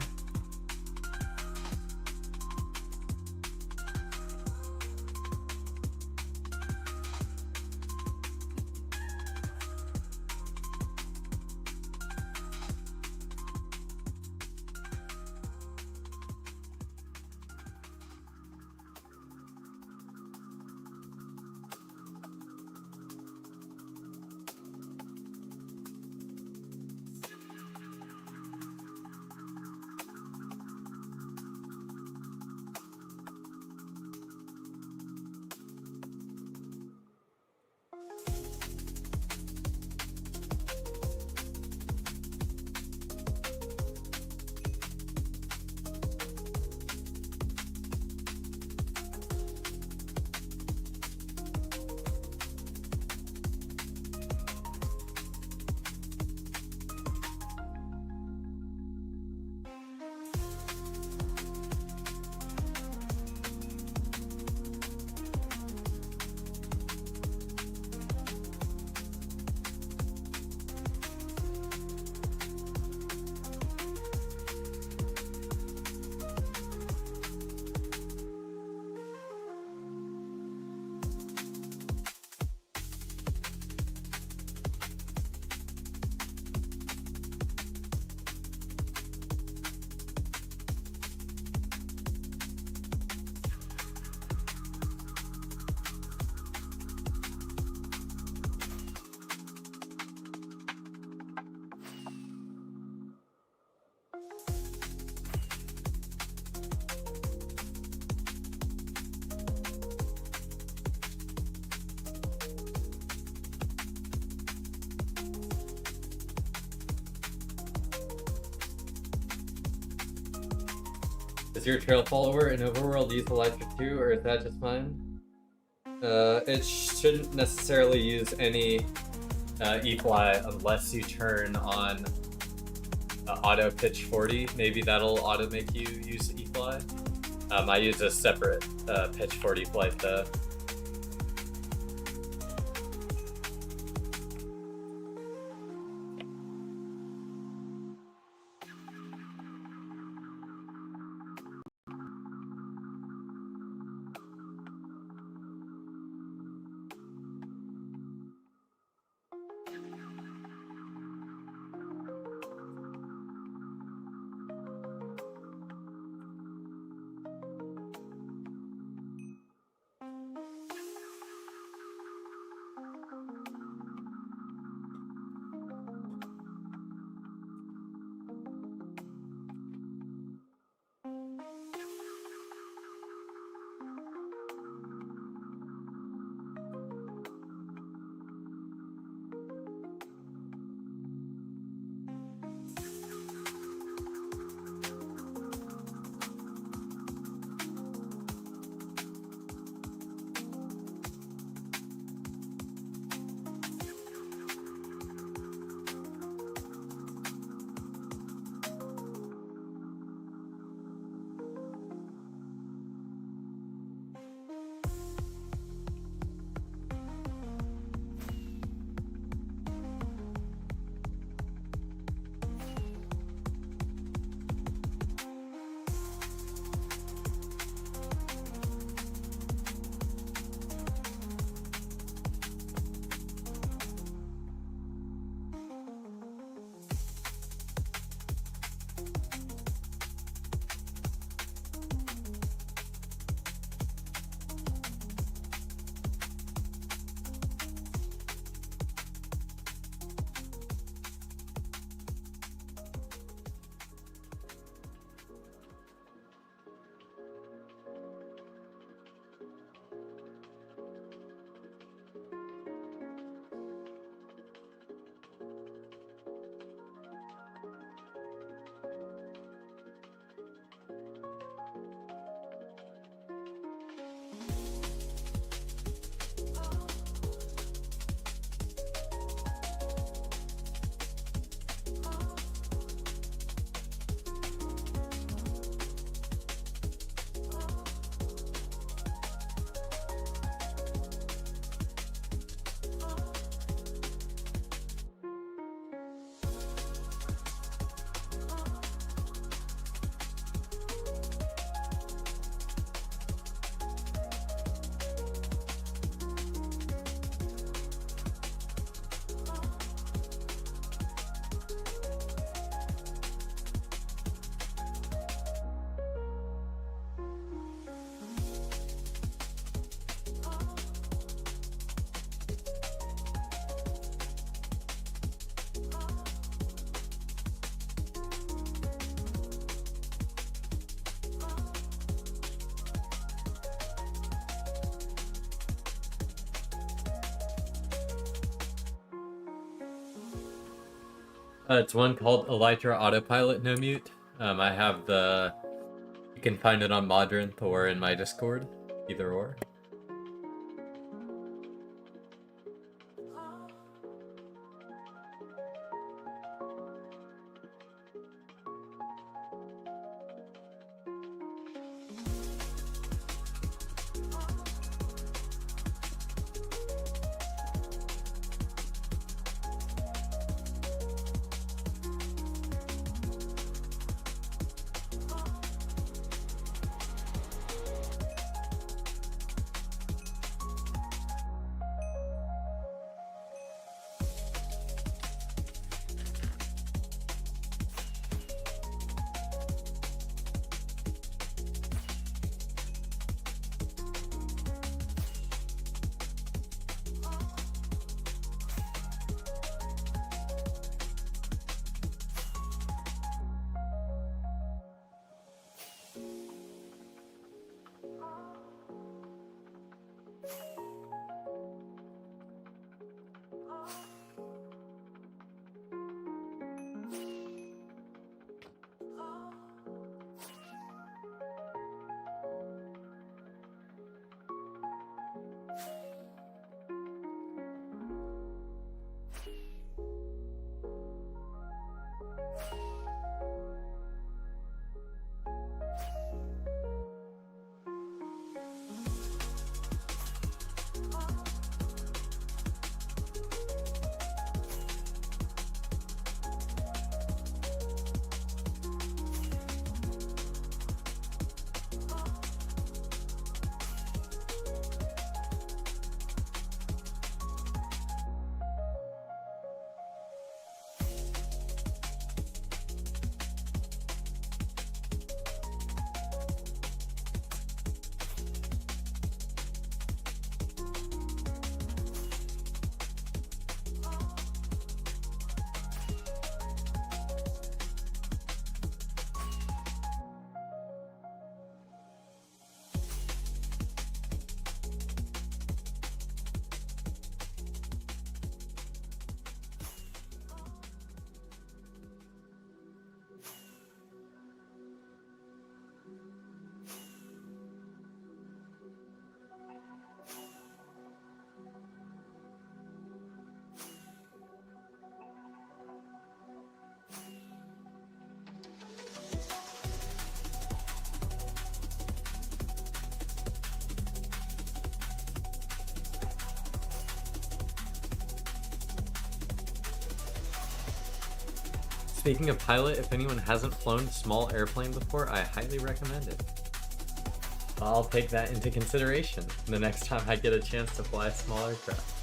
Does your trail follower in Overworld use Elytra too, or is that just mine? It shouldn't necessarily use any E-Fly unless you turn on auto pitch 40. Maybe that'll auto make you use E-Fly. I use a separate pitch 40 flight though. It's one called Elytra Autopilot No Mute. I have the... You can find it on Modrinth or in my Discord, either or. Speaking of pilot, if anyone hasn't flown a small airplane before, I highly recommend it. I'll take that into consideration the next time I get a chance to fly a small aircraft.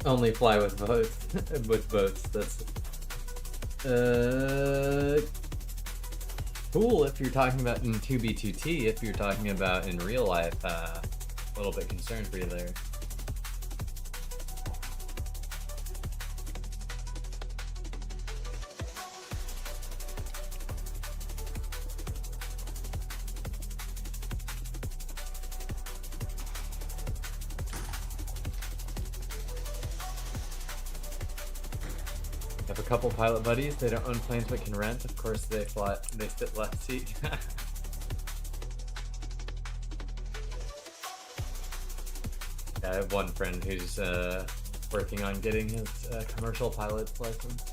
Only fly with boats. With boats. That's cool if you're talking about in 2B2T. If you're talking about in real life, a little bit concerned for you there. I have a couple pilot buddies. They don't own planes but can rent. Of course, they fly. They sit left seat. Yeah, I have one friend who's working on getting his commercial pilot's license.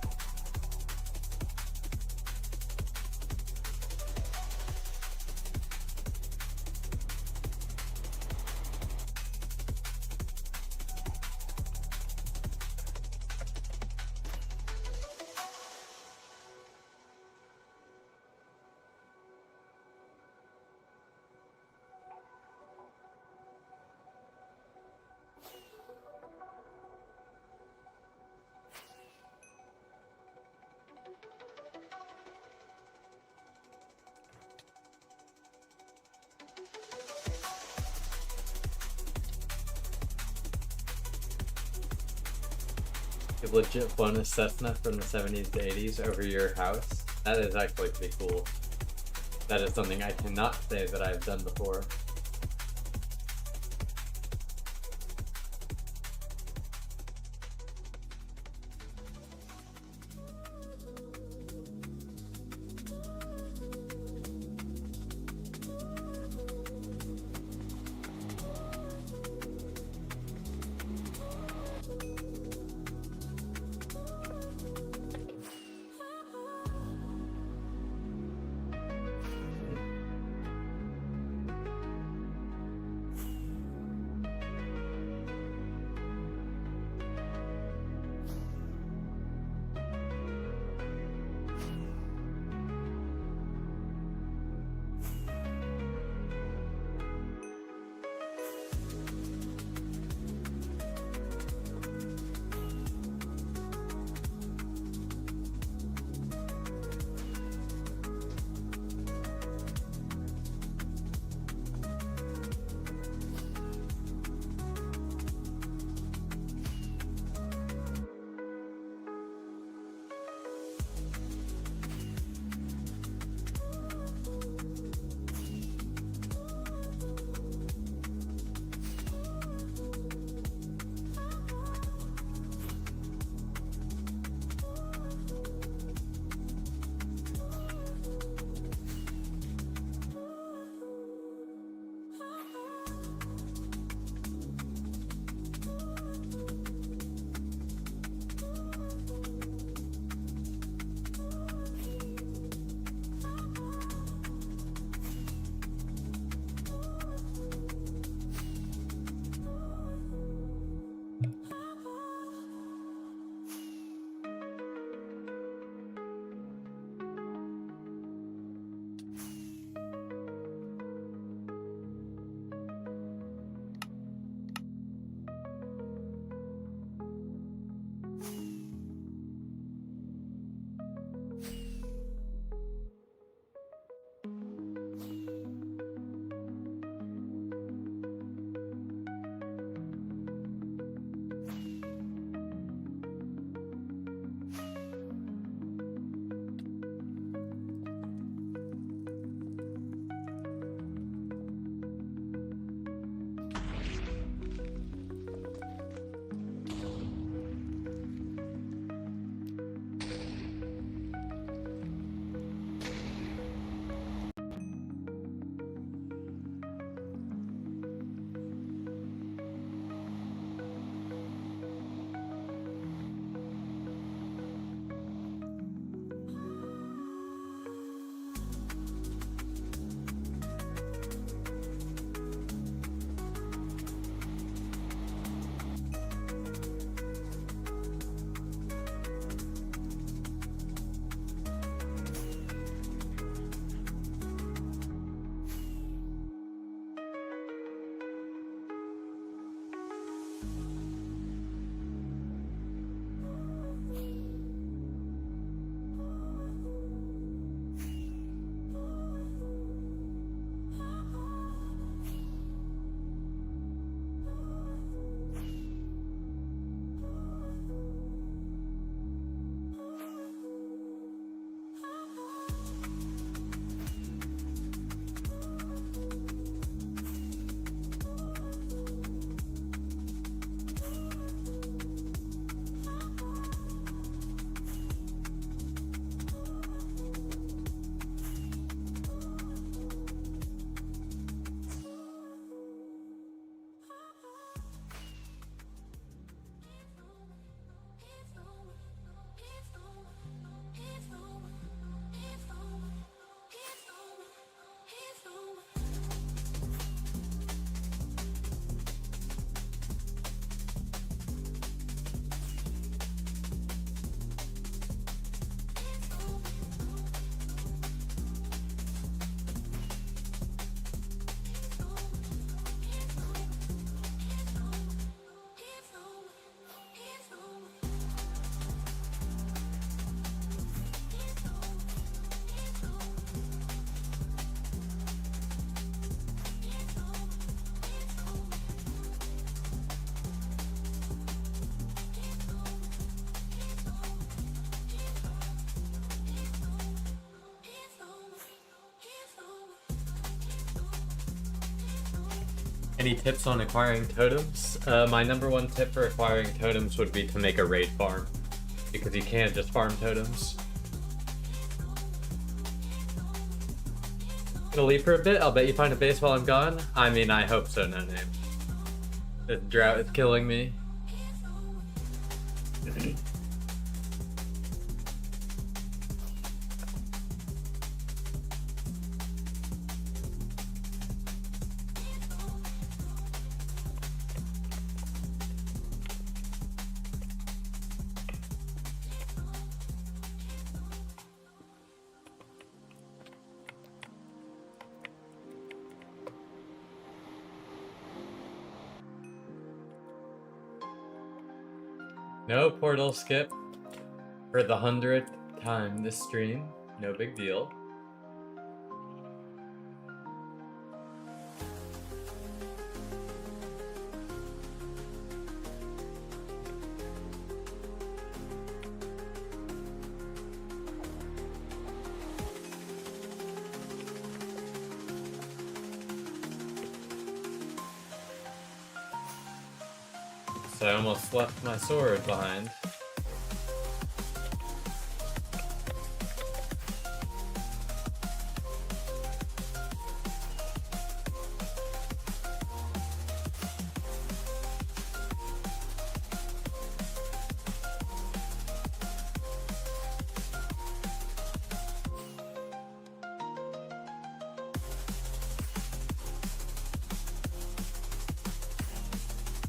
You legit flown a Cessna from the 70s to 80s over your house? That is actually pretty cool. That is something I cannot say that I've done before. Any tips on acquiring totems? My number one tip for acquiring totems would be to make a raid farm, because you can't just farm totems. Gonna leave for a bit. I'll bet you find a base while I'm gone. I mean, I hope so, no name. This drought is killing me. No portal skip for the 100th time this stream. No big deal. So I almost left my sword behind.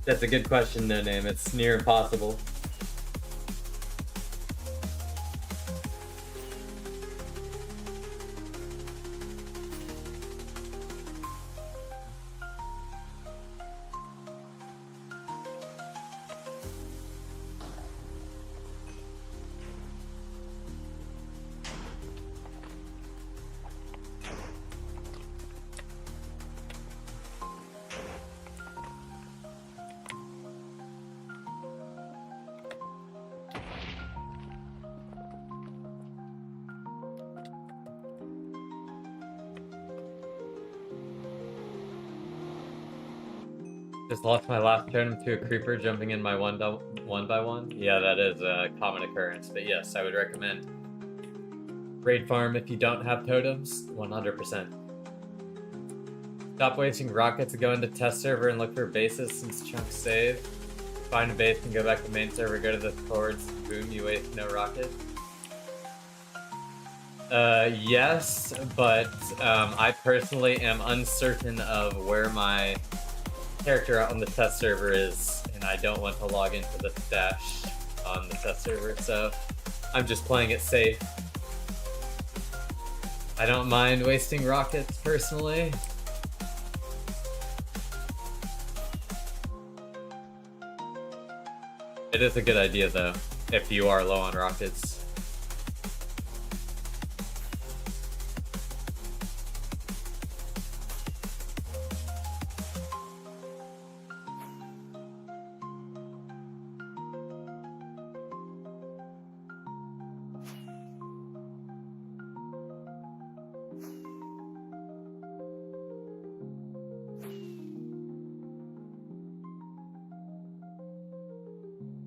That's a good question, no name. It's near impossible. Just lost my last totem to a creeper jumping in my one by one. Yeah, that is a common occurrence, but yes, I would recommend raid farm if you don't have totems, 100%. Stop wasting rockets to go into test server and look for bases since chunks save. Find a base and go back to main server, go to the chords, boom, you waste no rocket. Yes, but I personally am uncertain of where my character out on the test server is, and I don't want to log into the stash on the test server, so I'm just playing it safe. I don't mind wasting rockets personally. It is a good idea though, if you are low on rockets.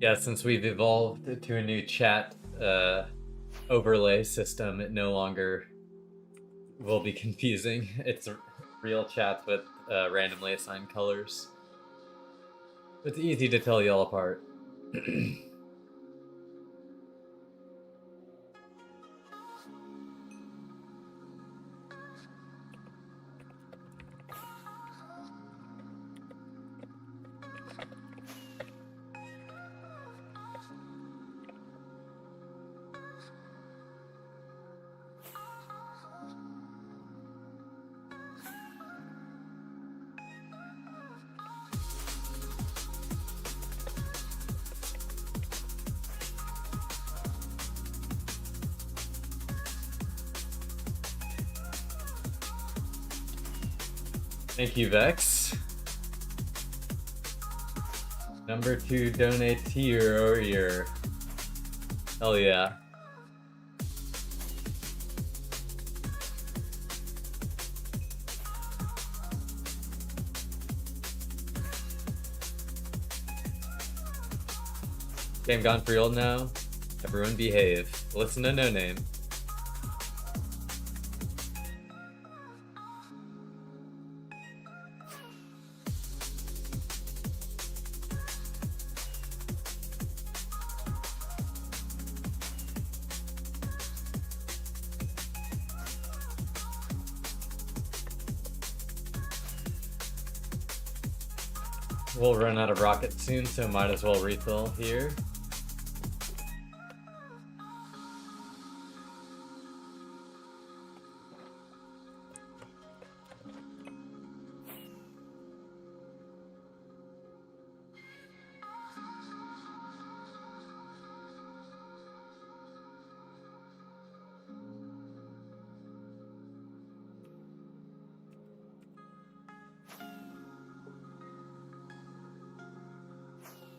Yeah, since we've evolved to a new chat overlay system, it no longer will be confusing. It's real chats with randomly assigned colors. It's easy to tell y'all apart. Thank you, Vex. Number 2 donate tier or ear. Hell yeah. Okay, I'm gone for real now. Everyone behave. Listen to No Name. We'll run out of rockets soon, so might as well refill here.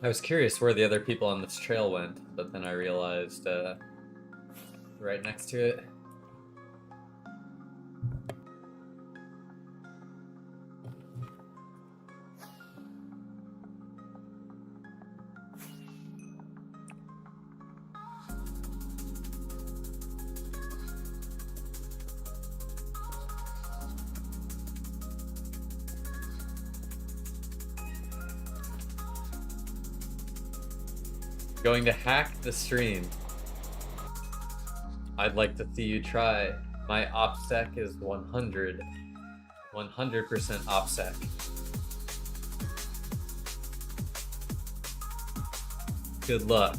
I was curious where the other people on this trail went, but then I realized right next to it. Going to hack the stream. I'd like to see you try. My OPSEC is 100. 100% OPSEC. Good luck.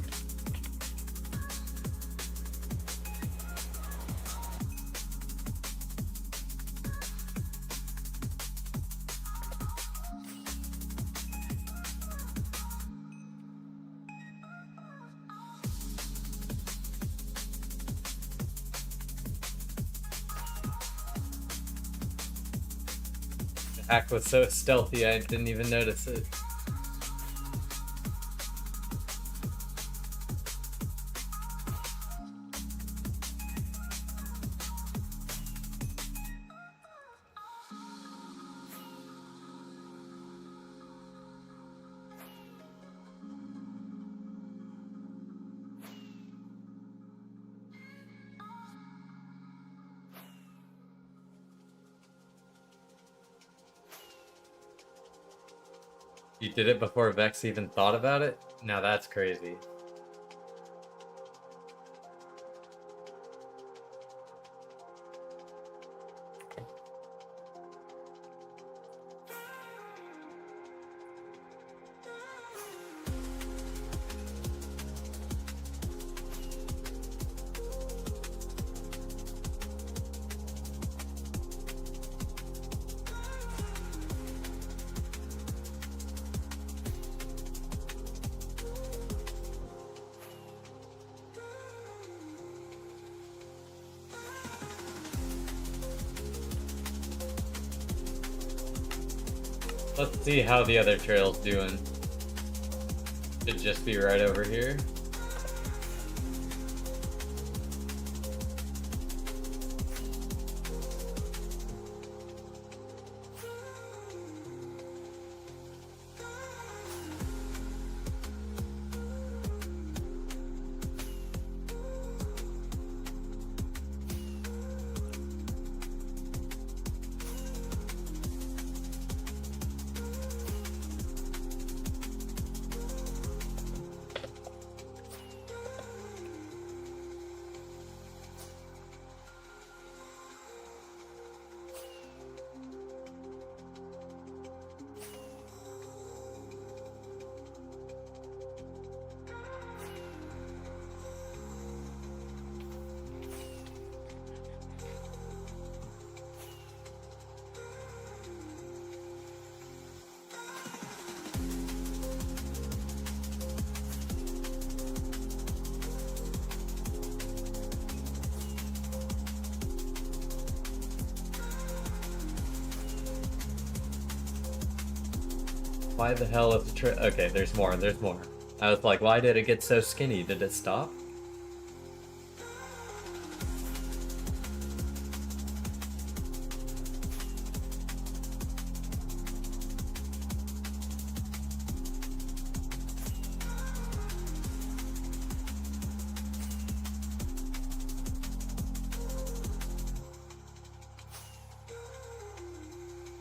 The hack was so stealthy I didn't even notice it. You did it before Vex even thought about it? Now that's crazy. Let's see how the other trail's doing. Should just be right over here. Why the hell is the trail? Okay, there's more, there's more. I was like, why did it get so skinny? Did it stop?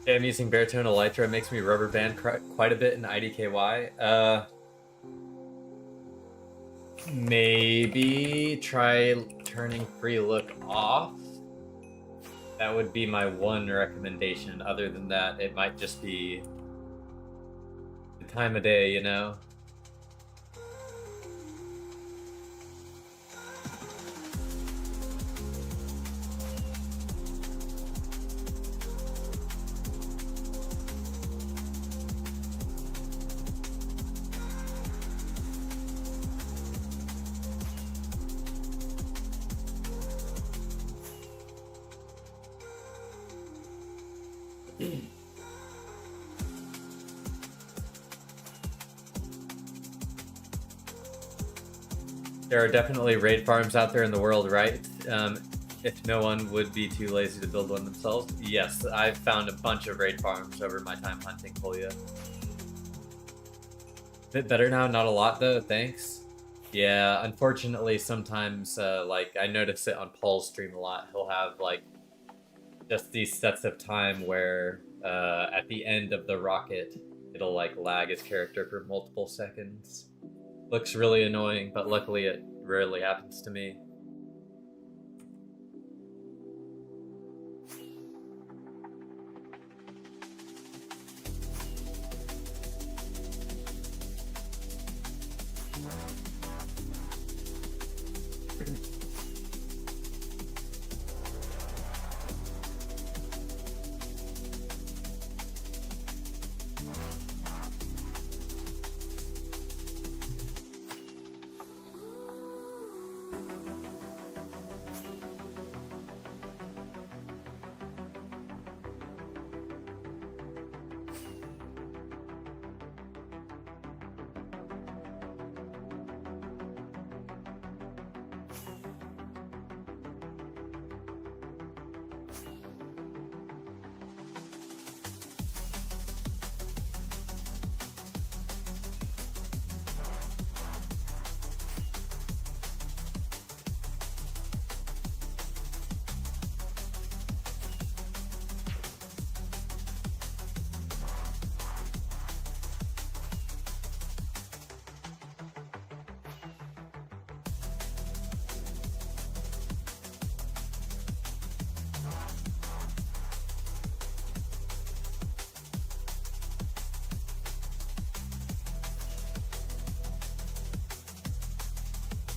Yeah, I'm using baritone elytra. It makes me rubber band quite a bit in IDKY. Maybe try turning free look off. That would be my one recommendation. Other than that, it might just be the time of day, you know? There are definitely raid farms out there in the world, right? If no one would be too lazy to build one themselves. Yes, I've found a bunch of raid farms over my time hunting Polya. Bit better now, not a lot though, thanks. Yeah, unfortunately sometimes like I notice it on Paul's stream a lot. He'll have like just these sets of time where at the end of the rocket it'll like lag his character for multiple seconds. Looks really annoying, but luckily it rarely happens to me.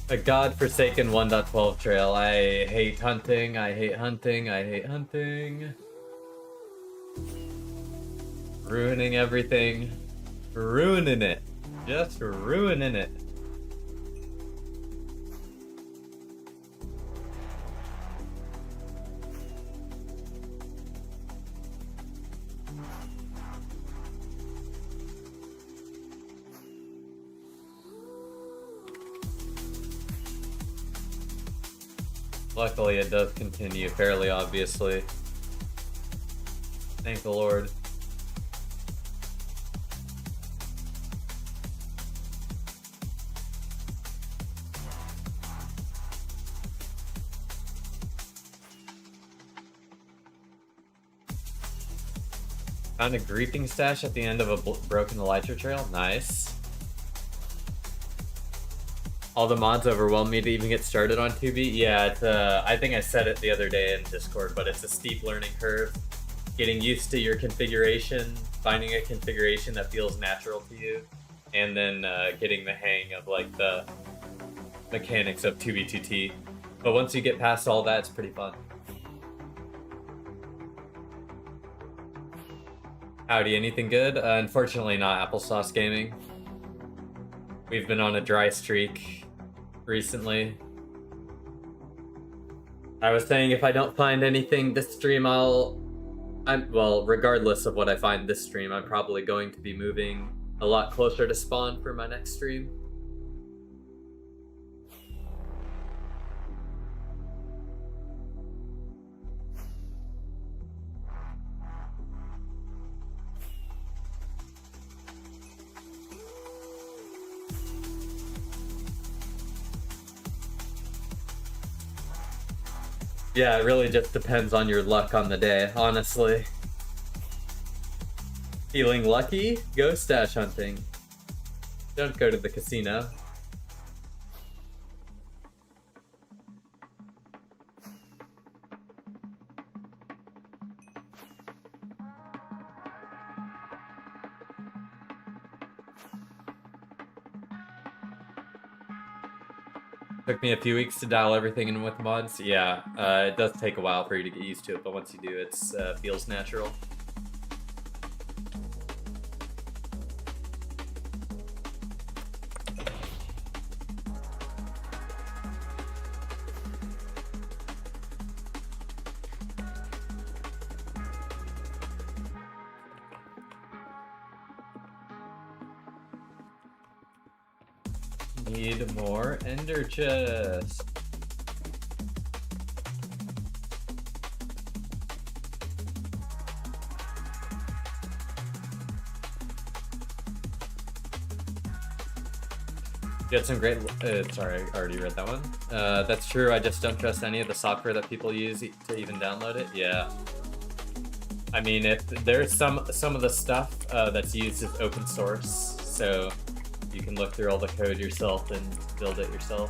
A godforsaken 1.12 trail. I hate hunting, I hate hunting, I hate hunting. Ruining everything. Ruining it. Just ruining it. Luckily, it does continue fairly obviously. Thank the Lord. Found a griefing stash at the end of a broken elytra trail. Nice. All the mods overwhelm me to even get started on 2B. Yeah, it's, I think I said it the other day in Discord, but it's a steep learning curve. Getting used to your configuration, finding a configuration that feels natural to you, and then getting the hang of like the mechanics of 2B2T. But once you get past all that, it's pretty fun. Howdy, anything good? Unfortunately not Applesauce Gaming. We've been on a dry streak recently. I was saying if I don't find anything this stream, well, regardless of what I find this stream, I'm probably going to be moving a lot closer to spawn for my next stream. Yeah, it really just depends on your luck on the day, honestly. Feeling lucky? Go stash hunting. Don't go to the casino. Took me a few weeks to dial everything in with mods. Yeah, it does take a while for you to get used to it, but once you do, it feels natural. Need more ender chest. Get some great. Sorry, I already read that one. That's true. I just don't trust any of the software that people use to even download it. Yeah. I mean, if there's some of the stuff that's used is open source, so you can look through all the code yourself and build it yourself.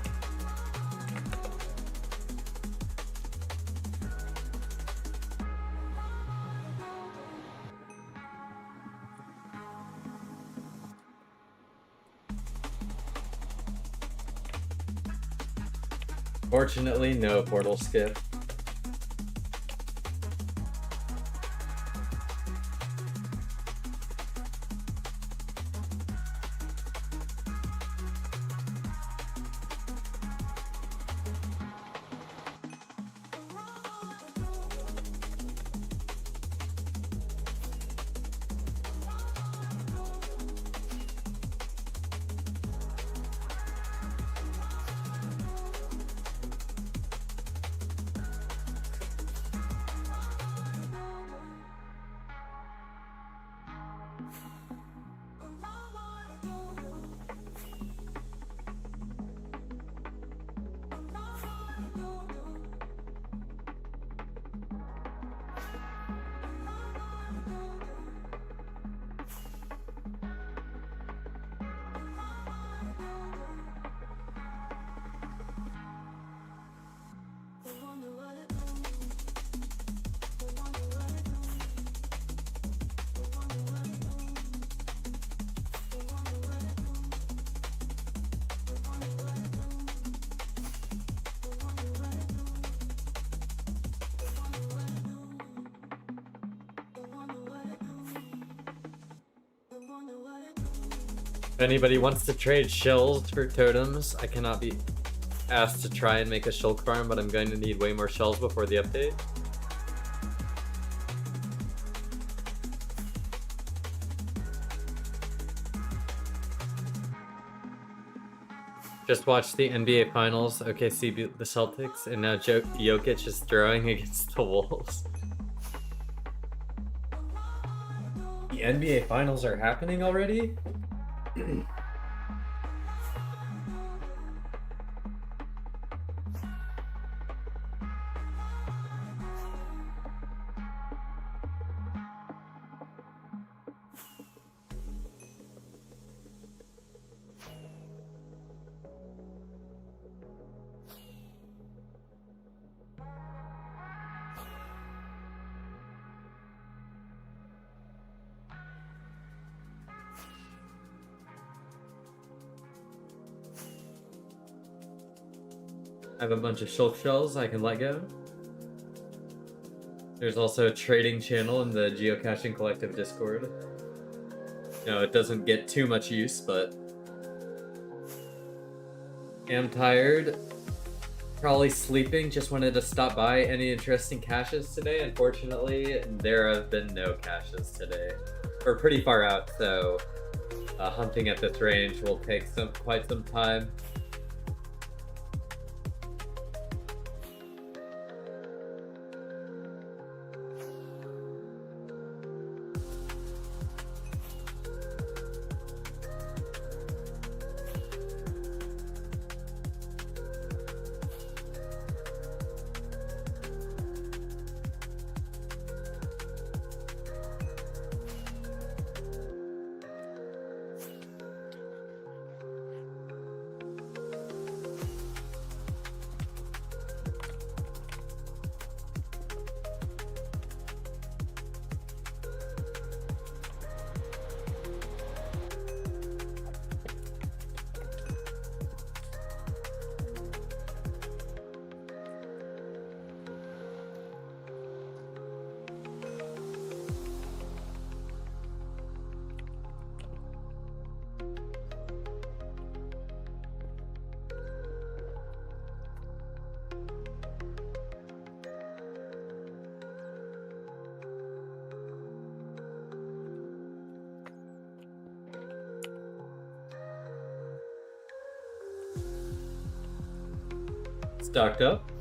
Fortunately, no portal skip. If anybody wants to trade shells for totems, I cannot be asked to try and make a shulk farm, but I'm going to need way more shells before the update. Just watched the NBA Finals. OKC beat the Celtics, and now Jokic is throwing against the Wolves. The NBA Finals are happening already? I have a bunch of shulk shells I can let go. There's also a trading channel in the Geocaching Collective Discord. No, it doesn't get too much use, but am tired. Probably sleeping. Just wanted to stop by. Any interesting caches today? Unfortunately, there have been no caches today. We're pretty far out, so hunting at this range will take quite some time. stocked up.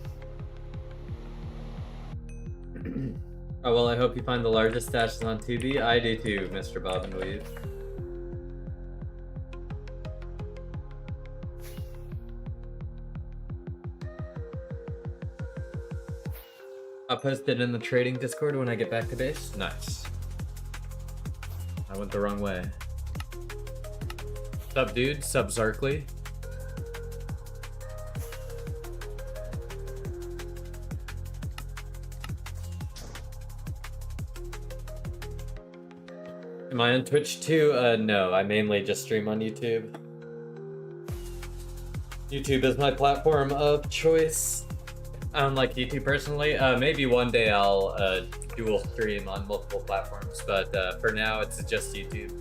Oh, well, I hope you find the largest stashes on TV. I do too, Mr. Bob and Weave. I'll post it in the trading Discord when I get back to base. Nice. I went the wrong way. Sup, dude? Sup, Zarkly? Am I on Twitch too? No, I mainly just stream on YouTube. YouTube is my platform of choice. I don't like YouTube personally. Maybe one day I'll dual stream on multiple platforms, but for now it's just YouTube.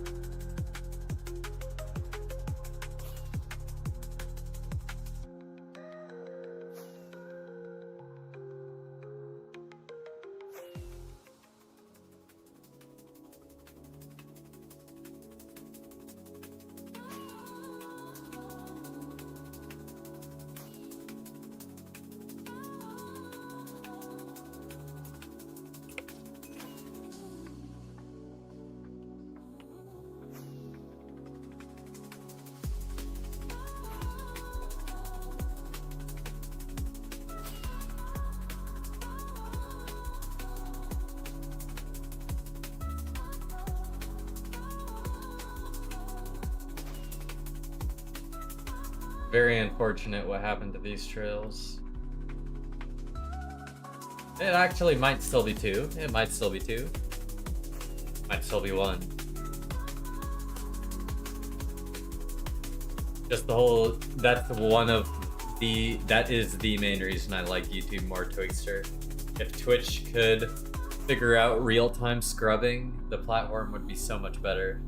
Very unfortunate what happened to these trails. It actually might still be two. It might still be two. Might still be one. Just the whole, that is the main reason I like YouTube more, Twigster. If Twitch could figure out real-time scrubbing, the platform would be so much better.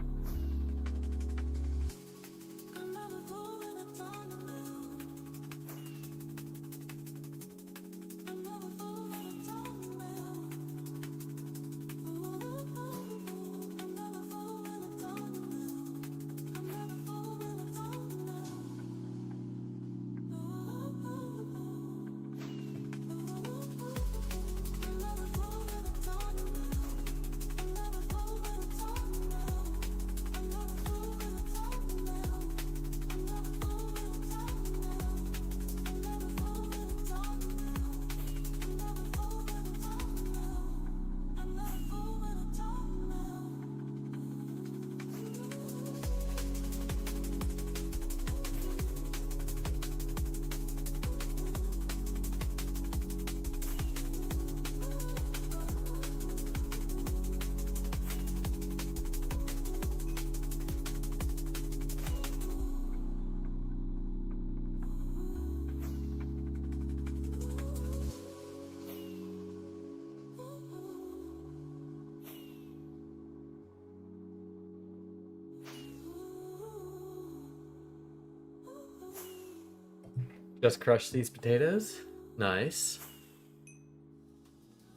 Just crush these potatoes. Nice.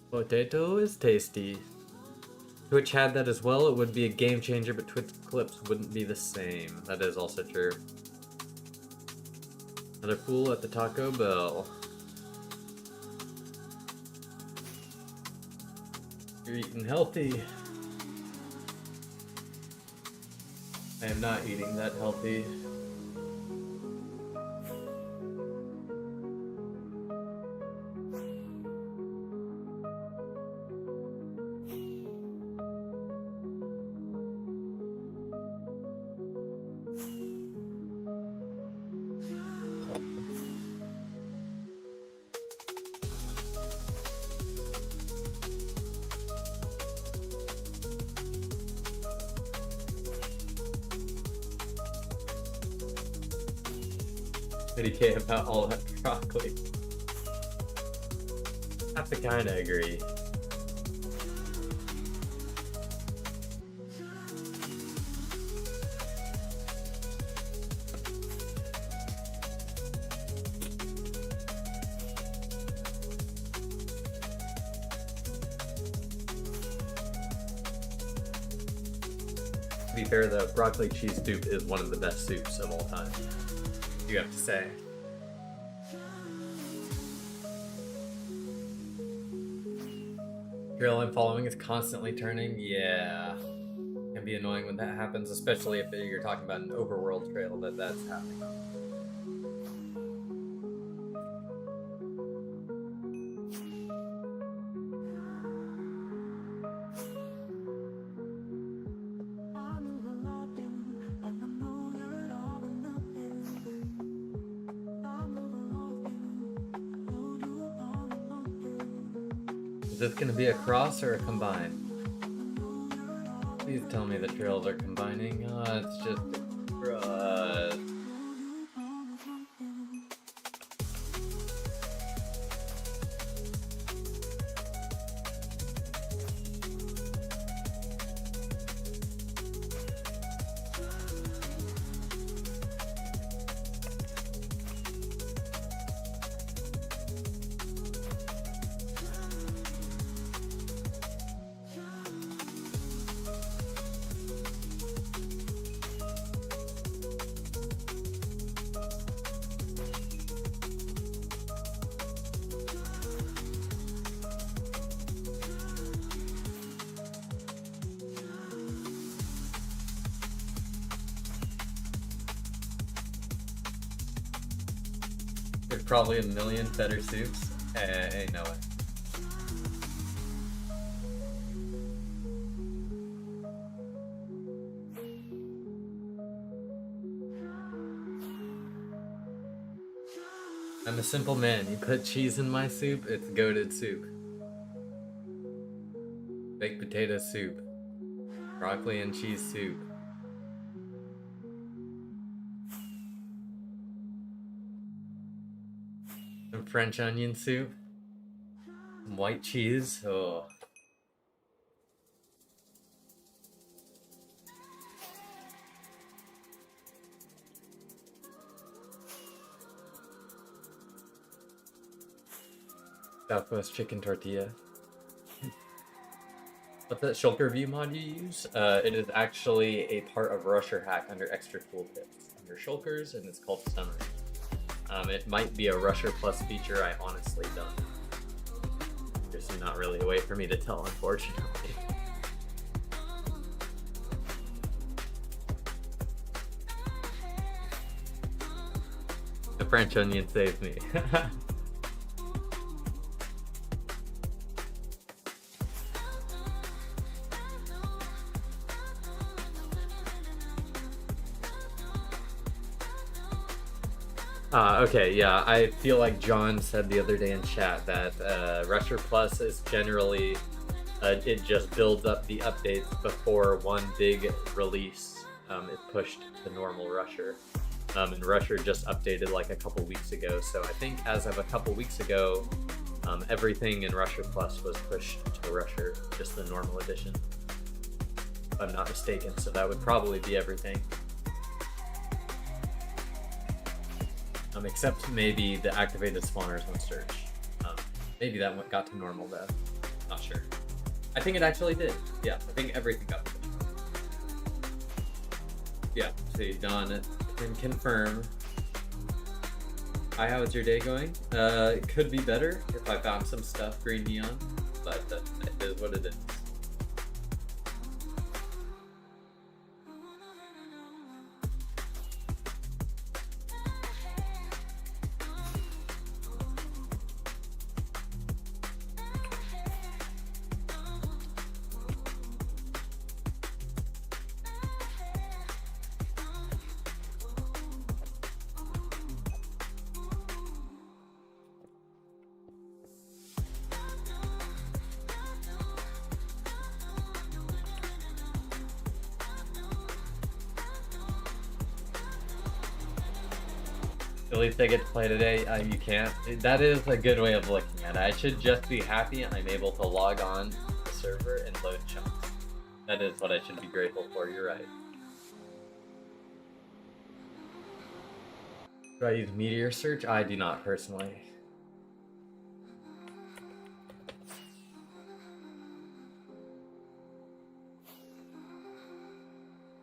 Potato is tasty. Twitch had that as well. It would be a game changer, but Twitch clips wouldn't be the same. That is also true. Another fool at the Taco Bell. You're eating healthy. I am not eating that healthy. K about all that broccoli. I have to kinda agree. To be fair though, broccoli cheese soup is one of the best soups of all time. You have to say. Trail I'm following is constantly turning. Yeah. Can be annoying when that happens, especially if you're talking about an overworld trail that's happening. Is this gonna be a cross or a combine? Please tell me the trails are combining. Oh, it's just a cross. There's probably a million better soups. Ain't no way. I'm a simple man. You put cheese in my soup, it's goated soup. Baked potato soup. Broccoli and cheese soup. Some French onion soup. Some white cheese. Oh. Southwest chicken tortilla. What's that shulker view mod you use? It is actually a part of Rusher Hack under extra tooltips. Under shulkers, and it's called summary. It might be a Rusher Plus feature, I honestly don't know. There's not really a way for me to tell, unfortunately. The French onion saved me. Okay, yeah, I feel like John said the other day in chat that Rusher Plus is generally, it just builds up the updates before one big release is pushed to normal Rusher. And Rusher just updated like a couple weeks ago, so I think as of a couple weeks ago, everything in Rusher Plus was pushed to Rusher, just the normal edition. If I'm not mistaken, so that would probably be everything. Except maybe the activated spawners on search. Maybe that one got to normal though. Not sure. I think it actually did. Yeah, I think everything got to normal. Yeah, see, Don can confirm. Hi, how's your day going? It could be better if I found some stuff, green neon, but it is what it is. At least I get to play today. You can't. That is a good way of looking at it. I should just be happy I'm able to log on to the server and load chunks. That is what I should be grateful for. You're right. Do I use Meteor Search? I do not personally.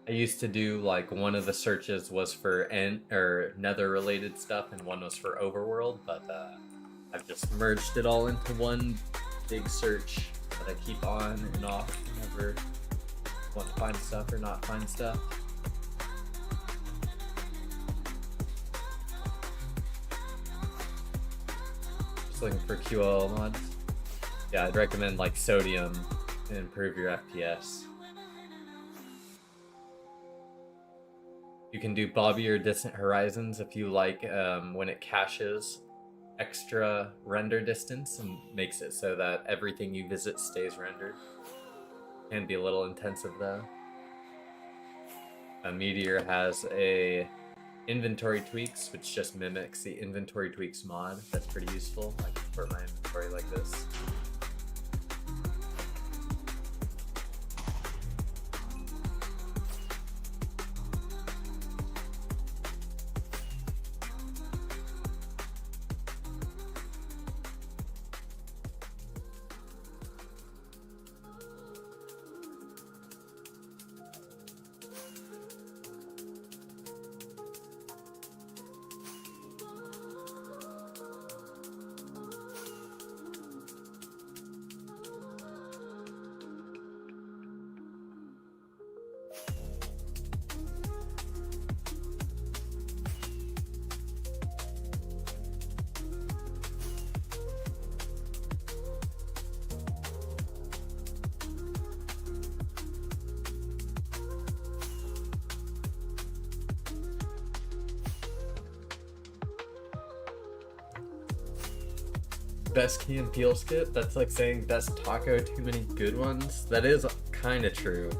I used to do like one of the searches was for Nether related stuff and one was for overworld, but I've just merged it all into one big search that I keep on and off whenever I want to find stuff or not find stuff. Just looking for QL mods. Yeah, I'd recommend like Sodium to improve your FPS. You can do Bobby or Distant Horizons if you like when it caches extra render distance and makes it so that everything you visit stays rendered. Can be a little intensive though. Meteor has a inventory tweaks, which just mimics the inventory tweaks mod. That's pretty useful. I can sort my inventory like this. Best Key and Peele skip? That's like saying best taco, too many good ones. That is kind of true.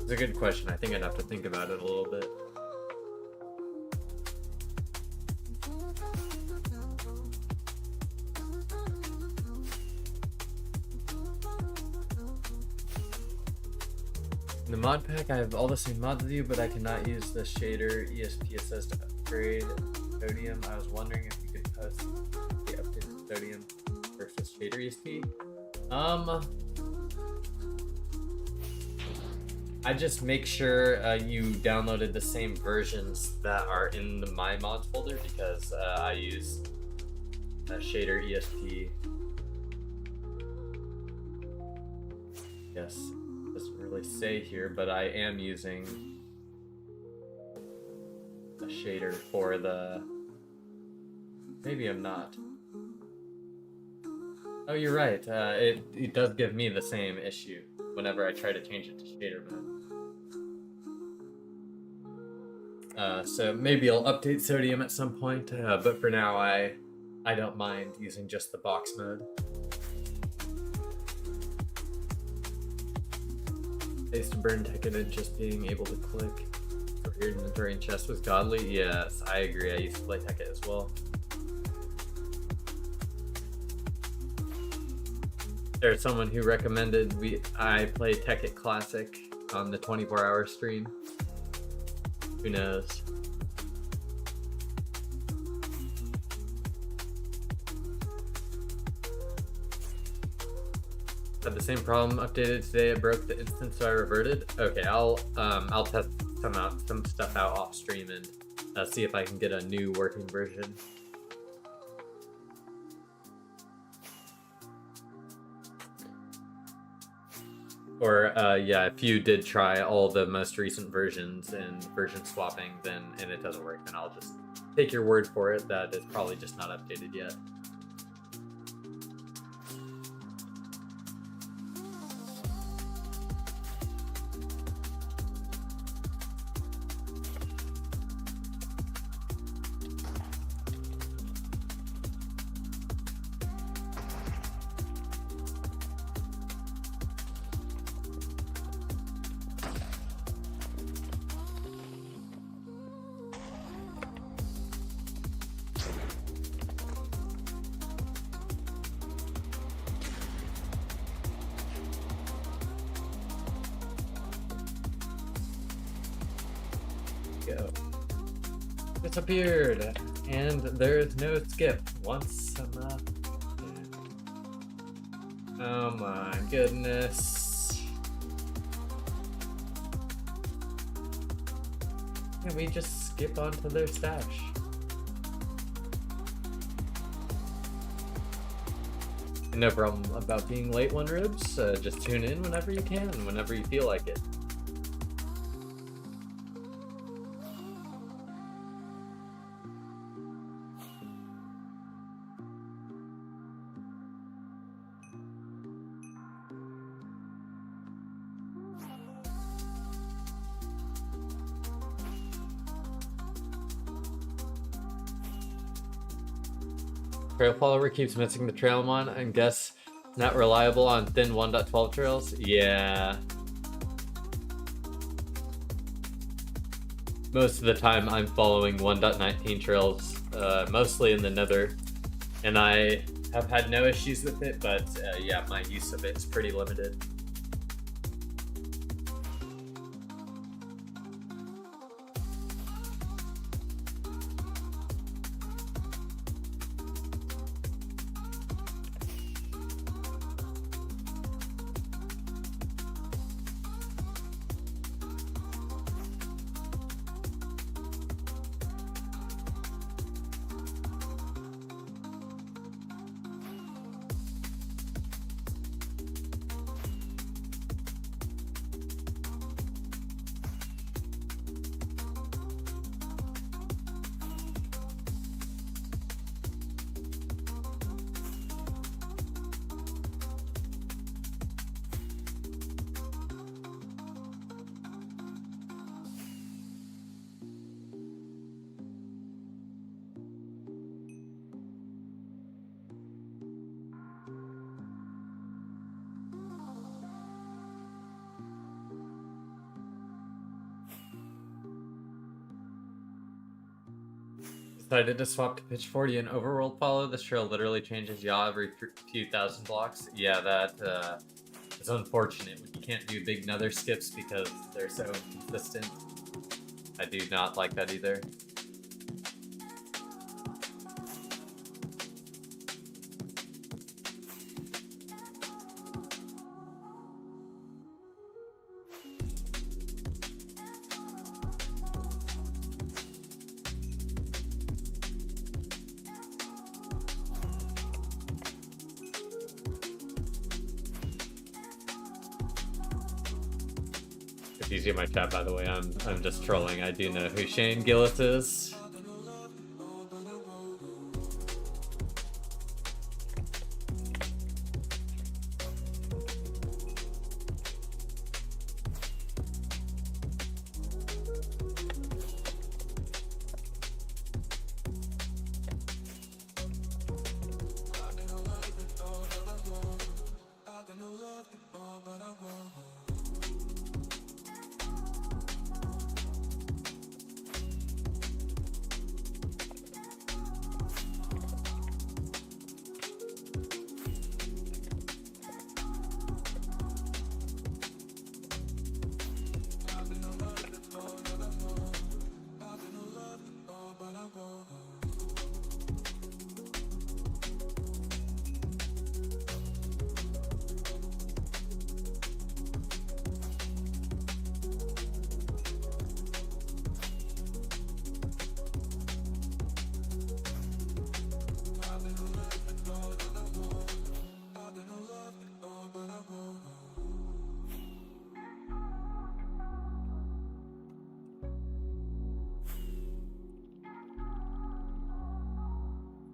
It's a good question. I think I'd have to think about it a little bit. In the mod pack, I have all the same mods as you, but I cannot use the shader ESPSS to upgrade Sodium. I was wondering if you could post the updated Sodium versus shader ESP. I just make sure you downloaded the same versions that are in the My Mods folder because I use shader ESP. Yes. Doesn't really say here, but I am using a shader for the... Maybe I'm not. Oh, you're right. It does give me the same issue whenever I try to change it to shader mode. So maybe I'll update Sodium at some point, but for now I don't mind using just the box mode. Taste and burn ticketed, just being able to click for your inventory and chest was godly. Yes, I agree. I used to play Tekkit as well. There's someone who recommended I play Tekkit Classic on the 24-hour stream. Who knows? Had the same problem updated today. It broke the instance, so I reverted. Okay, I'll test some stuff out off stream and see if I can get a new working version. Or yeah, if you did try all the most recent versions and version swapping, and it doesn't work, then I'll just take your word for it that it's probably just not updated yet. Go. Disappeared, and there's no skip. Once I'm up. Oh my goodness. And we just skip onto their stash. No problem about being late, One Ribs. Just tune in whenever you can, whenever you feel like it. Trail follower keeps missing the trail one and guess not reliable on thin 1.12 trails. Yeah. Most of the time I'm following 1.19 trails, mostly in the Nether, and I have had no issues with it, but yeah, my use of it is pretty limited. Decided to swap to pitch 40 and overworld follow. This trail literally changes yaw every few thousand blocks. Yeah, that is unfortunate. You can't do big nether skips because they're so inconsistent. I do not like that either. It's easy in my chat, by the way. I'm just trolling. I do know who Shane Gillis is.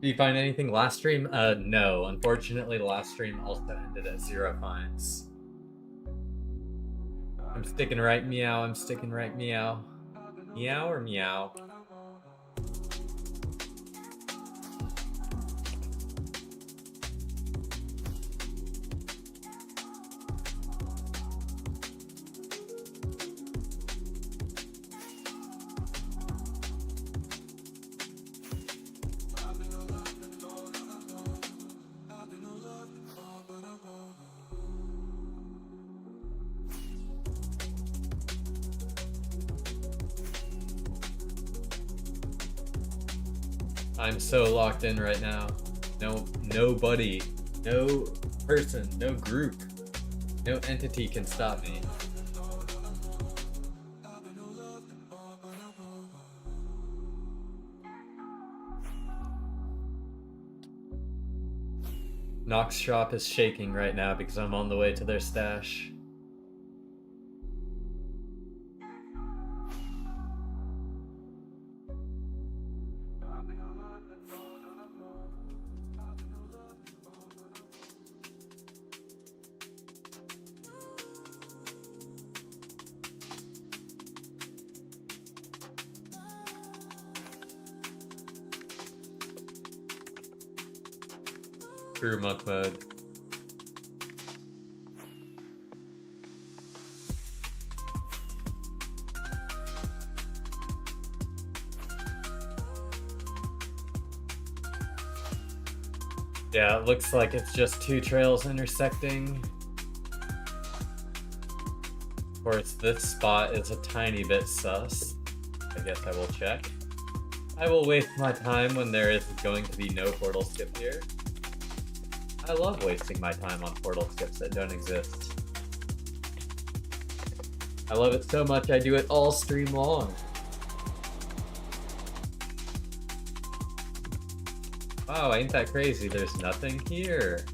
Did you find anything last stream? No. Unfortunately, the last stream also ended at 0 finds. I'm sticking right, meow. I'm sticking right, meow. Meow or meow? I'm so locked in right now. Nobody, no person, no group, no entity can stop me. Nox shop is shaking right now because I'm on the way to their stash. Through monk mode. Yeah, it looks like it's just two trails intersecting. Of course, this spot is a tiny bit sus. I guess I will check. I will waste my time when there is going to be no portal skip here. I love wasting my time on portal skips that don't exist. I love it so much I do it all stream long. Wow, ain't that crazy? There's nothing here.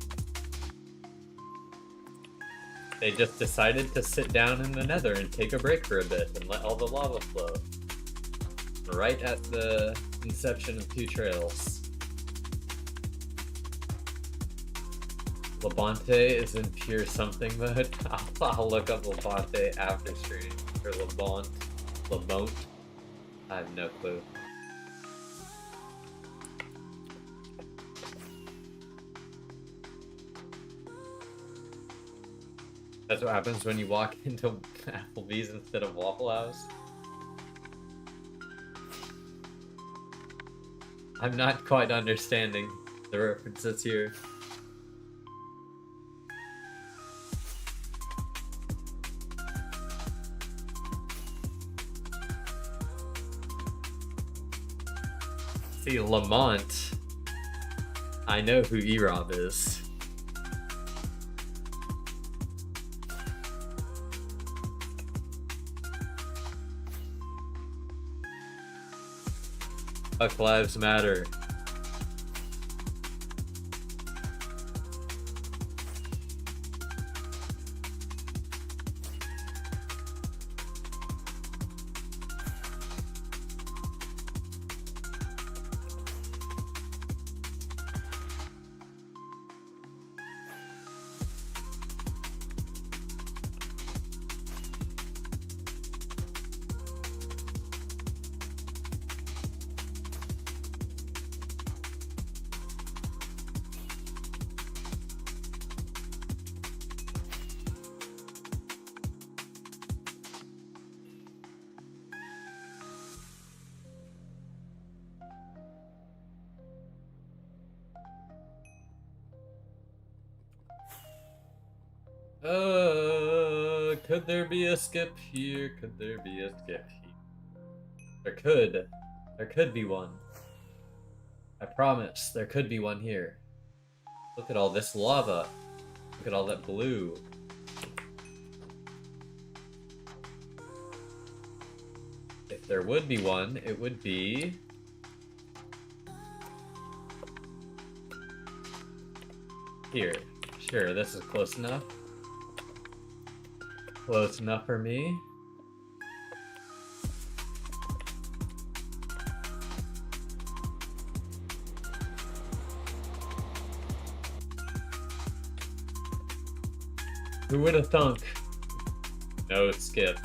They just decided to sit down in the Nether and take a break for a bit and let all the lava flow. Right at the inception of two trails. Labonte is in pure something mode. I'll look up Labonte after stream. Or Labont. I have no clue. That's what happens when you walk into Applebee's instead of Waffle House. I'm not quite understanding the references here. See, Lamont. I know who Erob is. Fuck lives matter. Could there be a skip here? Could there be a skip here? There could be one. I promise, there could be one here. Look at all this lava. Look at all that blue. If there would be one, it would be... here. Sure, this is close enough. Close enough for me. Who would have thunk? No skip.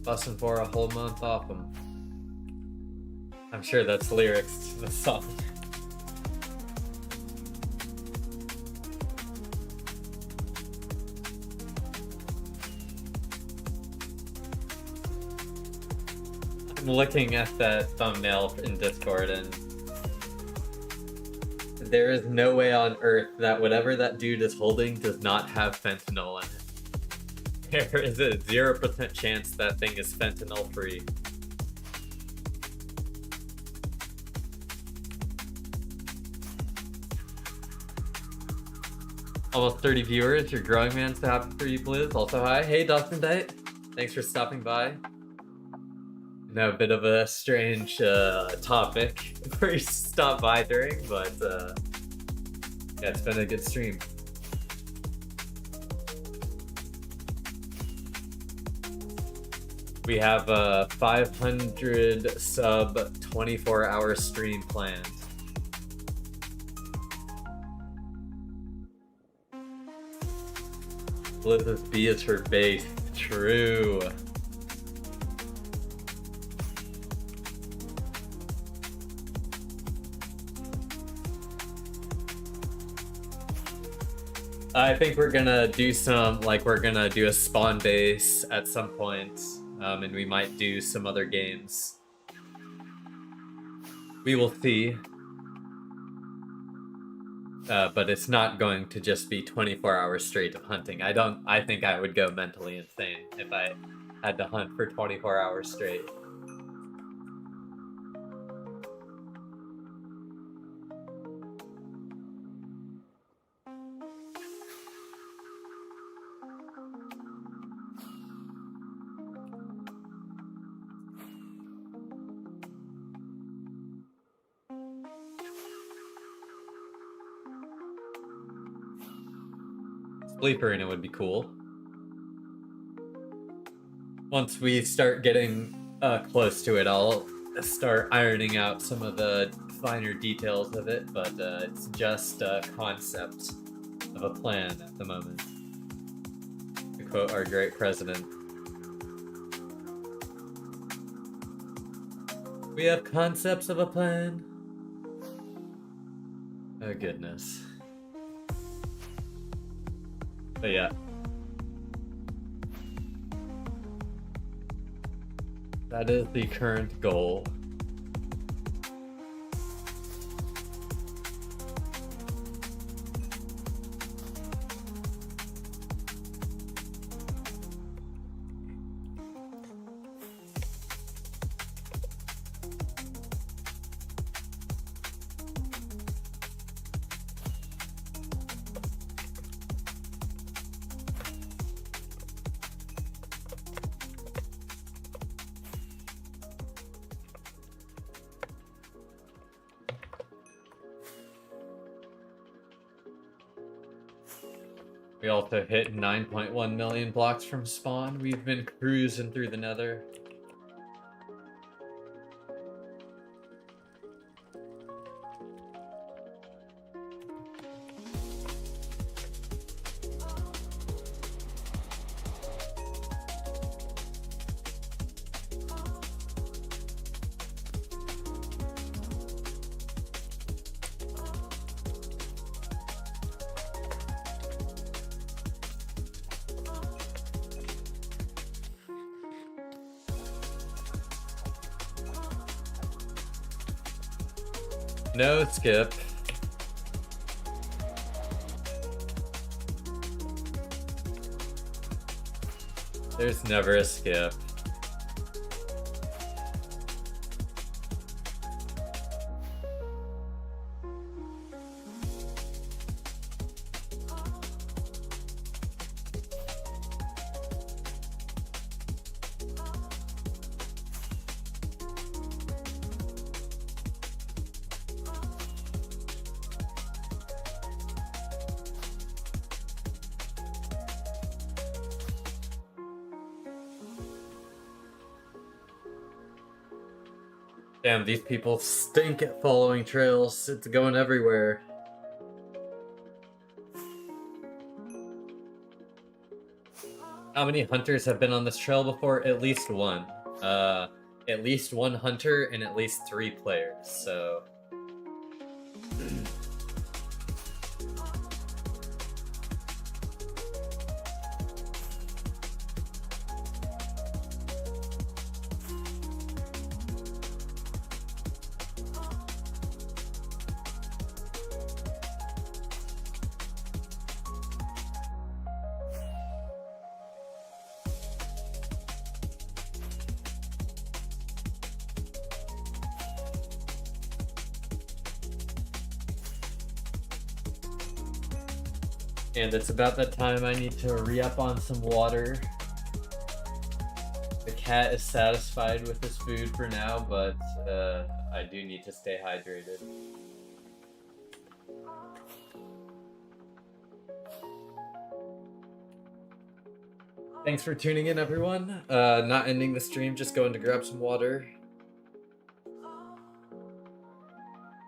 Busting for a whole month off them. I'm sure that's lyrics to the song. I'm looking at that thumbnail in Discord, and there is no way on earth that whatever that dude is holding does not have fentanyl in it. There is a 0% chance that thing is fentanyl free. Almost 30 viewers. You're growing, man. So happy for you, Blizz. Also, hi. Hey, Dustin Dite. Thanks for stopping by. Now, a bit of a strange topic for you to stop by during, but yeah, it's been a good stream. We have a 500 sub 24-hour stream planned. Blizz's B is her base. True. I think we're gonna do we're gonna do a spawn base at some point, and we might do some other games. We will see. But it's not going to just be 24 hours straight of hunting. I think I would go mentally insane if I had to hunt for 24 hours straight. Sleeper in it would be cool. Once we start getting close to it, I'll start ironing out some of the finer details of it, but it's just a concept of a plan at the moment. To quote our great president. We have concepts of a plan. Oh goodness. But yeah. That is the current goal. We also hit 9.1 million blocks from spawn. We've been cruising through the Nether. No skip. There's never a skip. Damn, these people stink at following trails. It's going everywhere. How many hunters have been on this trail before? At least one. At least one hunter and at least 3 players, so... And it's about that time I need to re-up on some water. The cat is satisfied with his food for now, but I do need to stay hydrated. Thanks for tuning in, everyone. Not ending the stream, just going to grab some water.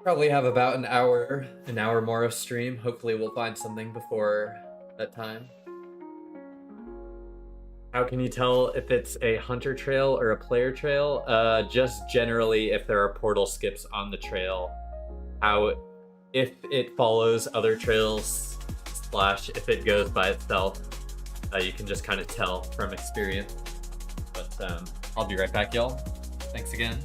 Probably have about an hour more of stream. Hopefully we'll find something before that time. How can you tell if it's a hunter trail or a player trail? Just generally if there are portal skips on the trail. If it follows other trails / if it goes by itself, you can just kind of tell from experience. But I'll be right back, y'all. Thanks again.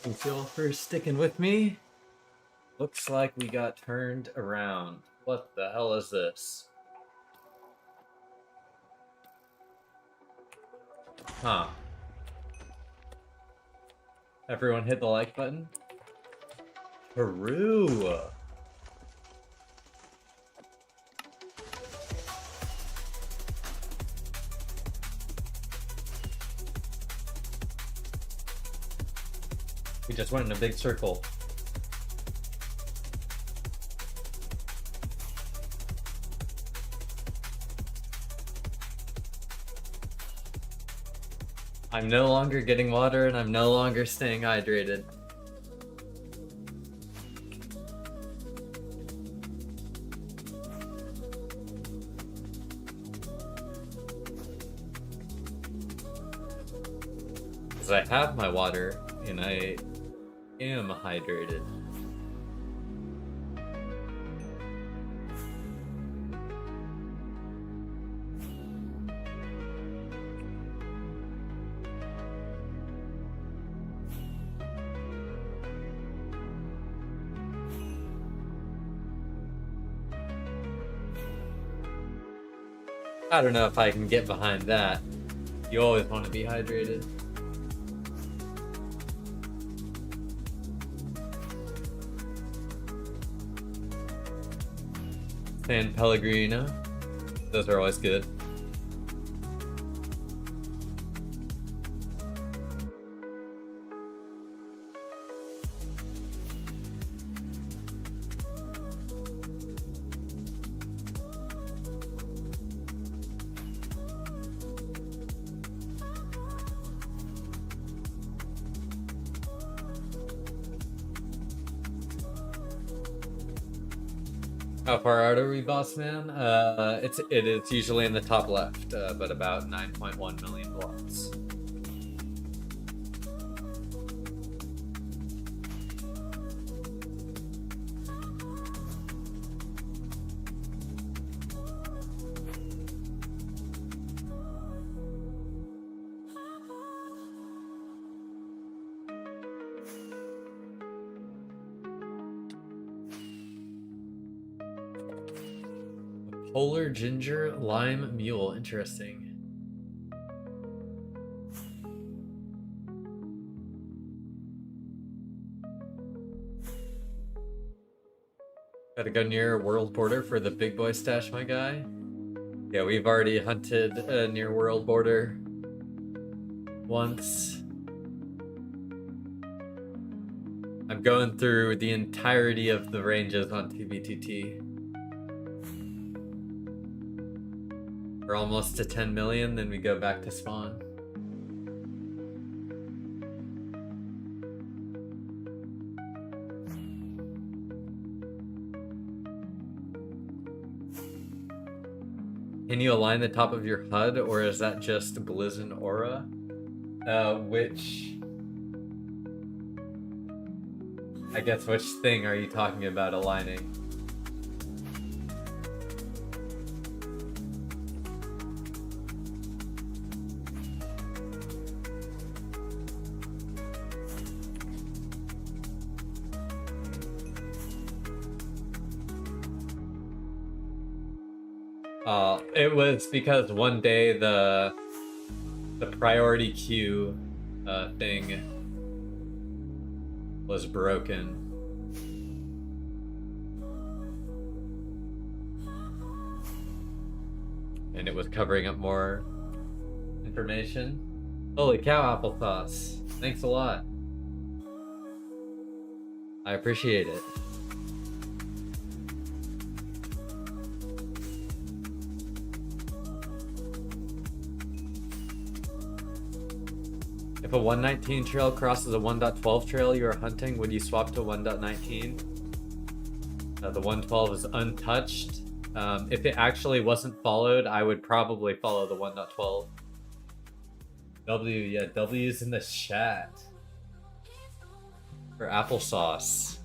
Thanks y'all for sticking with me. Looks like we got turned around. What the hell is this? Huh. Everyone hit the like button? Peru! We just went in a big circle. I'm no longer getting water and I'm no longer staying hydrated. Because I have my water and I am hydrated. I don't know if I can get behind that. You always want to be hydrated. San Pellegrino. Those are always good. How far out are we, boss man? It is usually in the top left, but about 9.1 million blocks. Polar ginger lime mule, interesting. Gotta go near world border for the big boy stash, my guy. Yeah, we've already hunted near world border once. I'm going through the entirety of the ranges on TBTT. We're almost to 10 million, then we go back to spawn. Can you align the top of your HUD, or is that just Blizzard Aura? I guess which thing are you talking about aligning? It was because one day the priority queue thing was broken. And it was covering up more information. Holy cow, applesauce. Thanks a lot. I appreciate it. If a 1.19 trail crosses a 1.12 trail you are hunting, would you swap to 1.19? The 1.12 is untouched. If it actually wasn't followed, I would probably follow the 1.12. Yeah, W's in the chat. For applesauce.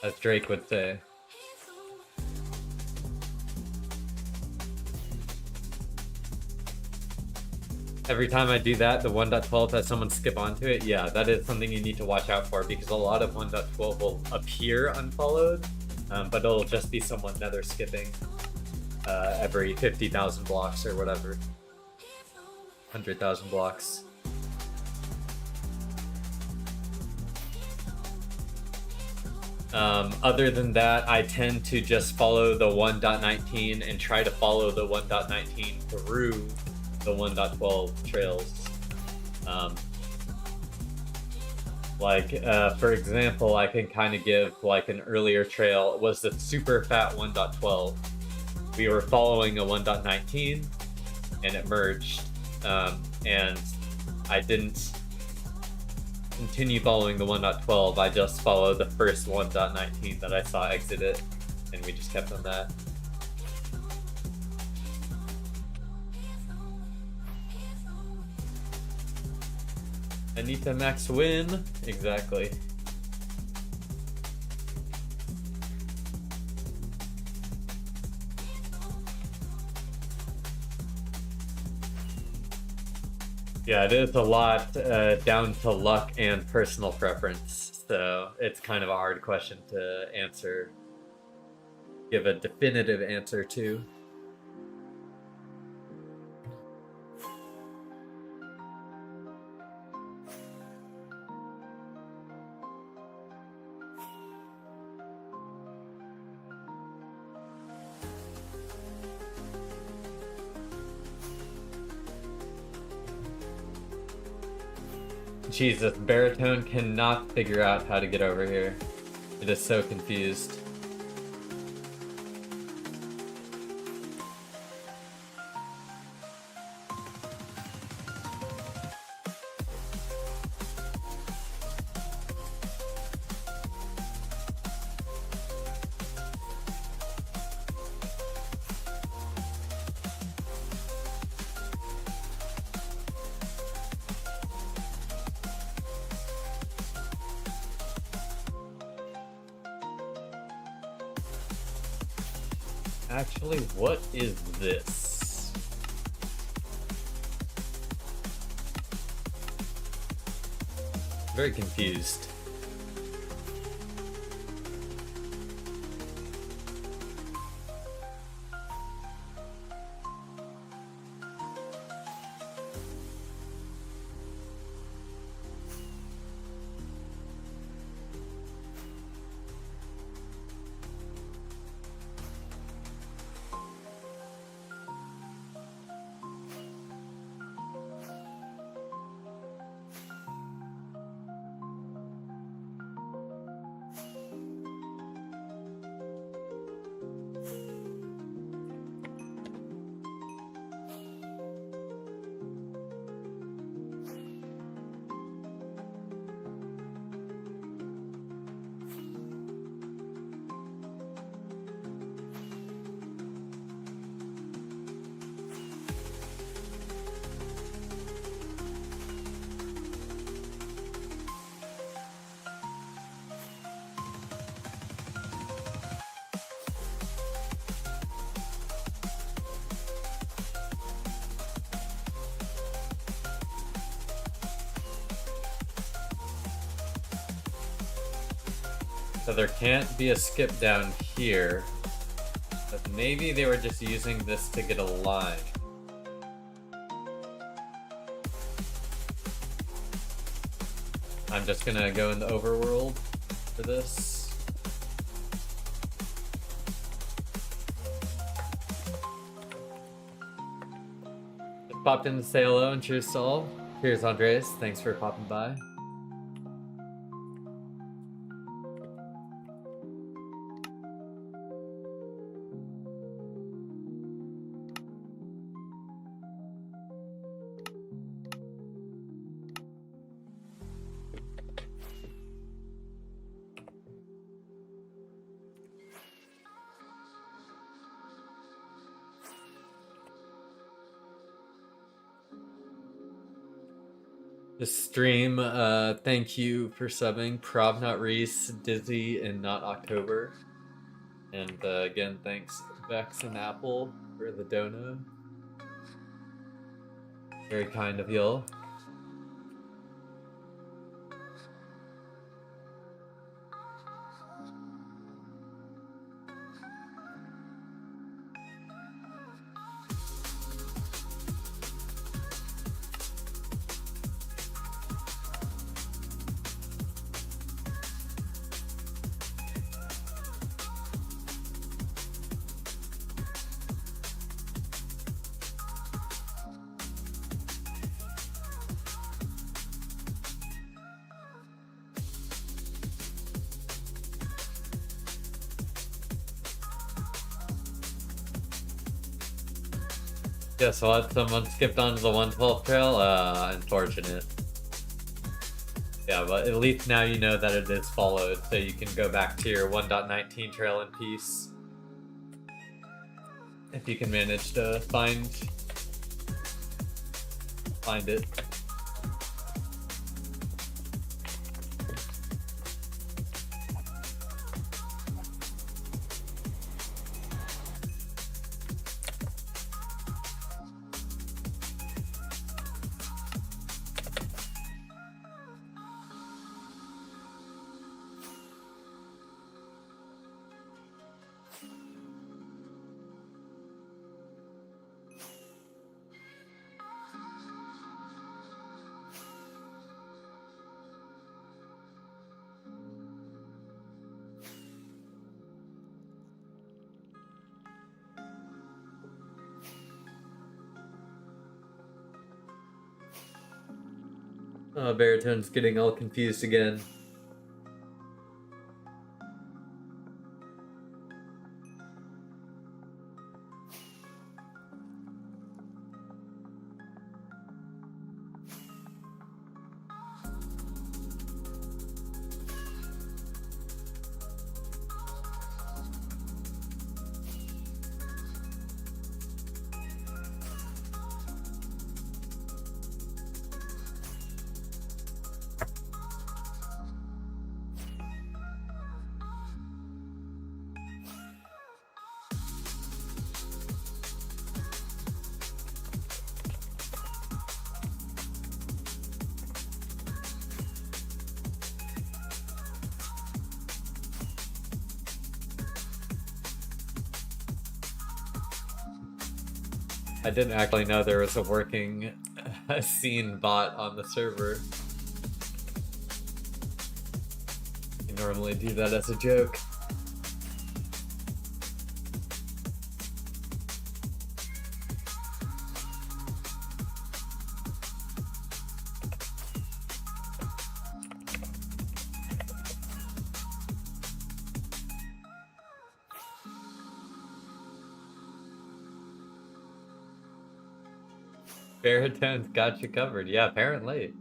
As Drake would say. Every time I do that, the 1.12 has someone skip onto it. Yeah, that is something you need to watch out for, because a lot of 1.12 will appear unfollowed, but it'll just be someone nether skipping every 50,000 blocks or whatever. 100,000 blocks. Other than that, I tend to just follow the 1.19 and try to follow the 1.19 through the 1.12 trails. For example, I can kind of give like an earlier trail. It was the super fat 1.12. We were following a 1.19 and it merged, and I didn't continue following the 1.12. I just followed the first 1.19 that I saw exit it, and we just kept on that. I need to max win. Exactly. Yeah, it is a lot down to luck and personal preference, so it's kind of a hard question to answer, give a definitive answer to. Jesus, Baritone cannot figure out how to get over here. It is so confused. Actually, what is this? Very confused. So there can't be a skip down here, but maybe they were just using this to get a line. I'm just gonna go in the overworld for this. Just popped in to say hello and cheers to all. Cheers, Andres. Thanks for popping by. The stream, thank you for subbing. Prob not Reese, Dizzy, and not October. And again, thanks Vex and Apple for the dono. Very kind of y'all. Yeah, so what? Someone skipped onto the 112 trail? Unfortunate. Yeah, but at least now you know that it is followed, so you can go back to your 1.19 trail in peace. If you can manage to find it. Baritone's getting all confused again. I didn't actually know there was a working scene bot on the server. You normally do that as a joke. Baritone's got you covered. Yeah, apparently.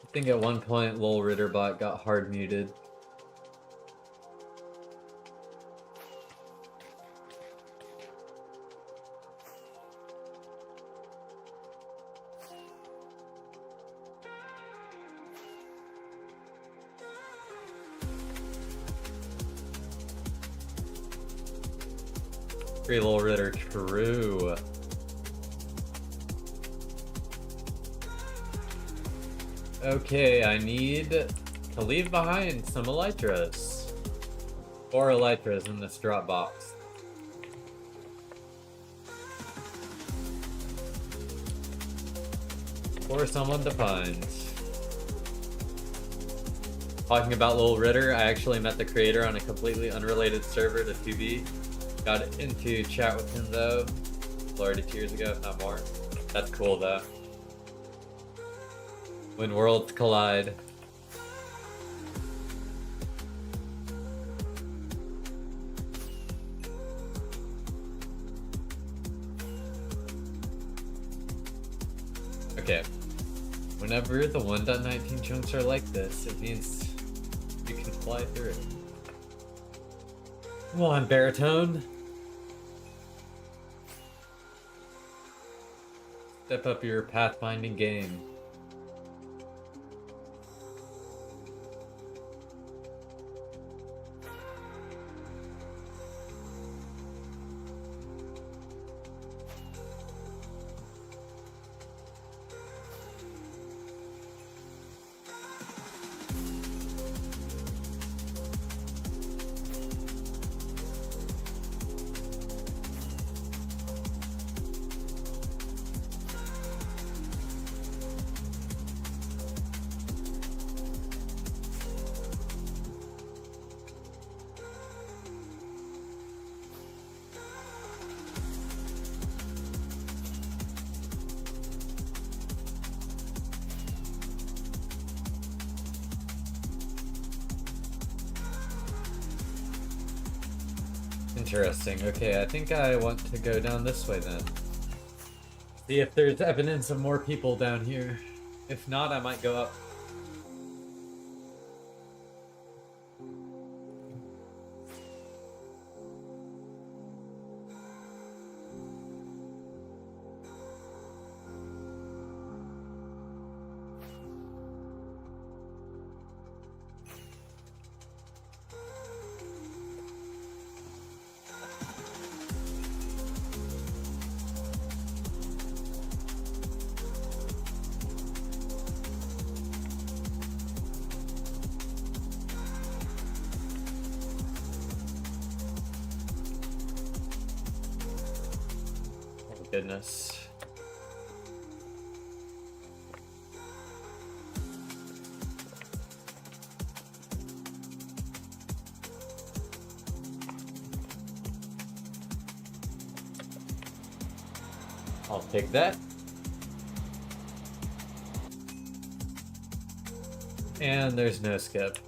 I think at one point Lol Ritterbot got hard muted. Free Lol Ritter, true. Okay, I need to leave behind some elytras. 4 elytras in this drop box. For someone to find. Talking about Lol Ritter, I actually met the creator on a completely unrelated server to 2B. Got into chat with him though, already 2 years ago, if not more. That's cool though. When worlds collide. Okay. Whenever the 1.19 chunks are like this, it means you can fly through it. Come on, Baritone. Step up your pathfinding game. Interesting. Okay, I think I want to go down this way then. See if there's evidence of more people down here. If not, I might go up. Goodness. I'll take that. And there's no skip.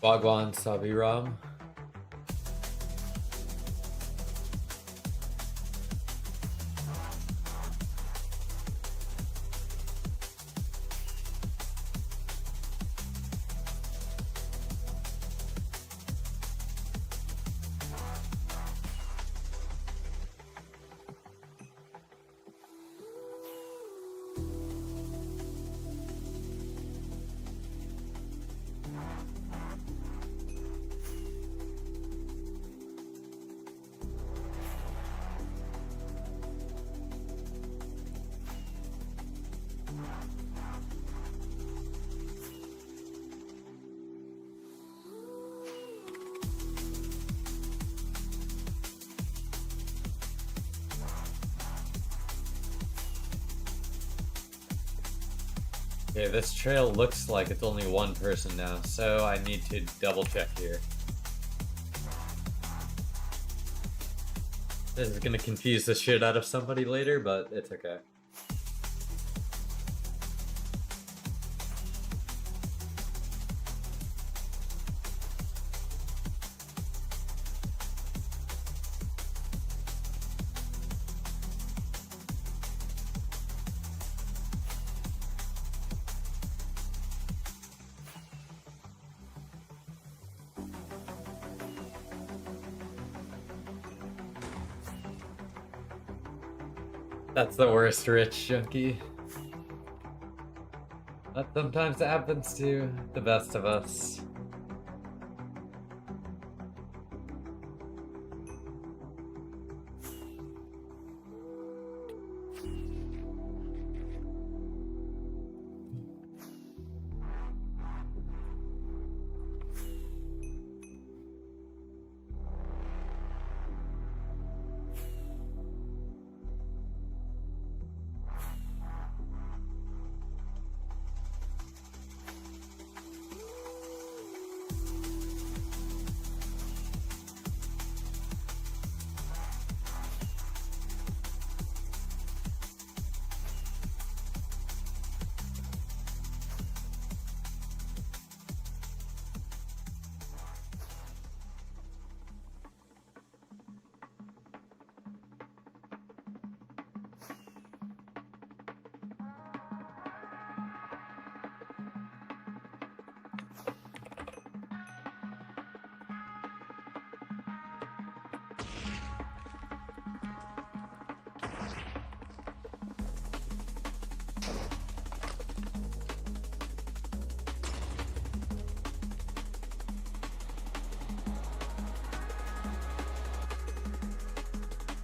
Bhagwan Sabiram. Okay, this trail looks like it's only one person now, so I need to double check here. This is gonna confuse the shit out of somebody later, but it's okay. That's the worst, Rich Junkie. That sometimes happens to the best of us.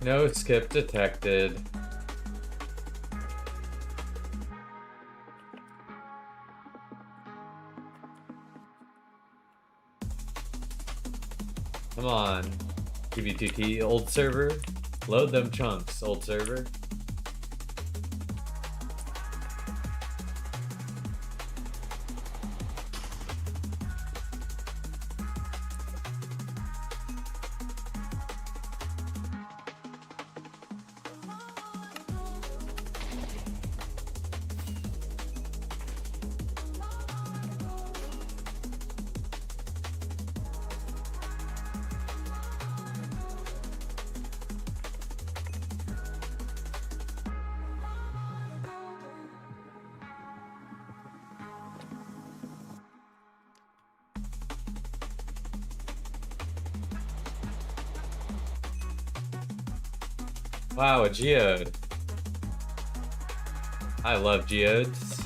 No skip detected. Come on, QB2T, old server. Load them chunks, old server. Wow, a geode. I love geodes.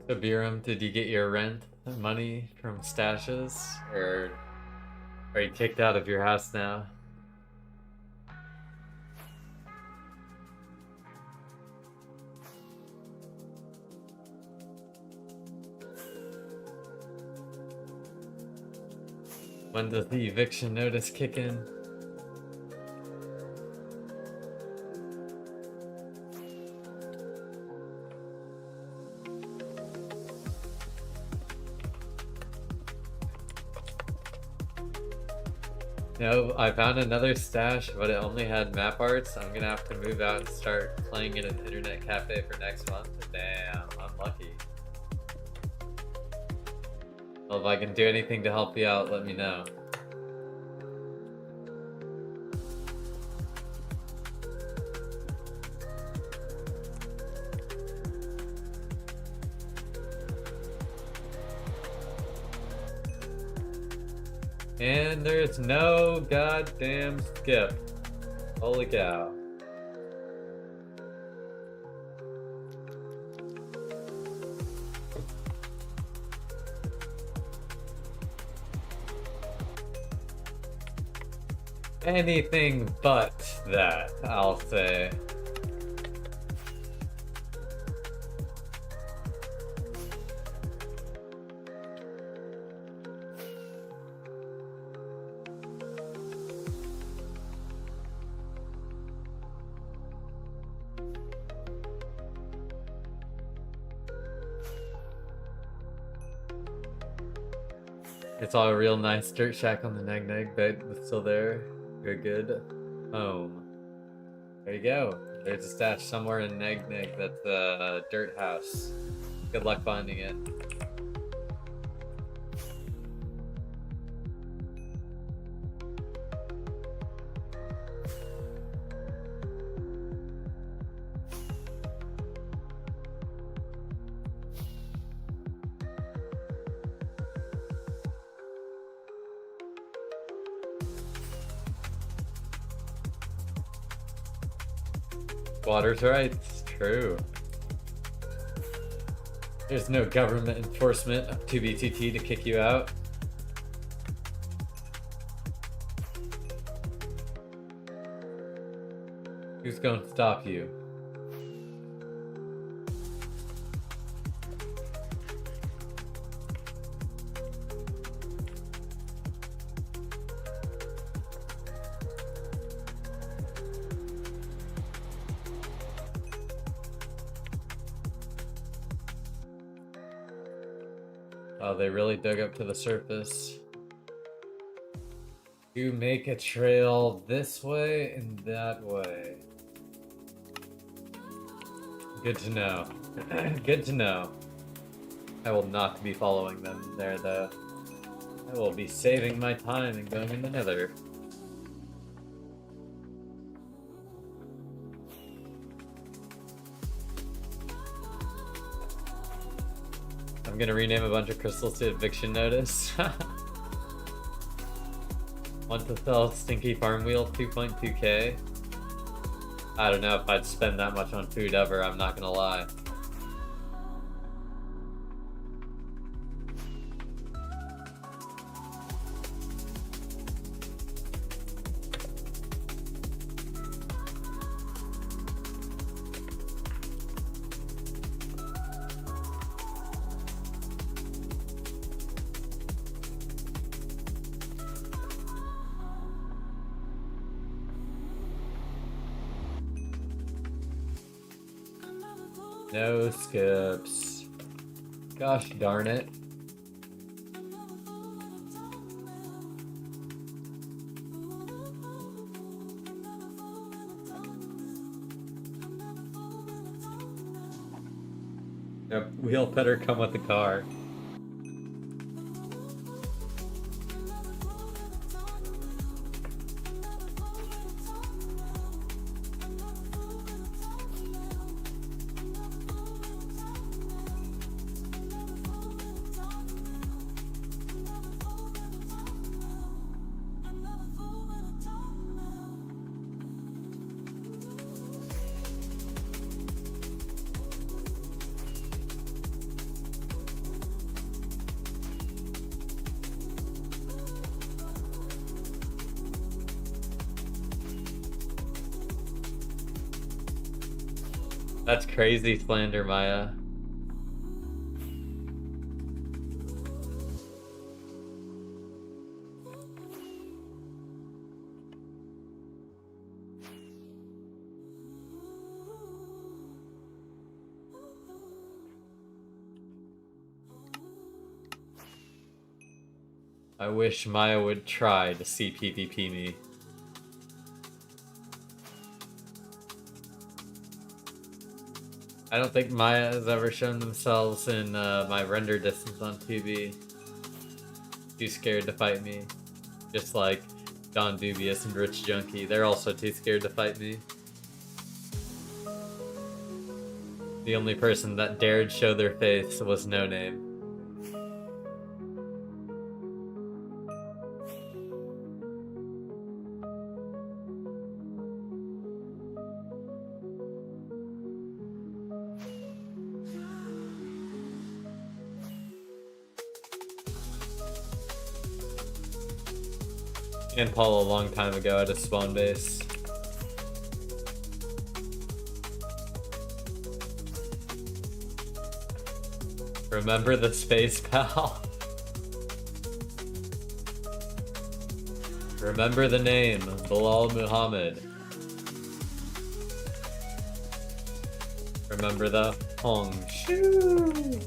So Biram, did you get your rent money from stashes, or are you kicked out of your house now? When does the eviction notice kick in? No, I found another stash, but it only had map arts. I'm gonna have to move out and start playing in an internet cafe for next month. Damn, I'm lucky. Well, if I can do anything to help you out, let me know. And there's no goddamn skip. Holy cow. Anything but that, I'll say. It's all a real nice dirt shack on the Neg Neg, but it's still there. Good. Home. There you go. There's a stash somewhere in Neg Neg that's a dirt house. Good luck finding it. Water's right, it's true. There's no government enforcement of 2BTT to kick you out. Who's gonna stop you? Oh, they really dug up to the surface. You make a trail this way and that way. Good to know. Good to know. I will not be following them there, though. I will be saving my time and going in the Nether. I'm gonna rename a bunch of crystals to eviction notice. Want to sell Stinky Farm Wheel 2.2k? I don't know if I'd spend that much on food ever, I'm not gonna lie. No skips. Gosh darn it. Yep, wheel better come with the car. That's crazy slander, Maya. I wish Maya would try to see PvP me. I don't think Maya has ever shown themselves in my render distance on TV. Too scared to fight me. Just like Don Dubious and Rich Junkie, they're also too scared to fight me. The only person that dared show their face was No Name. And Paul a long time ago at a spawn base. Remember the space, pal? Remember the name, Bilal Muhammad. Remember the Hong Shoo.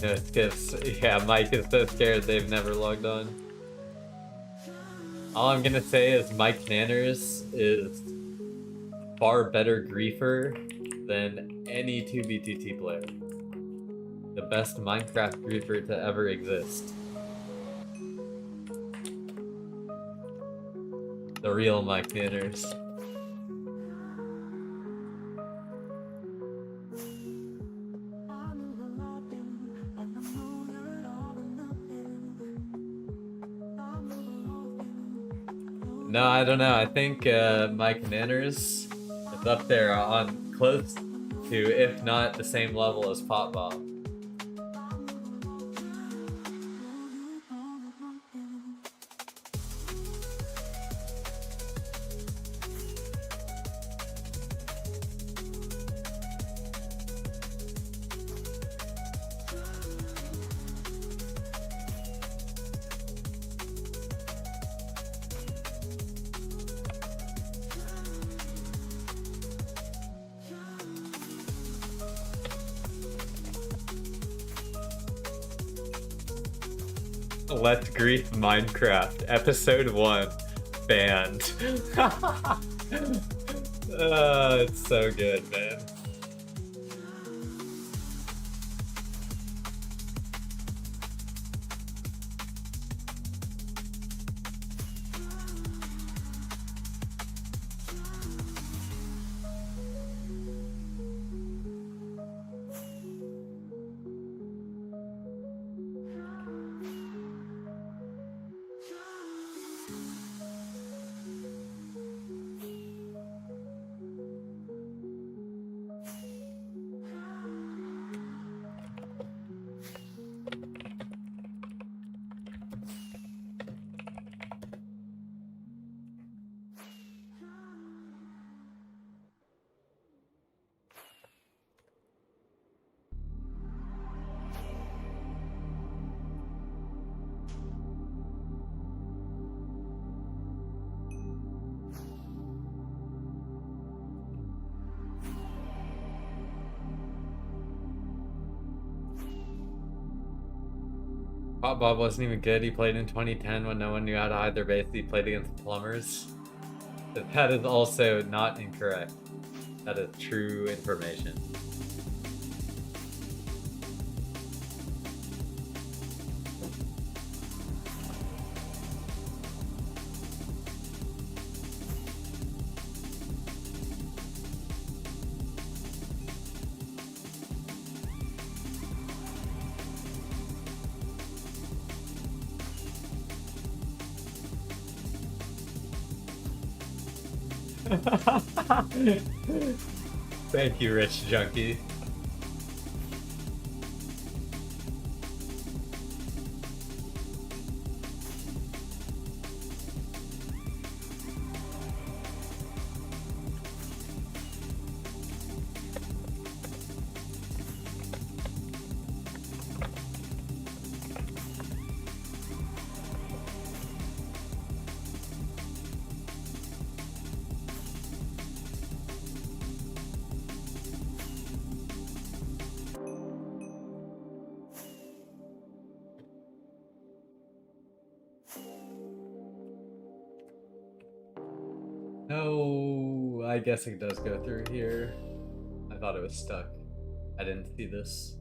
No skips. Yeah, Mike is so scared they've never logged on. All I'm gonna say is Mike Nanners is far better griefer than any 2B2T player. The best Minecraft griefer to ever exist. The real Mike Nanners. No, I don't know. I think Mike Nanners is up there on close to, if not the same level as Pop Bob. Let's Grief Minecraft, episode 1, banned. It's so good, man. Hot Bob wasn't even good. He played in 2010 when no one knew how to hide their base. He played against plumbers. That is also not incorrect. That is true information. Thank you, Rich Junkie. No, I guess it does go through here. I thought it was stuck. I didn't see this.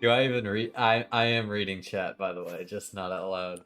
Do I even read? I am reading chat, by the way, just not out loud.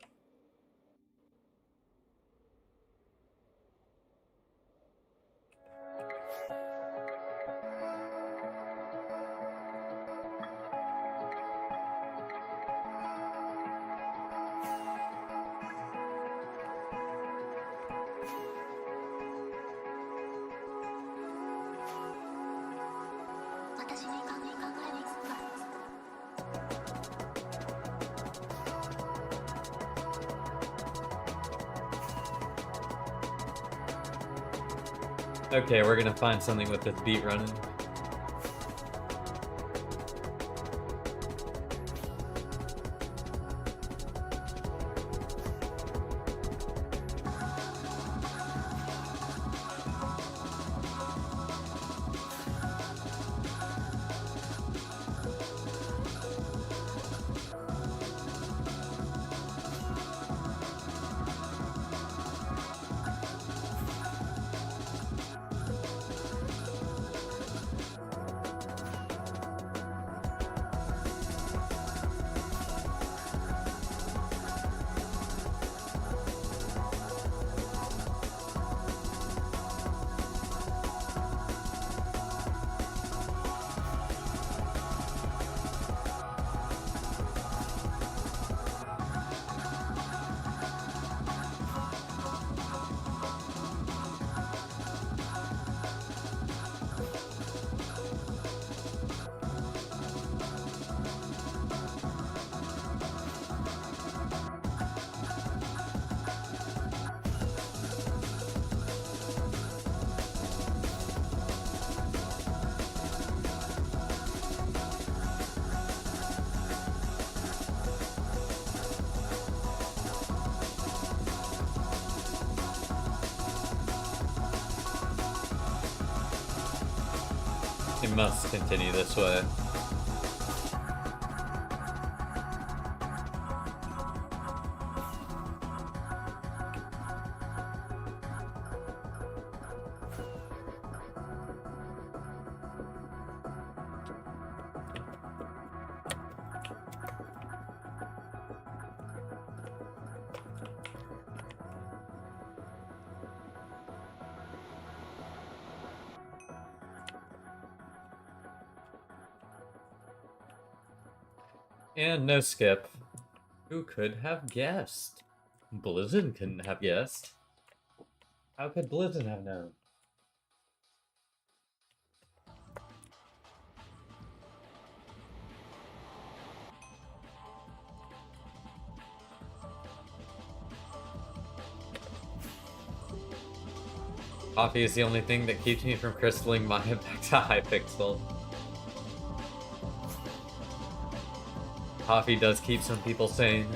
Okay, we're gonna find something with this beat running. It must continue this way. And no skip. Who could have guessed? Blizzard couldn't have guessed. How could Blizzard have known? Coffee is the only thing that keeps me from crystalling my back to Hypixel. Coffee does keep some people sane.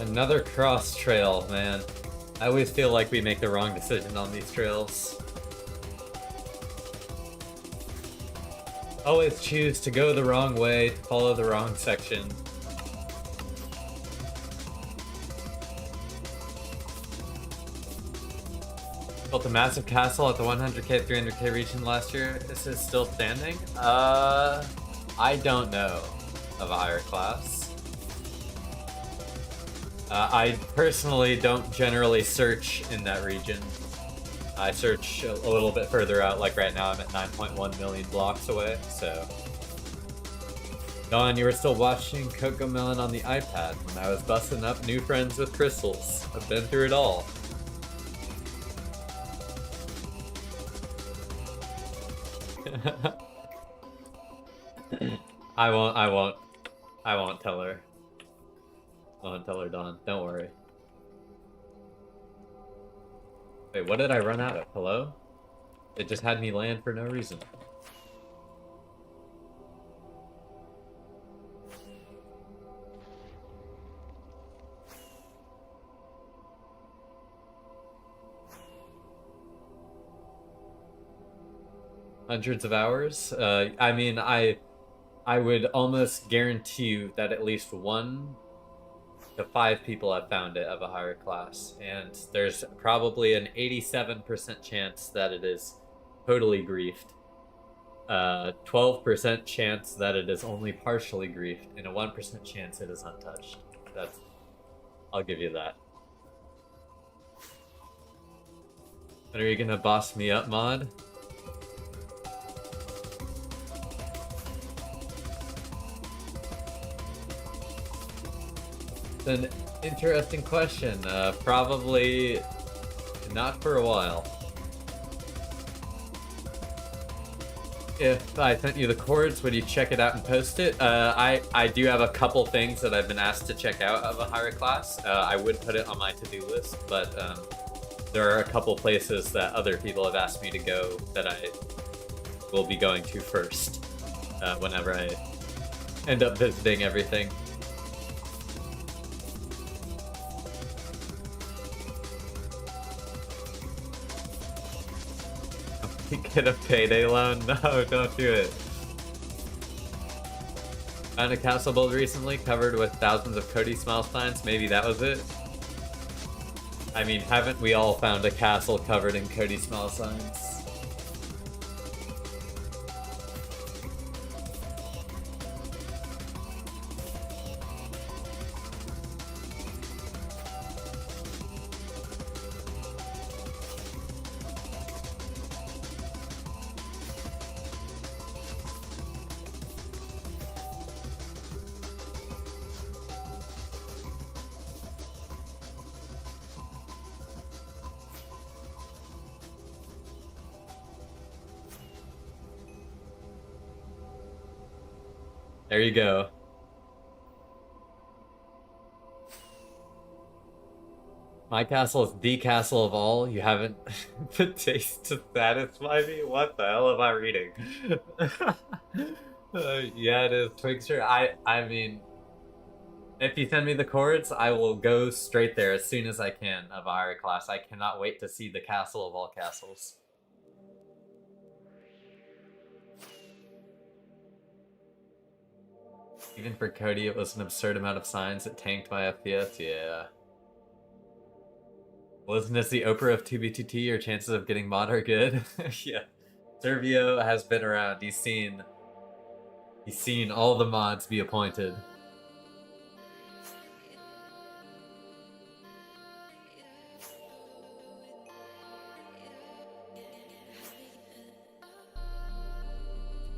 Another cross trail, man. I always feel like we make the wrong decision on these trails. Always choose to go the wrong way, to follow the wrong section. Built a massive castle at the 100k, 300k region last year. Is it still standing? I don't know of a higher class. I personally don't generally search in that region. I search a little bit further out, like right now I'm at 9.1 million blocks away, so... Dawn, you were still watching Cocomelon on the iPad when I was busting up new friends with crystals. I've been through it all. I won't tell her. I won't tell her, Dawn. Don't worry. Wait, what did I run out of? Hello? It just had me land for no reason. Hundreds of hours? I mean, I would almost guarantee you that at least 1 to 5 people have found it of a higher class, and there's probably an 87% chance that it is totally griefed, 12% chance that it is only partially griefed, and a 1% chance it is untouched. I'll give you that. When are you gonna boss me up, mod? An interesting question. Probably not for a while. If I sent you the chords, would you check it out and post it? I do have a couple things that I've been asked to check out of a higher class. I would put it on my to-do list, but there are a couple places that other people have asked me to go that I will be going to first. whenever I end up visiting everything. Get a payday loan? No, don't do it. Found a castle build recently covered with thousands of Cody smile signs. Maybe that was it. I mean, haven't we all found a castle covered in Cody smile signs? There you go. My castle is the castle of all. You haven't the taste to satisfy me? What the hell am I reading? Yeah, it is Twixter. I mean, if you send me the chords, I will go straight there as soon as I can of our class. I cannot wait to see the castle of all castles. Even for Cody, it was an absurd amount of signs. It tanked my FPS. Yeah. Wasn't this the Oprah of 2B2T? Your chances of getting mod are good. Yeah. Servio has been around. He's seen all the mods be appointed.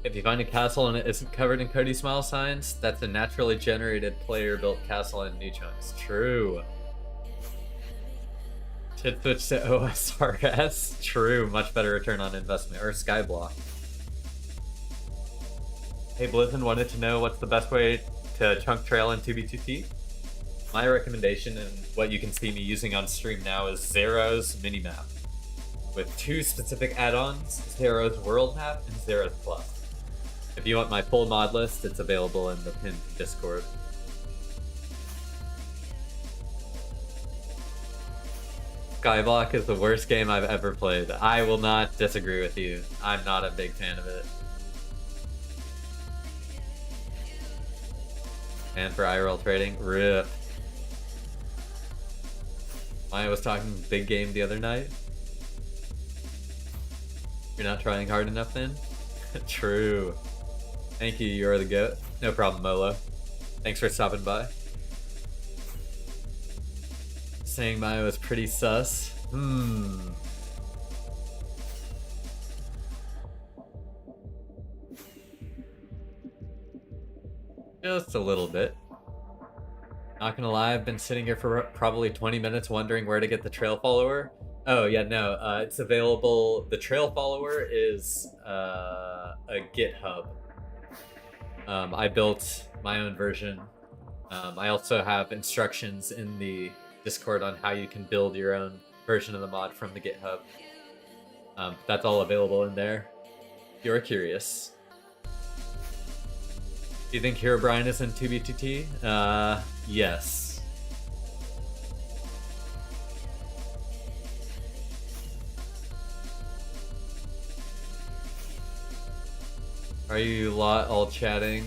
If you find a castle and it isn't covered in Cody smile signs, that's a naturally generated player-built castle in new chunks. True. Should switch to OSRS. True. Much better return on investment. Or Skyblock. Hey, Blizzard wanted to know what's the best way to chunk trail in 2B2T? My recommendation, and what you can see me using on stream now, is Zero's minimap. With two specific add-ons, Zero's World Map and Zero's Plus. If you want my full mod list, it's available in the pinned Discord. Skyblock is the worst game I've ever played. I will not disagree with you. I'm not a big fan of it. And for IRL trading, RIP. Maya was talking big game the other night. You're not trying hard enough then? True. Thank you, you're the goat. No problem, Molo. Thanks for stopping by. Saying Maya was pretty sus. Just a little bit. Not gonna lie, I've been sitting here for probably 20 minutes wondering where to get the trail follower. Oh, yeah, no, it's available. The trail follower is a GitHub. I built my own version. I also have instructions in the Discord on how you can build your own version of the mod from the GitHub. That's all available in there if you're curious. Do you think Herobrine is in 2B2T? Yes. Are you lot all chatting?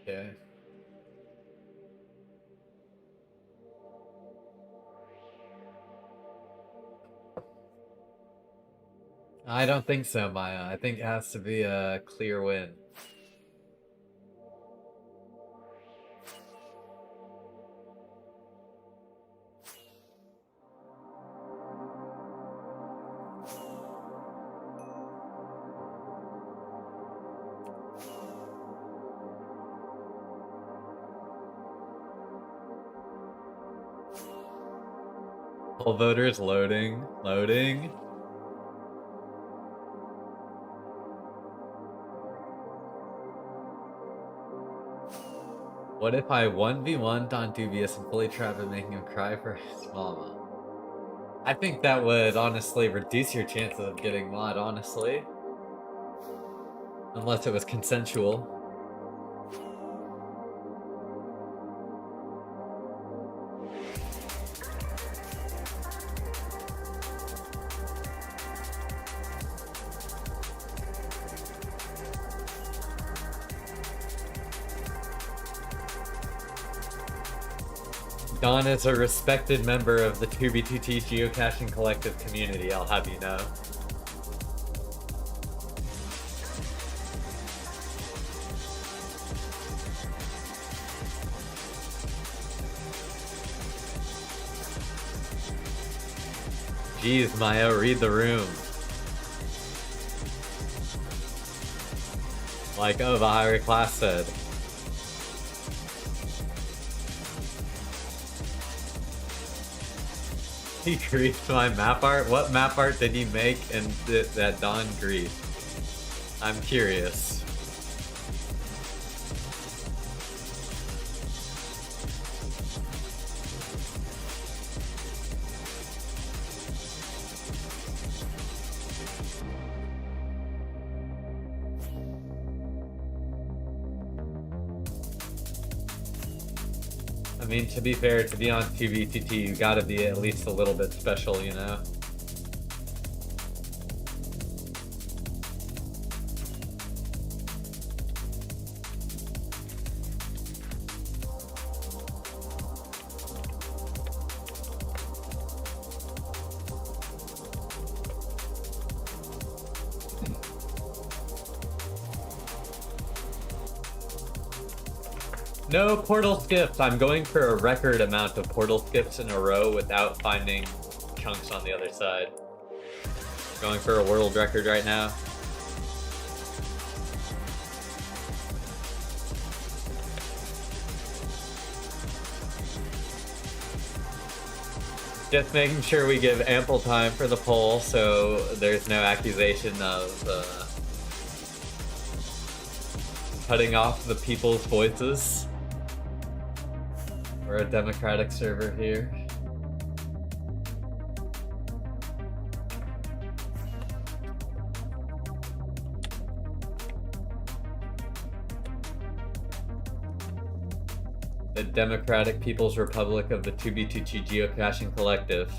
Okay. I don't think so, Maya. I think it has to be a clear win. Poll voters loading. Loading. What if I 1v1 Don Dubious and fully trap him, making him cry for his mama? I think that would honestly reduce your chances of getting mod, honestly. Unless it was consensual. Don is a respected member of the 2B2T Geocaching Collective community, I'll have you know. Jeez, Maya, read the room. Like, oh, the higher class said. He griefed my map art? What map art did he make and that Don griefed? I'm curious. I mean, to be fair, to be on 2v2t, you gotta be at least a little bit special, you know? No portal skips. I'm going for a record amount of portal skips in a row without finding chunks on the other side. Going for a world record right now. Just making sure we give ample time for the poll so there's no accusation of cutting off the people's voices. We're a democratic server here. The Democratic People's Republic of the 2B2T Geocaching Collective.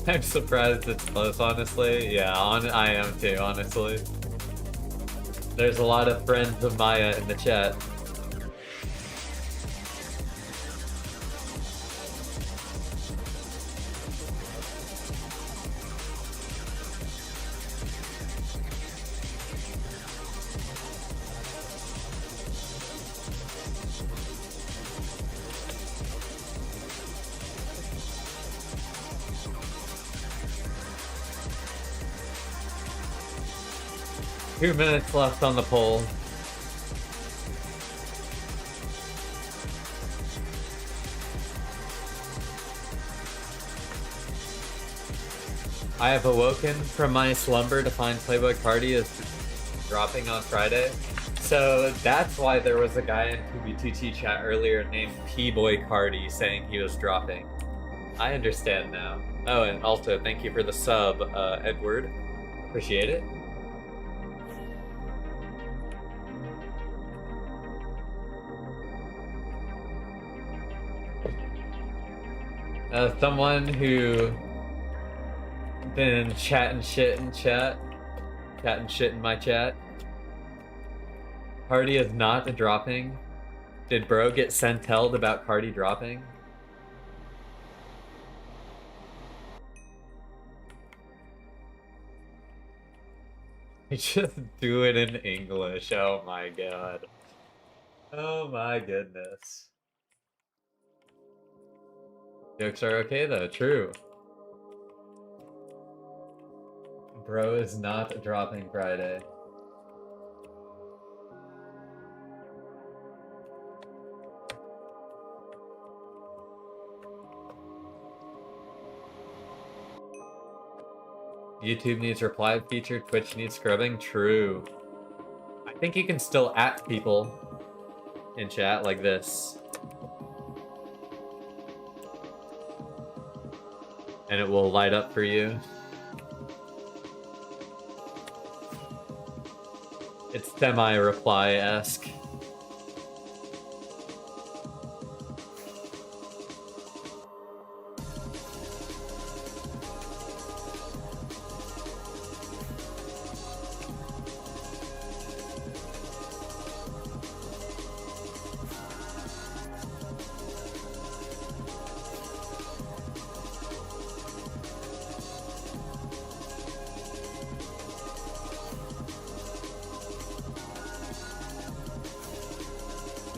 I'm surprised it's close, honestly. Yeah, I am too, honestly. There's a lot of friends of Maya in the chat. Two minutes left on the poll. I have awoken from my slumber to find Playboy Cardi is dropping on Friday. So that's why there was a guy in 2B2T chat earlier named P-Boy Cardi saying he was dropping. I understand now. Oh, and also thank you for the sub, Edward. Appreciate it. Someone who been chatting shit in chat. Chatting shit in my chat. Cardi is not dropping. Did bro get sent-held about Cardi dropping? Just do it in English. Oh my god. Oh my goodness. Jokes are okay though, true. Bro is not dropping Friday. YouTube needs reply feature, Twitch needs scrubbing. True. I think you can still at people in chat like this. And it will light up for you. It's semi-reply-esque.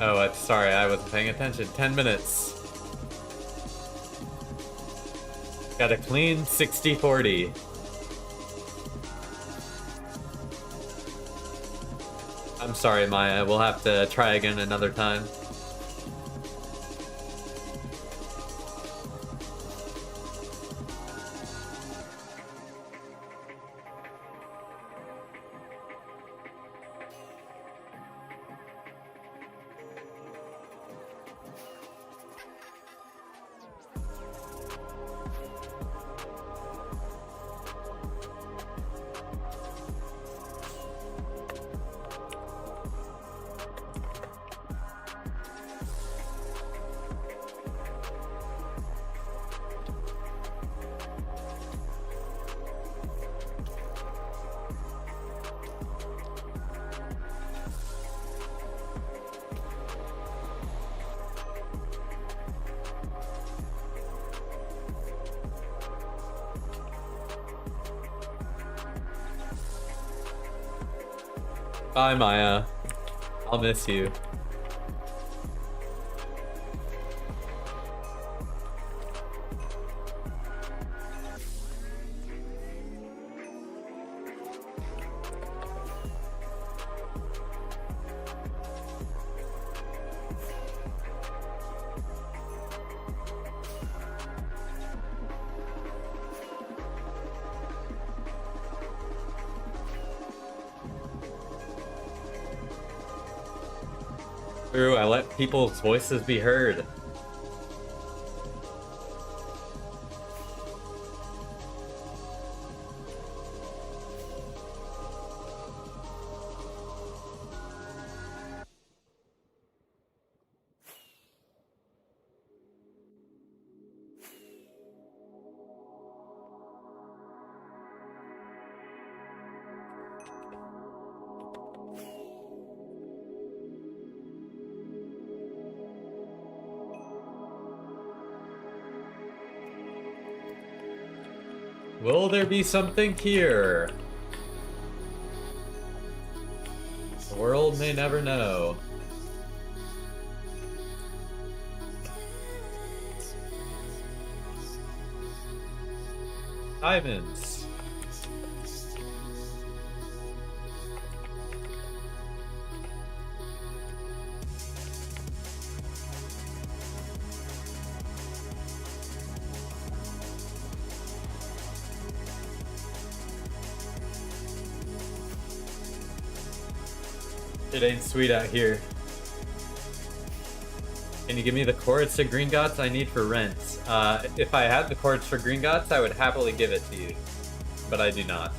Oh, sorry, I wasn't paying attention. 10 minutes. Got a clean 60-40. I'm sorry, Maya. We'll have to try again another time. Bye, Maya. I'll miss you. True, I let people's voices be heard. Will there be something here? The world may never know. Diamonds. It ain't sweet out here. Can you give me the cords to Green Gots I need for rent? If I had the cords for Green Gots, I would happily give it to you. But I do not.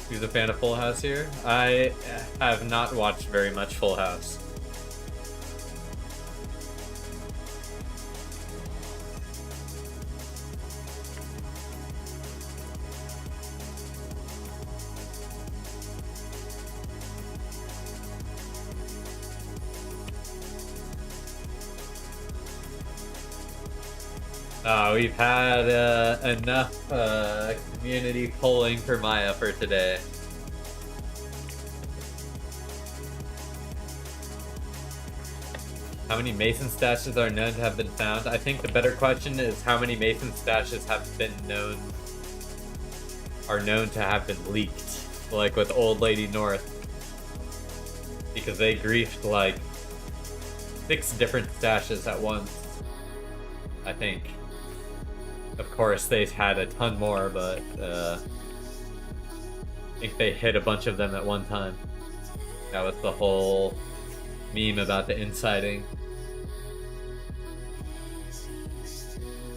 Who's a fan of Full House here? I have not watched very much Full House. We've had enough community polling for Maya for today. How many Mason stashes are known to have been found? I think the better question is how many Mason stashes are known to have been leaked, like with Old Lady North, because they griefed like 6 different stashes at once, I think. Of course, they've had a ton more, but I think they hit a bunch of them at one time. That was the whole meme about the inciting.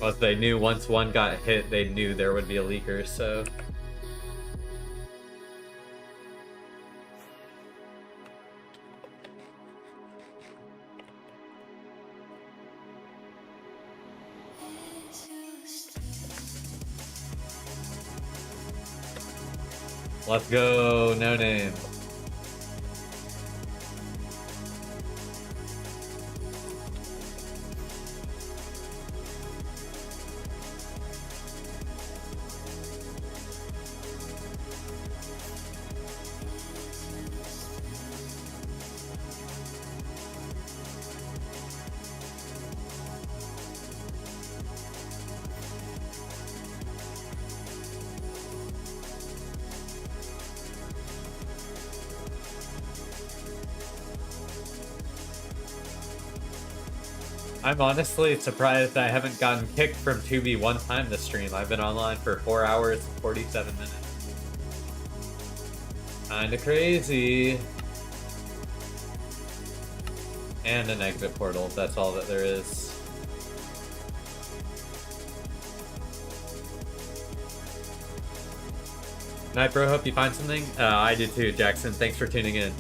Well, they knew once one got hit, they knew there would be a leaker, so... Let's go, no name. I'm honestly surprised I haven't gotten kicked from 2B one time this stream. I've been online for 4 hours and 47 minutes. Kinda crazy. And an exit portal, that's all that there is. Night bro, hope you find something. I did too, Jackson. Thanks for tuning in.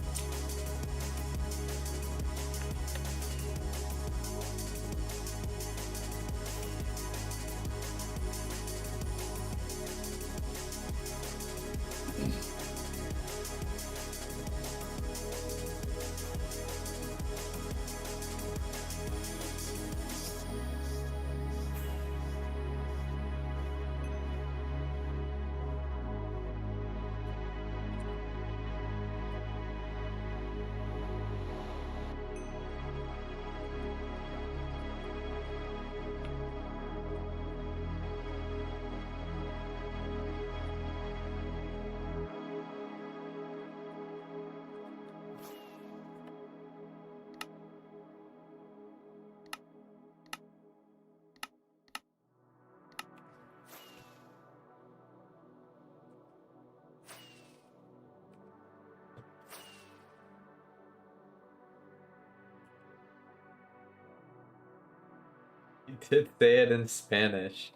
You did say it in Spanish.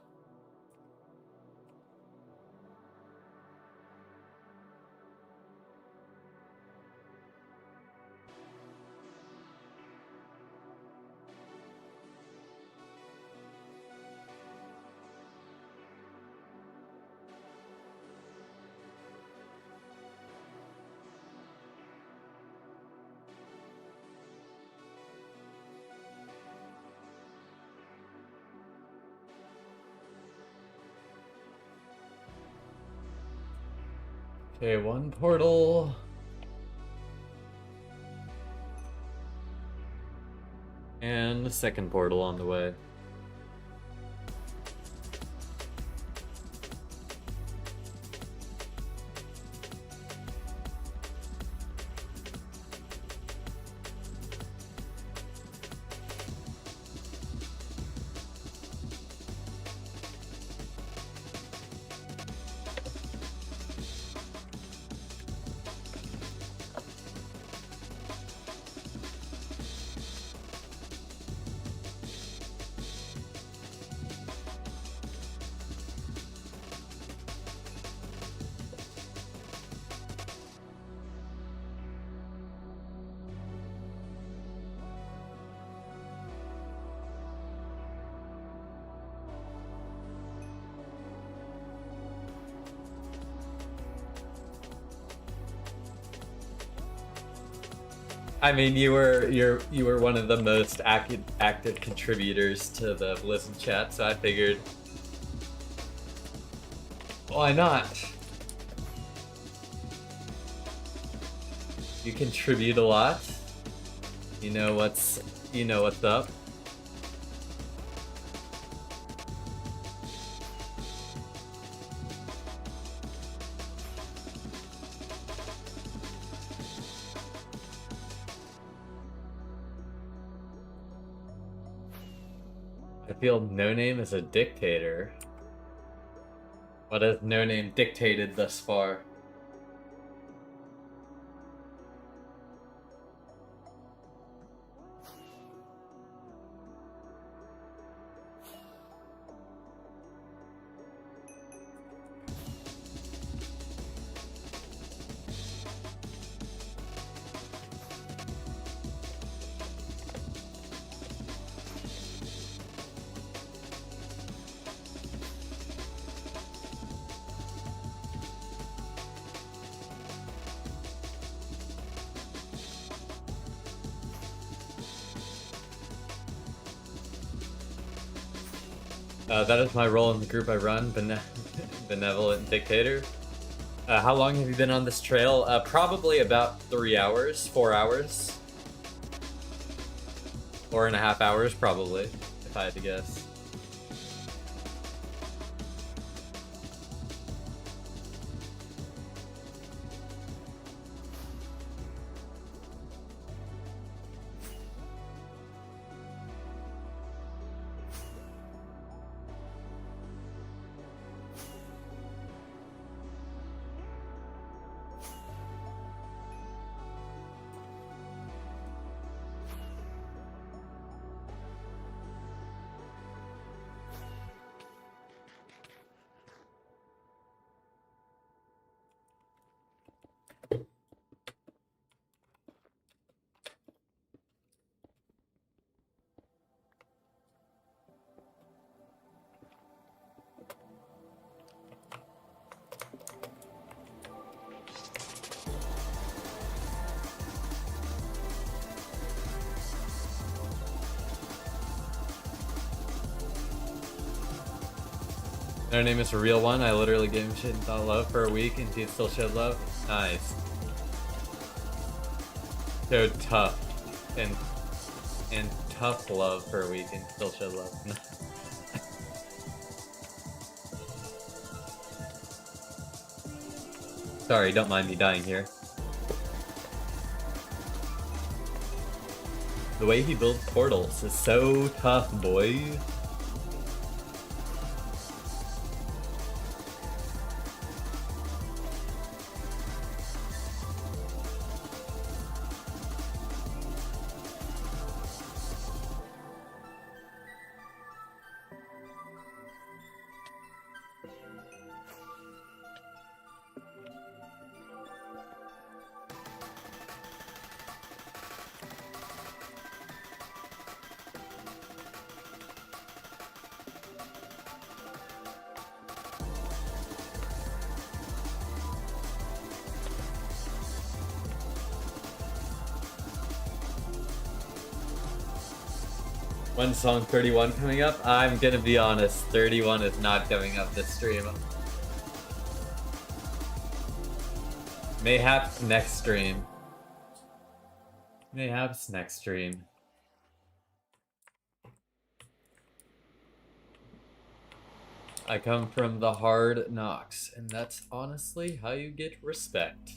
Okay, one portal. And the second portal on the way. I mean, you were one of the most active contributors to the Listen chat, so I figured, why not? You contribute a lot. You know what's up? I feel No Name is a dictator. What has No Name dictated thus far? That is my role in the group I run, Benevolent Dictator. How long have you been on this trail? Probably about 3 hours, 4 hours. 4.5 hours, probably, if I had to guess. No Name is a real one. I literally gave him shit and thought love for a week and he still showed love. Nice. Showed tough and tough love for a week and still showed love. Sorry, don't mind me dying here. The way he builds portals is so tough, boy. One song 31 coming up? I'm gonna be honest, 31 is not coming up this stream. Mayhaps next stream. Mayhaps next stream. I come from the hard knocks, and that's honestly how you get respect.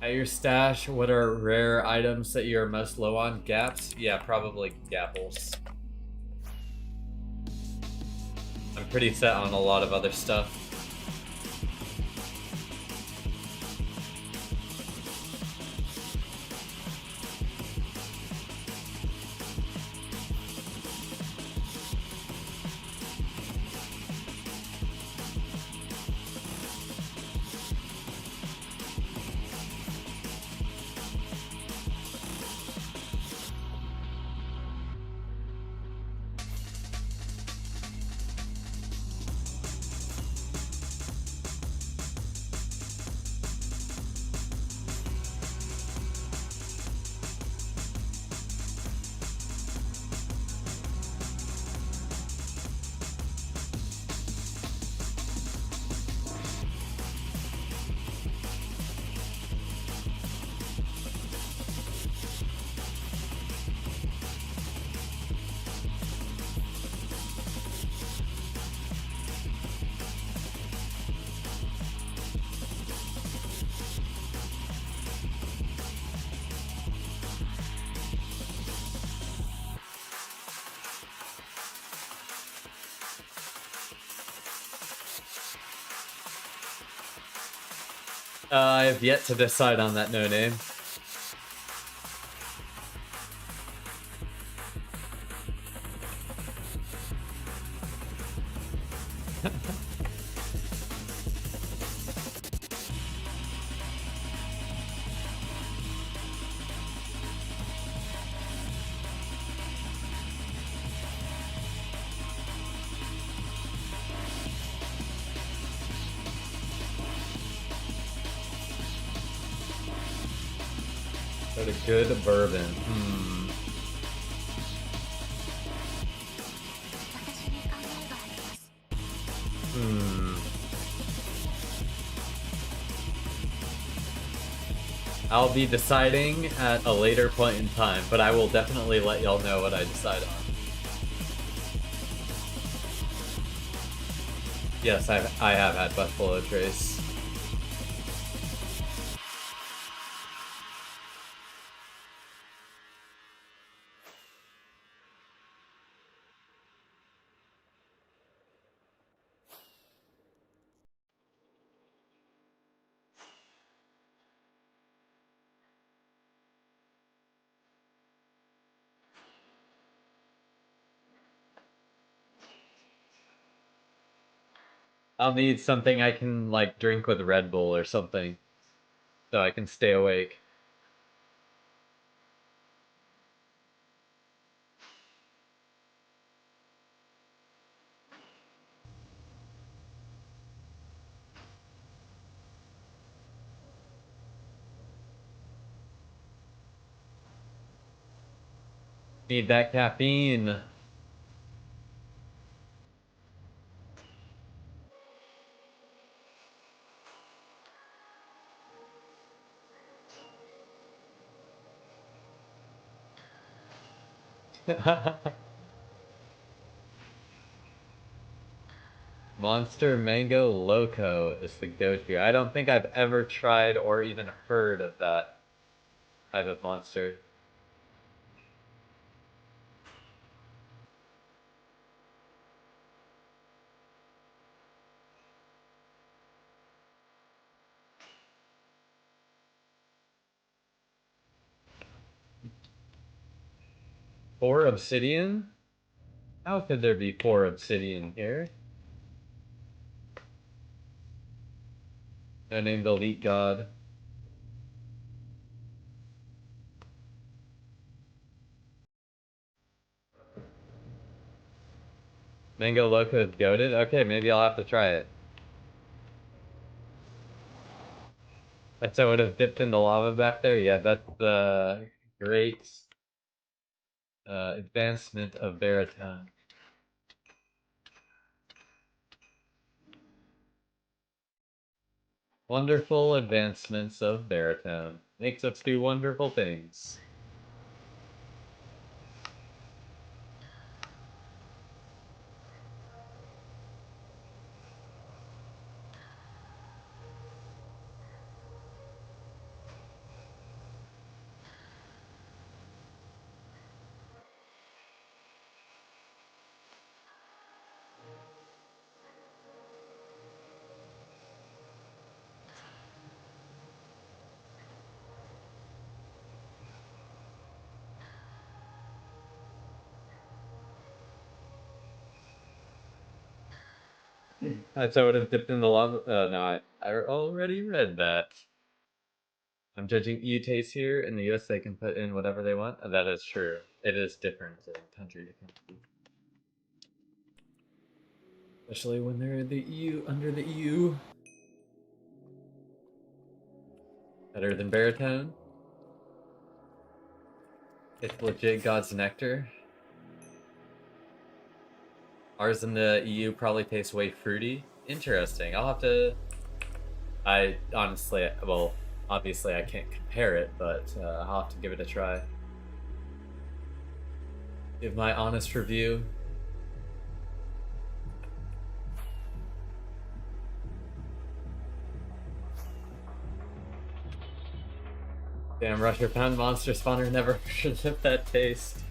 At your stash, what are rare items that you're most low on? Gaps? Yeah, probably gapples. I'm pretty set on a lot of other stuff. I have yet to decide on that no name. What a good bourbon. I'll be deciding at a later point in time, but I will definitely let y'all know what I decide on. Yes, I have had Buffalo Trace. I'll need something I can, like, drink with Red Bull or something, so I can stay awake. Need that caffeine. Monster Mango Loco is the go-to. I don't think I've ever tried or even heard of that type of monster. Four obsidian? How could there be four obsidian here? No named Elite God. Mango Loco is goated? Okay, maybe I'll have to try it. That's I would have dipped in the lava back there? Yeah, that's the great advancement of baritone. Wonderful advancements of baritone. Makes us do wonderful things. That's I would have dipped in the lava. No, I already read that. I'm judging EU taste here. In the US, they can put in whatever they want. That is true. It is different in country to country. Especially when they're in the EU, under the EU. Better than baritone. It's legit God's nectar. Ours in the EU probably tastes way fruity. Interesting. I'll have to. I honestly, well, obviously I can't compare it, but I'll have to give it a try. Give my honest review. Damn, Rusher Pound Monster Spawner never should have that taste.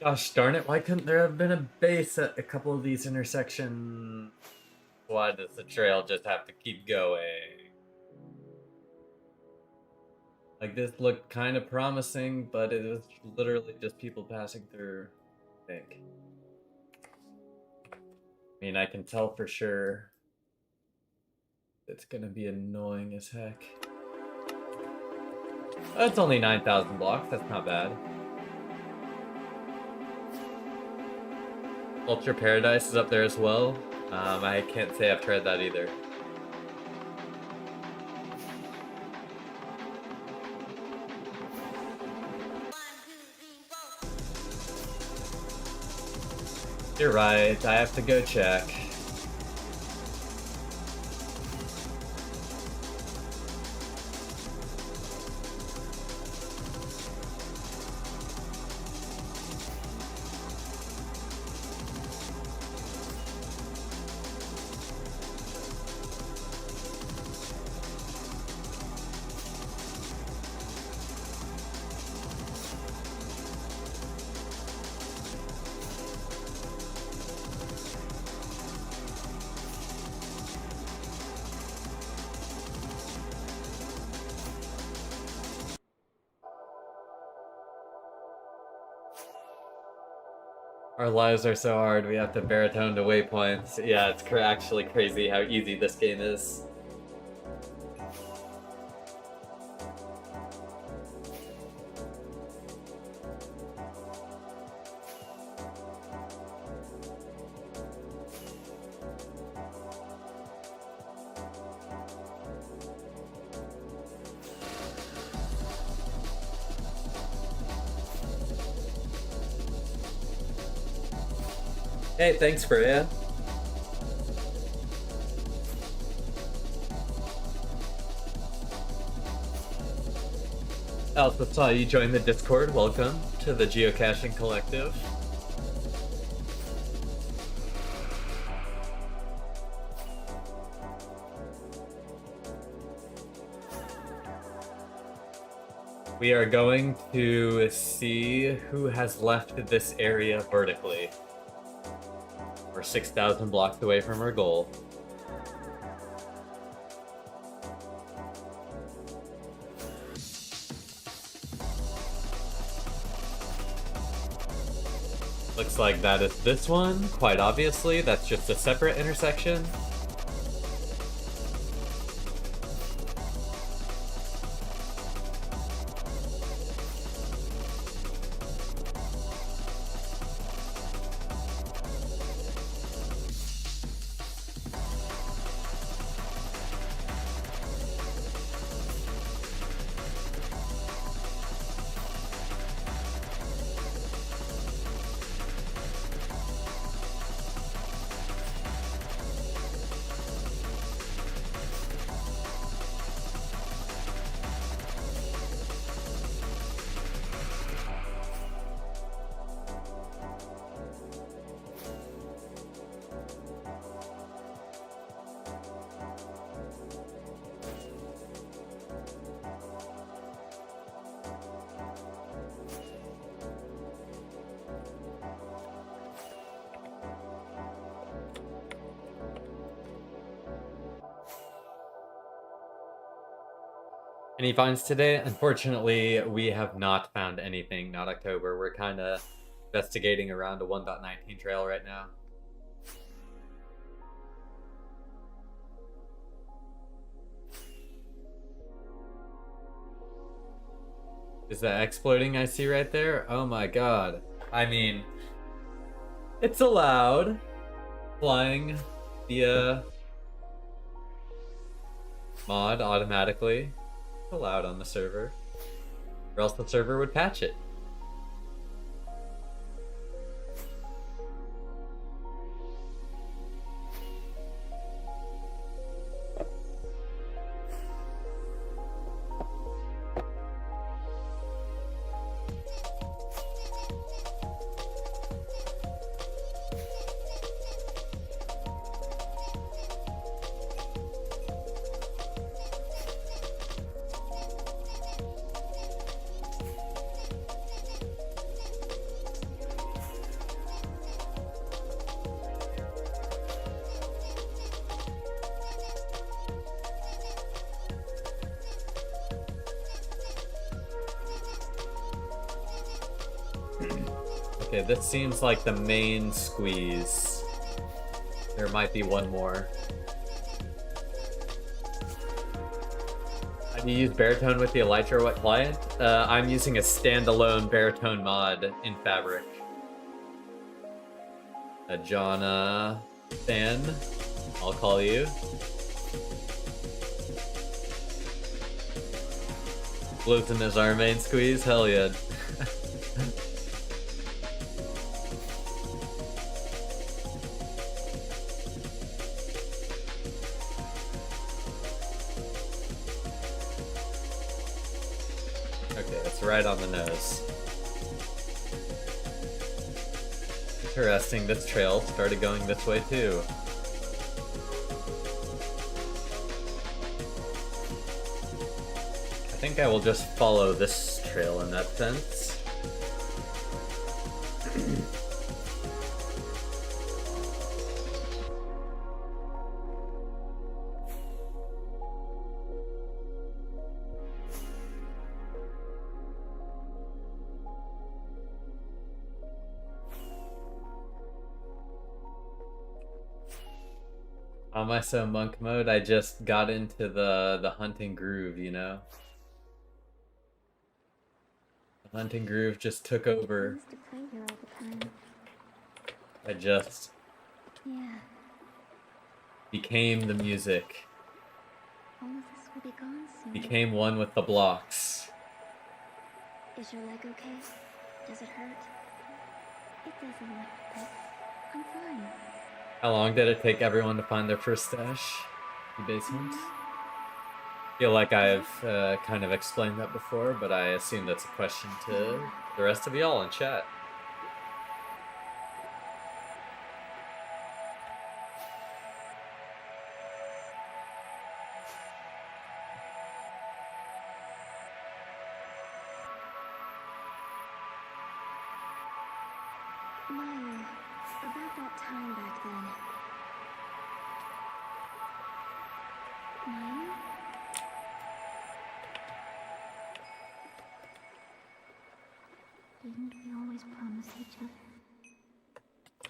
Gosh darn it, why couldn't there have been a base at a couple of these intersections? Why does the trail just have to keep going? Like, this looked kind of promising, but it was literally just people passing through, I think. I mean, I can tell for sure it's gonna be annoying as heck. That's only 9,000 blocks, that's not bad. Ultra Paradise is up there as well. I can't say I've tried that either. You're right, I have to go check. Our lives are so hard, we have to baritone to waypoints. Yeah, it's actually crazy how easy this game is. Hey, thanks, Freya. I also saw you join the Discord. Welcome to the Geocaching Collective. We are going to see who has left this area vertically. We're 6,000 blocks away from our goal. Looks like that is this one, quite obviously. That's just a separate intersection. Any finds today? Unfortunately, we have not found anything, not October. We're kind of investigating around a 1.19 trail right now. Is that exploiting I see right there? Oh my god. I mean, it's allowed. Flying via mod automatically. Allowed on the server, or else the server would patch it. Okay, this seems like the main squeeze. There might be one more. How do you use baritone with the Elytra What client? I'm using a standalone baritone mod in Fabric. John Stan, I'll call you. Gluten is our main squeeze? Hell yeah. Okay, it's right on the nose. Interesting, this trail started going this way too. I think I will just follow this trail in that sense. How am I so monk mode? I just got into the hunting groove, you know? The hunting groove just took over. I just became the music. All of this will be gone soon. Became one with the blocks. Is your leg okay? Does it hurt? It doesn't like this. I'm fine. How long did it take everyone to find their first stash? The basement? I feel like I've kind of explained that before, but I assume that's a question to the rest of y'all in chat. Maya, about that time back then. Maya? Didn't we always promise each other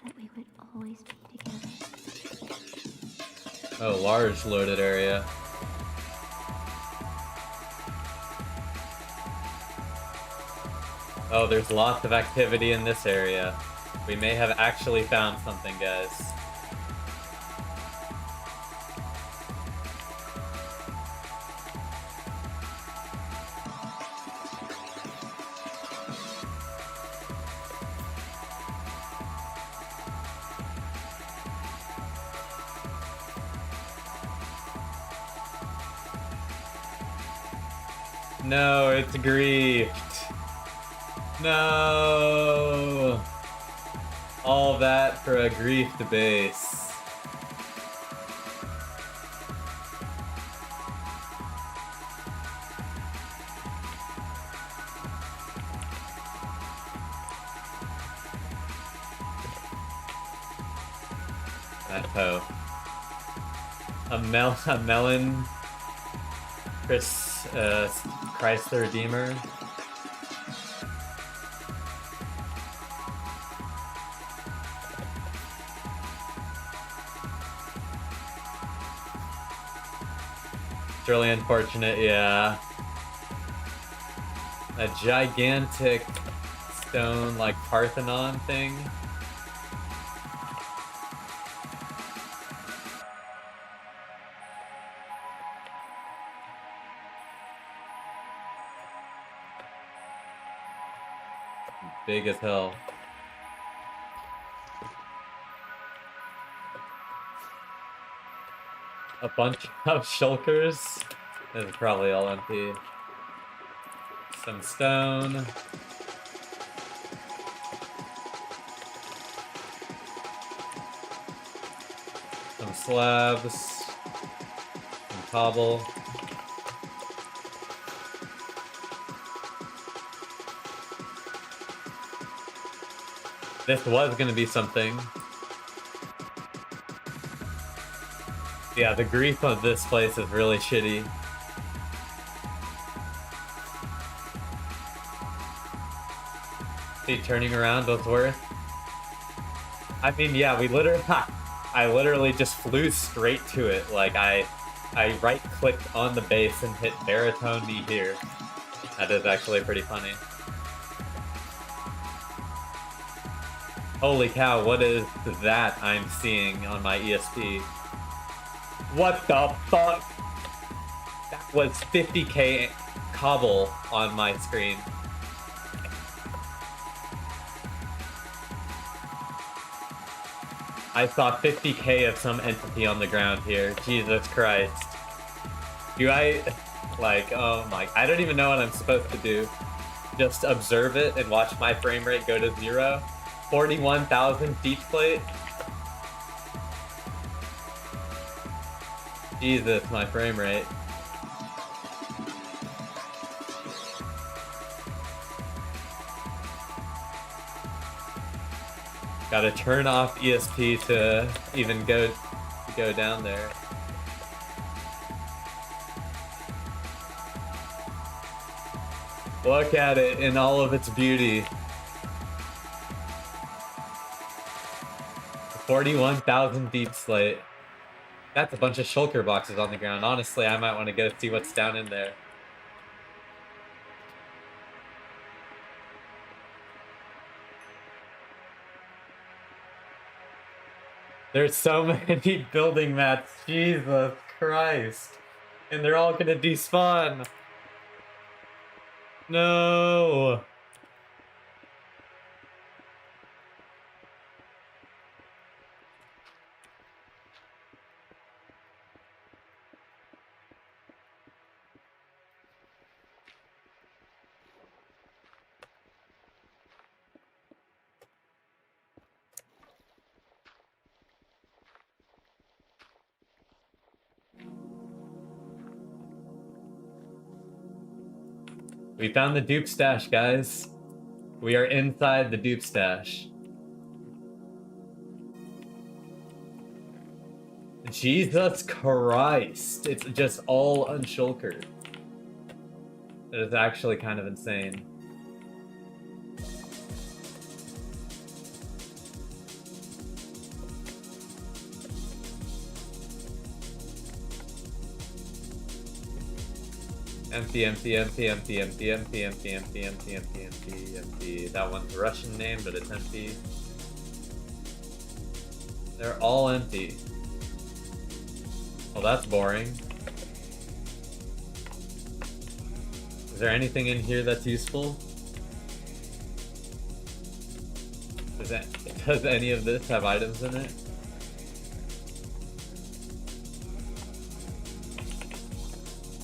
that we would always be together? Oh, large loaded area. Oh, there's lots of activity in this area. We may have actually found something, guys. No, it's griefed. No! All that for a griefed base. That hoe. A melon Christ the Redeemer. It's really unfortunate, yeah. A gigantic stone, like, Parthenon thing. Big as hell. A bunch of shulkers. This is probably all empty. Some stone. Some slabs. Some cobble. This was gonna be something. Yeah, the grief of this place is really shitty. See, turning around was worth. I mean, yeah, we literally, I literally just flew straight to it. Like, I right-clicked on the base and hit baritone me here. That is actually pretty funny. Holy cow, what is that I'm seeing on my ESP? What the fuck? That was 50k cobble on my screen. I saw 50k of some entity on the ground here. Jesus Christ. Do I... Like, oh my... I don't even know what I'm supposed to do. Just observe it and watch my frame rate go to 0. 41,000 deep plate. Jesus, my frame rate. Gotta turn off ESP to even go down there. Look at it in all of its beauty. 41,000 deep slate. That's a bunch of shulker boxes on the ground. Honestly, I might want to go see what's down in there. There's so many building mats. Jesus Christ. And they're all gonna despawn. No. We found the dupe stash, guys. We are inside the dupe stash. Jesus Christ. It's just all unshulkered. It is actually kind of insane. Empty, empty, empty, empty, empty, empty, empty, empty, empty, empty, empty, empty. That one's a Russian name, but it's empty. They're all empty. Well, that's boring. Is there anything in here that's useful? Does any of this have items in it?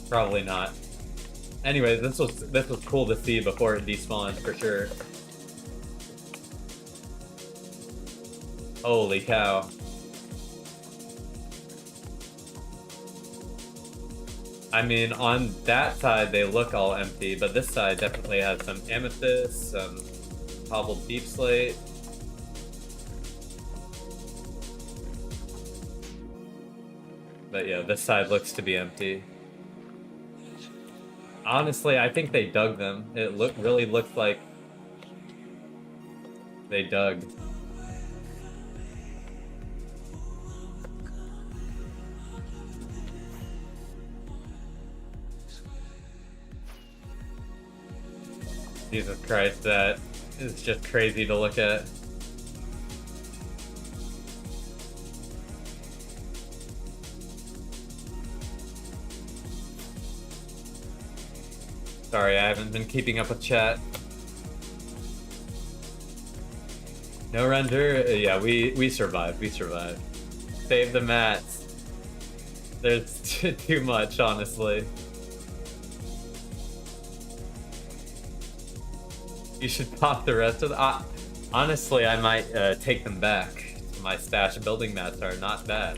Probably not. Anyways, this was cool to see before it despawned for sure. Holy cow. I mean, on that side they look all empty, but this side definitely has some amethyst, some cobbled deep slate. But yeah, this side looks to be empty. Honestly, I think they dug them. It really looked like they dug. Jesus Christ, that is just crazy to look at. Sorry, I haven't been keeping up with chat. No render? Yeah, we survived. We survived. Save the mats. There's too much, honestly. You should pop the rest of the... honestly, I might take them back. My stash of building mats are not bad.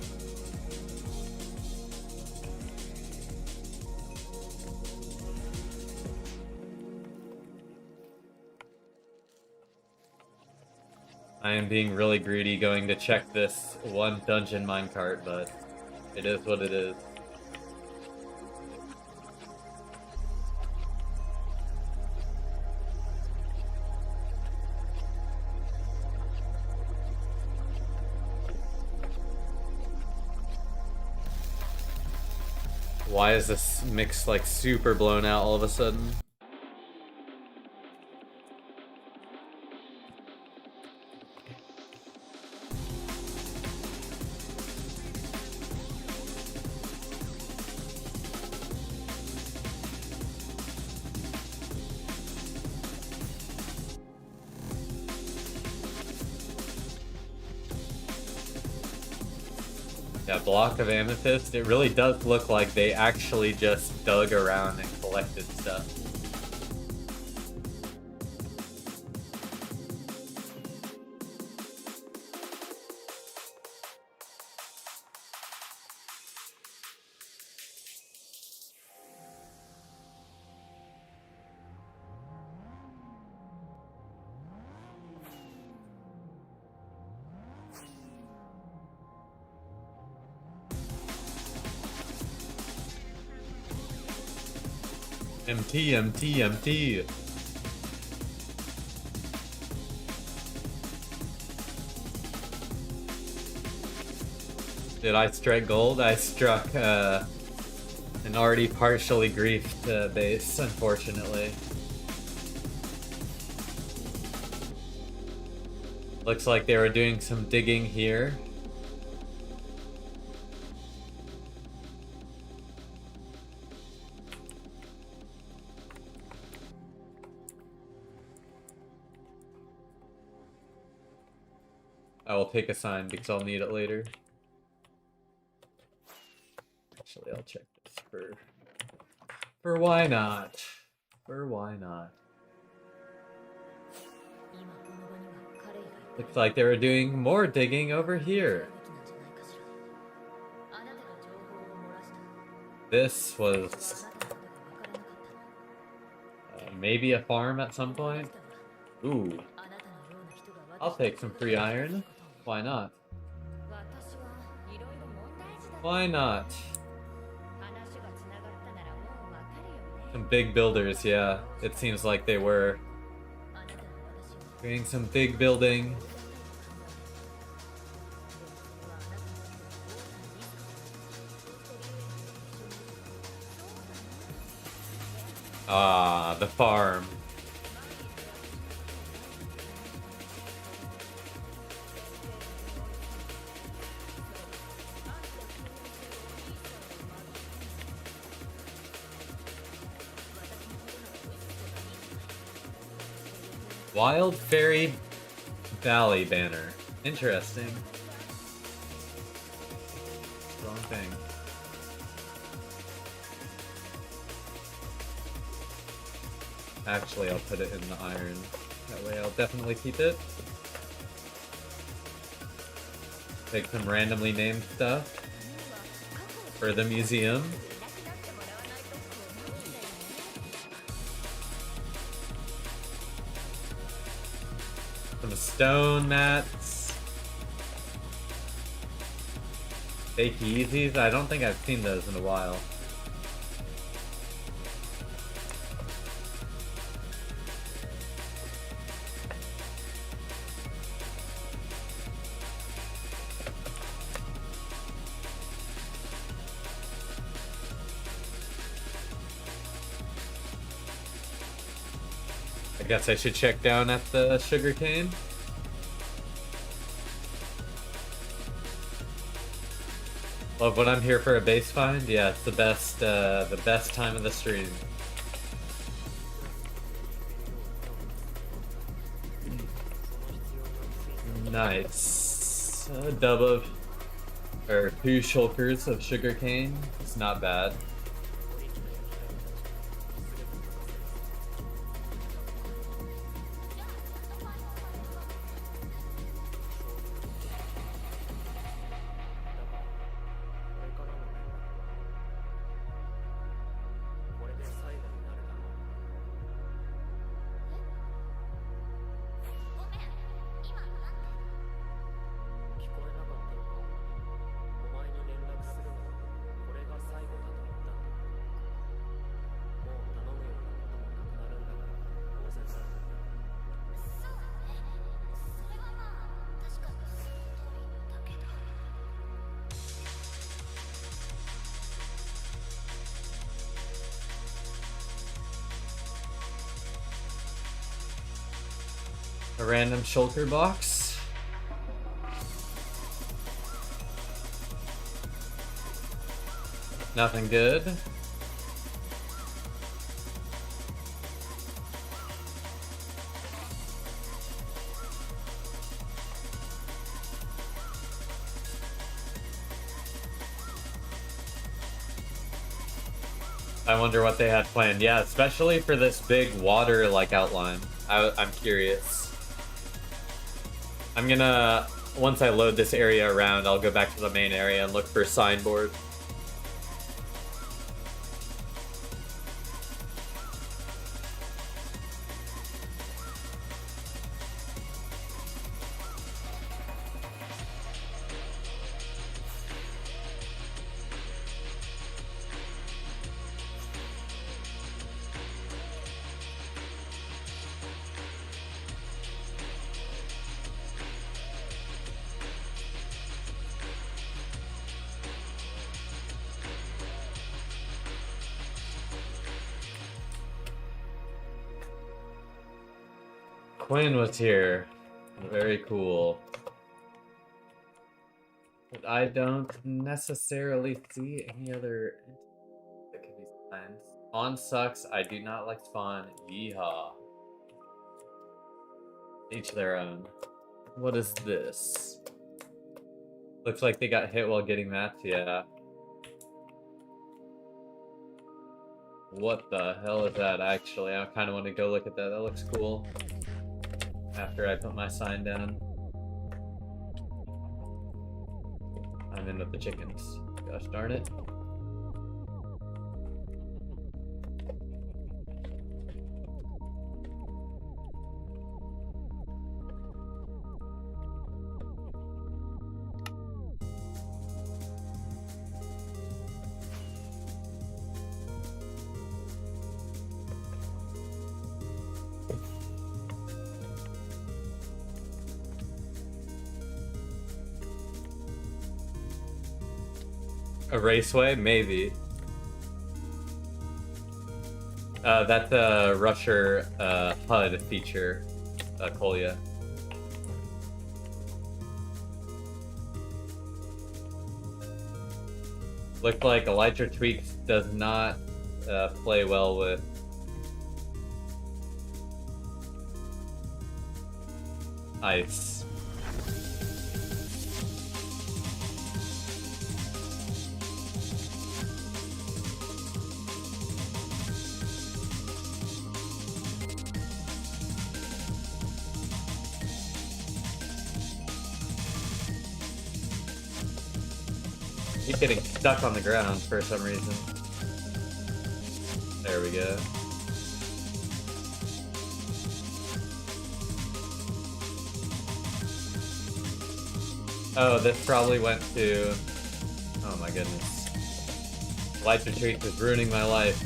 I am being really greedy going to check this one dungeon minecart, but it is what it is. Why is this mix like super blown out all of a sudden? Yeah, block of amethyst. It really does look like they actually just dug around and collected stuff. MT, MT, MT. Did I strike gold? I struck an already partially griefed base, unfortunately. Looks like they were doing some digging here. I will take a sign because I'll need it later. Actually, I'll check this for why not? For why not? Looks like they were doing more digging over here. This was maybe a farm at some point. Ooh. I'll take some free iron. Why not? Why not? Some big builders, yeah. It seems like they were doing some big building. Ah, the farm. Wild Fairy Valley banner. Interesting. Wrong thing. Actually, I'll put it in the iron. That way I'll definitely keep it. Take some randomly named stuff for the museum. Some stone mats. Fake Yeezys? I don't think I've seen those in a while. I guess I should check down at the sugarcane. Love when I'm here for a base find. Yeah, it's the best time of the stream. Nice. A dub of, or 2 shulkers of sugarcane. It's not bad. A random shulker box. Nothing good. I wonder what they had planned. Yeah, especially for this big water like outline. I'm curious. I'm gonna, once I load this area around, I'll go back to the main area and look for a signboard. Quinn was here. Very cool. But I don't necessarily see any other that can be planned. Spawn sucks. I do not like spawn. Yeehaw. Each their own. What is this? Looks like they got hit while getting mapped. Yeah. What the hell is that actually? I kind of want to go look at that. That looks cool. After I put my sign down. I'm in with the chickens. Gosh darn it. A raceway? Maybe. That's a Rusher HUD feature, Kolya. Looked like Elytra Tweaks does not play well with ice. He's getting stuck on the ground for some reason. There we go. Oh, this probably went to... Oh my goodness. Light Retreat is ruining my life.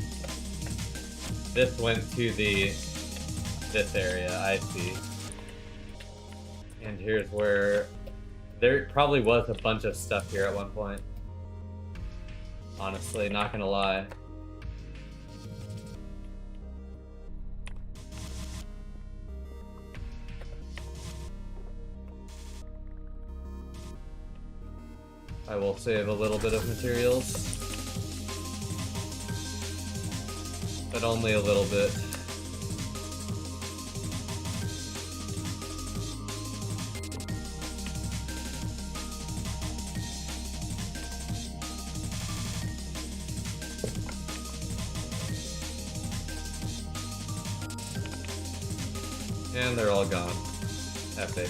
This went to this area, I see. And here's where... There probably was a bunch of stuff here at one point. Honestly, not gonna lie. I will save a little bit of materials. But only a little bit. And they're all gone. Epic.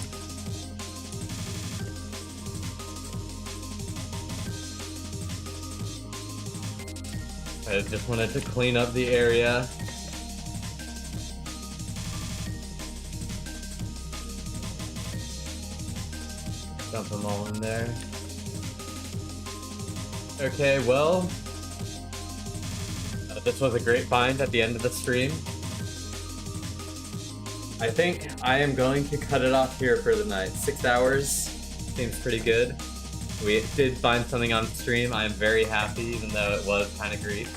I just wanted to clean up the area. Dump them all in there. Okay, well, this was a great find at the end of the stream. I think I am going to cut it off here for the night. 6 hours seems pretty good. We did find something on stream. I am very happy, even though it was kind of grief.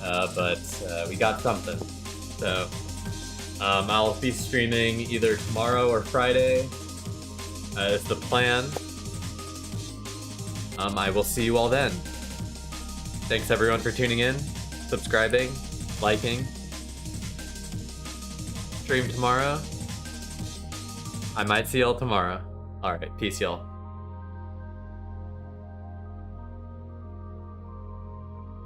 But we got something. So I'll be streaming either tomorrow or Friday. Is the plan. I will see you all then. Thanks everyone for tuning in, subscribing, liking. Stream tomorrow. I might see y'all tomorrow. Alright, peace y'all.